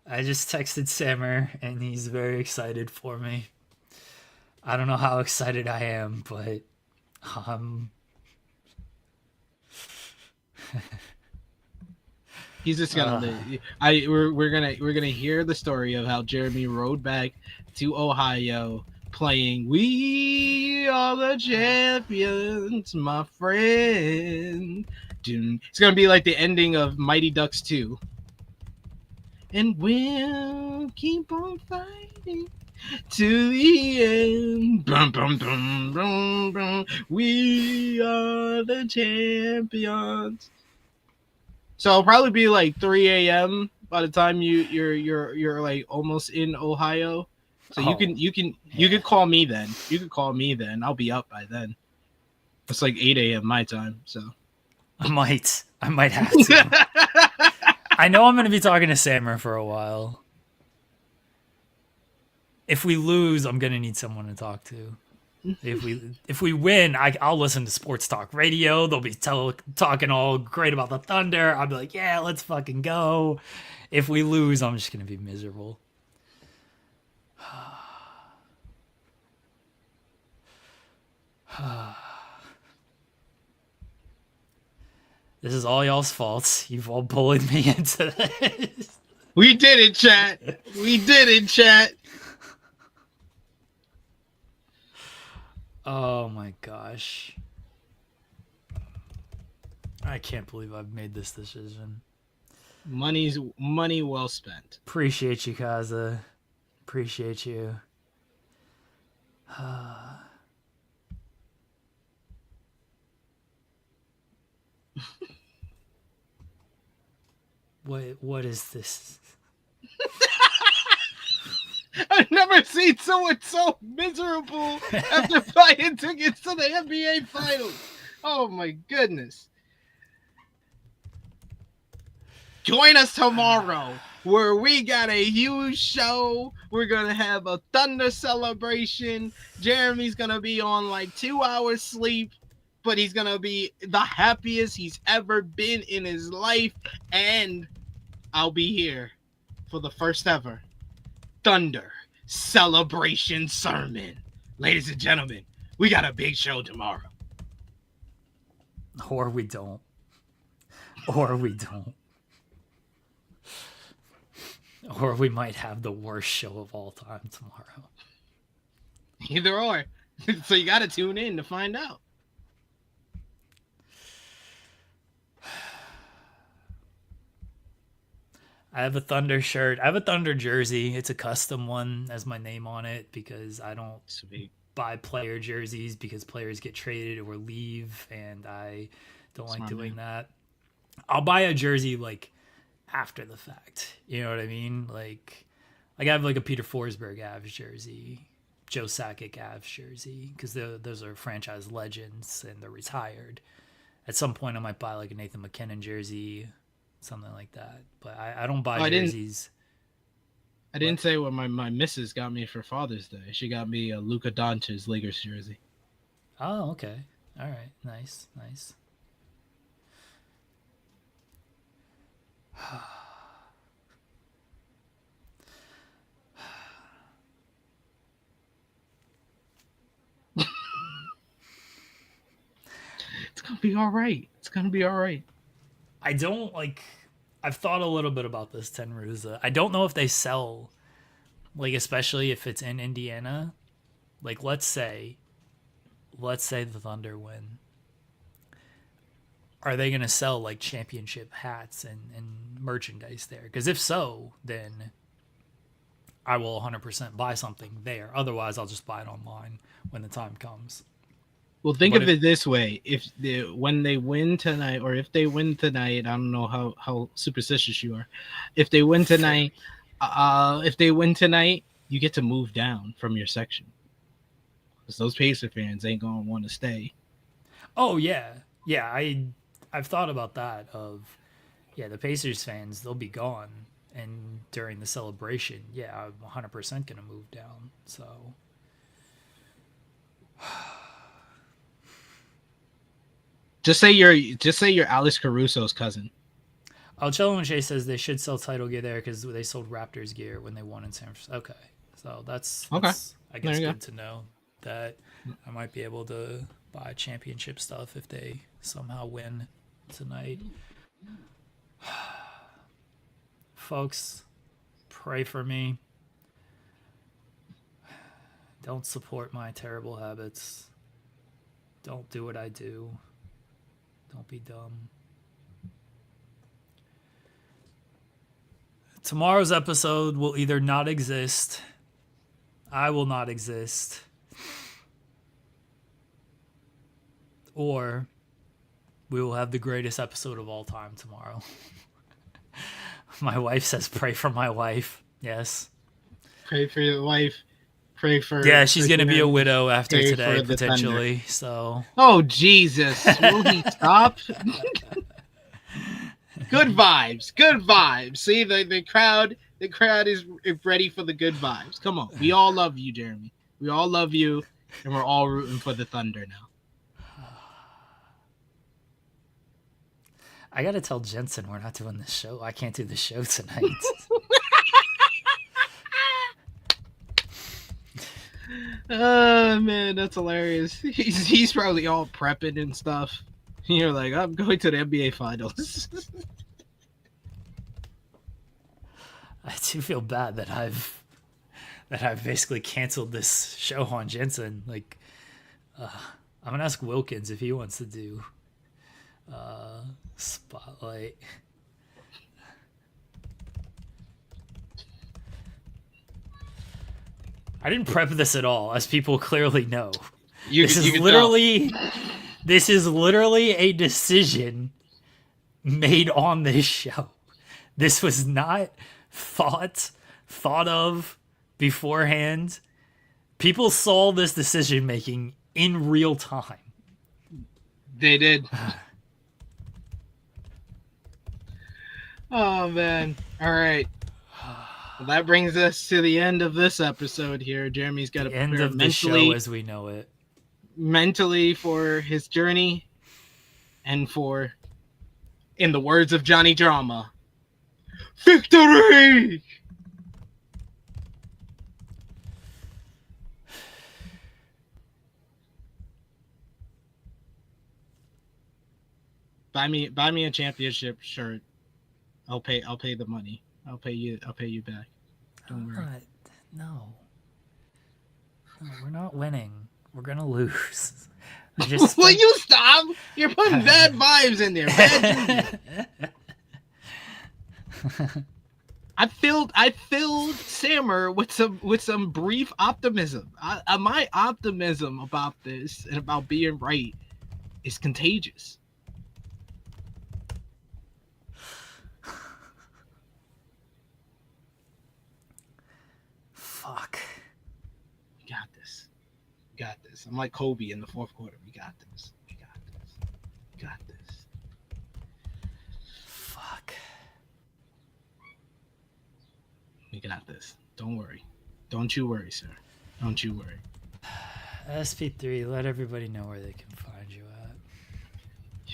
I just texted Samur, and he's very excited for me. I don't know how excited I am, but he's just gonna we're gonna hear the story of how Jeremy rode back to Ohio playing "We Are the Champions, my friend." It's gonna be like the ending of Mighty Ducks 2. And we'll keep on fighting to the end. Brum, brum, brum, brum, brum. We are the champions. So it'll probably be like 3 a.m. by the time you're like almost in Ohio. So you can call me then. You can call me then. I'll be up by then. It's like 8 a.m. my time. So I might have to. I know I'm going to be talking to Samur for a while. If we lose, I'm going to need someone to talk to. If we win, I'll listen to sports talk radio. They'll be talking all great about the Thunder. I'll be like, yeah, let's fucking go. If we lose, I'm just going to be miserable. This is all y'all's faults. You've all bullied me into this. We did it, chat. We did it, chat. Oh my gosh. I can't believe I've made this decision. Money well spent. Appreciate you, Kaza. Appreciate you. What is this? I've never seen someone so miserable after buying tickets to the NBA Finals. Oh my goodness. Join us tomorrow where we got a huge show. We're going to have a Thunder celebration. Jeremy's going to be on like 2 hours sleep, but he's going to be the happiest he's ever been in his life. And I'll be here for the first ever Thunder celebration sermon. Ladies and gentlemen, we got a big show tomorrow. Or we don't. Or we don't. Or we might have the worst show of all time tomorrow. Either or. So you got to tune in to find out. I have a Thunder shirt. I have a Thunder jersey. It's a custom one, has my name on it, because I don't buy player jerseys because players get traded or leave, and I don't like doing that. I'll buy a jersey like after the fact. You know what I mean? Like I have like a Peter Forsberg Avs jersey. Joe Sakic Avs jersey because those are franchise legends and they're retired. At some point, I might buy like a Nathan McKinnon jersey, something like that. But I don't buy jerseys. I didn't say what my missus got me for Father's Day. She got me a Luka Doncic Lakers jersey. Oh, okay. All right. Nice. It's gonna be all right. I've thought a little bit about this Tenruza. I don't know if they sell, like, especially if it's in Indiana. Like, let's say the Thunder win. Are they going to sell, like, championship hats and merchandise there? Because if so, then I will 100% buy something there. Otherwise, I'll just buy it online when the time comes. Well, think of it this way: when they win tonight, or if they win tonight, I don't know how superstitious you are. If they win tonight, you get to move down from your section because those Pacer fans ain't gonna want to stay. Oh yeah. I've thought about that. The Pacers fans, they'll be gone, and during the celebration, I'm 100% gonna move down. So. Just say you're Alex Caruso's cousin. Oh, Cello and Shay says they should sell title gear there because they sold Raptors gear when they won in San Francisco. Okay, so that's I guess good to know that I might be able to buy championship stuff if they somehow win tonight. Folks, pray for me. Don't support my terrible habits. Don't do what I do. Don't be dumb. Tomorrow's episode will either not exist, I will not exist, or we will have the greatest episode of all time tomorrow. My wife says pray for my wife. Yes. Pray for your wife. Pray for... Yeah, she's going to be a widow after today, potentially. So. Oh, Jesus. Will he stop? Good vibes. See, the crowd is ready for the good vibes. Come on. We all love you, Jeremy. We all love you, and we're all rooting for the Thunder now. I got to tell Jensen we're not doing this show. I can't do the show tonight. Oh man, that's hilarious. He's probably all prepping and stuff. You're like, I'm going to the NBA Finals. I do feel bad that I've basically canceled this show on Jensen. Like, I'm gonna ask Wilkins if he wants to do Spotlight. I didn't prep this at all, as people clearly know. This is literally a decision made on this show. This was not thought of beforehand. People saw this decision making in real time. They did. Oh man. All right. Well, that brings us to the end of this episode here. Jeremy's got to prepare end of the show as we know it. Mentally for his journey and for, in the words of Johnny Drama, victory! Buy me a championship shirt. I'll pay the money. I'll pay you back. Don't worry. No, we're not winning. We're gonna lose. Will you stop? You're putting bad vibes in there. I filled Samur with some brief optimism. My optimism about this and about being right is contagious. Fuck. You got this. We got this. I'm like Kobe in the fourth quarter. We got this. We got this. We got this. Fuck. We got this. Don't worry. Don't you worry, sir. Don't you worry. SP3, let everybody know where they can find you at.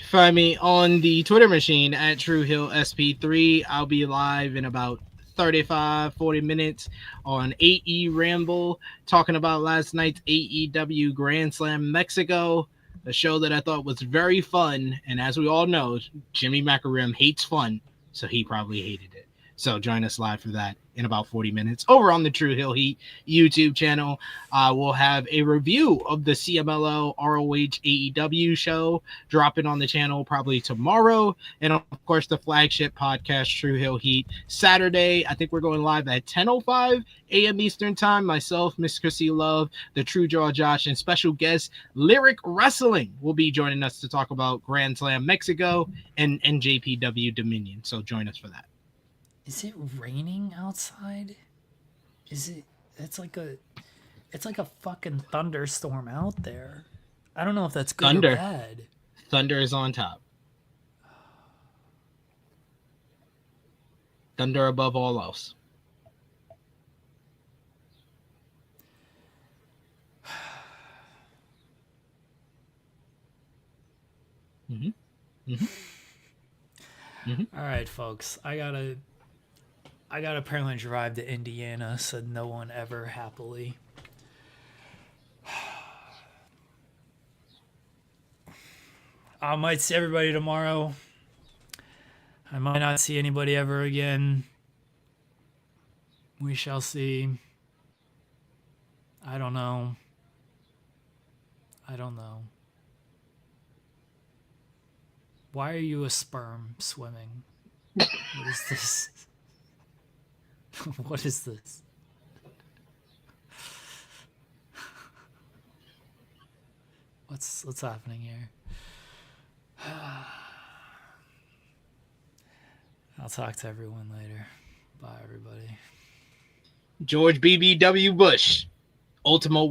Find me on the Twitter machine at TrueHillSP3. I'll be live in about 35-40 minutes on AE Ramble, talking about last night's AEW Grand Slam Mexico, a show that I thought was very fun. And as we all know, Jimmy Macarim hates fun, so he probably hated it. So join us live for that in about 40 minutes over on the True Hill Heat YouTube channel. We'll have a review of the CMLL ROH AEW show dropping on the channel probably tomorrow. And of course, the flagship podcast, True Hill Heat, Saturday. I think we're going live at 10:05 a.m. Eastern time. Myself, Miss Chrissy Love, the True Draw Josh, and special guest Lyric Wrestling will be joining us to talk about Grand Slam Mexico and NJPW Dominion. So join us for that. Is it raining outside? Is it? It's like a fucking thunderstorm out there. I don't know if that's good Thunder. or bad. Thunder is on top. Thunder above all else. All right, folks. I gotta apparently drive to Indiana, said no one ever happily. I might see everybody tomorrow. I might not see anybody ever again. We shall see. I don't know. Why are you a sperm swimming? What is this? What is this? What's happening here? I'll talk to everyone later. Bye, everybody. George BBW Bush, Ultimo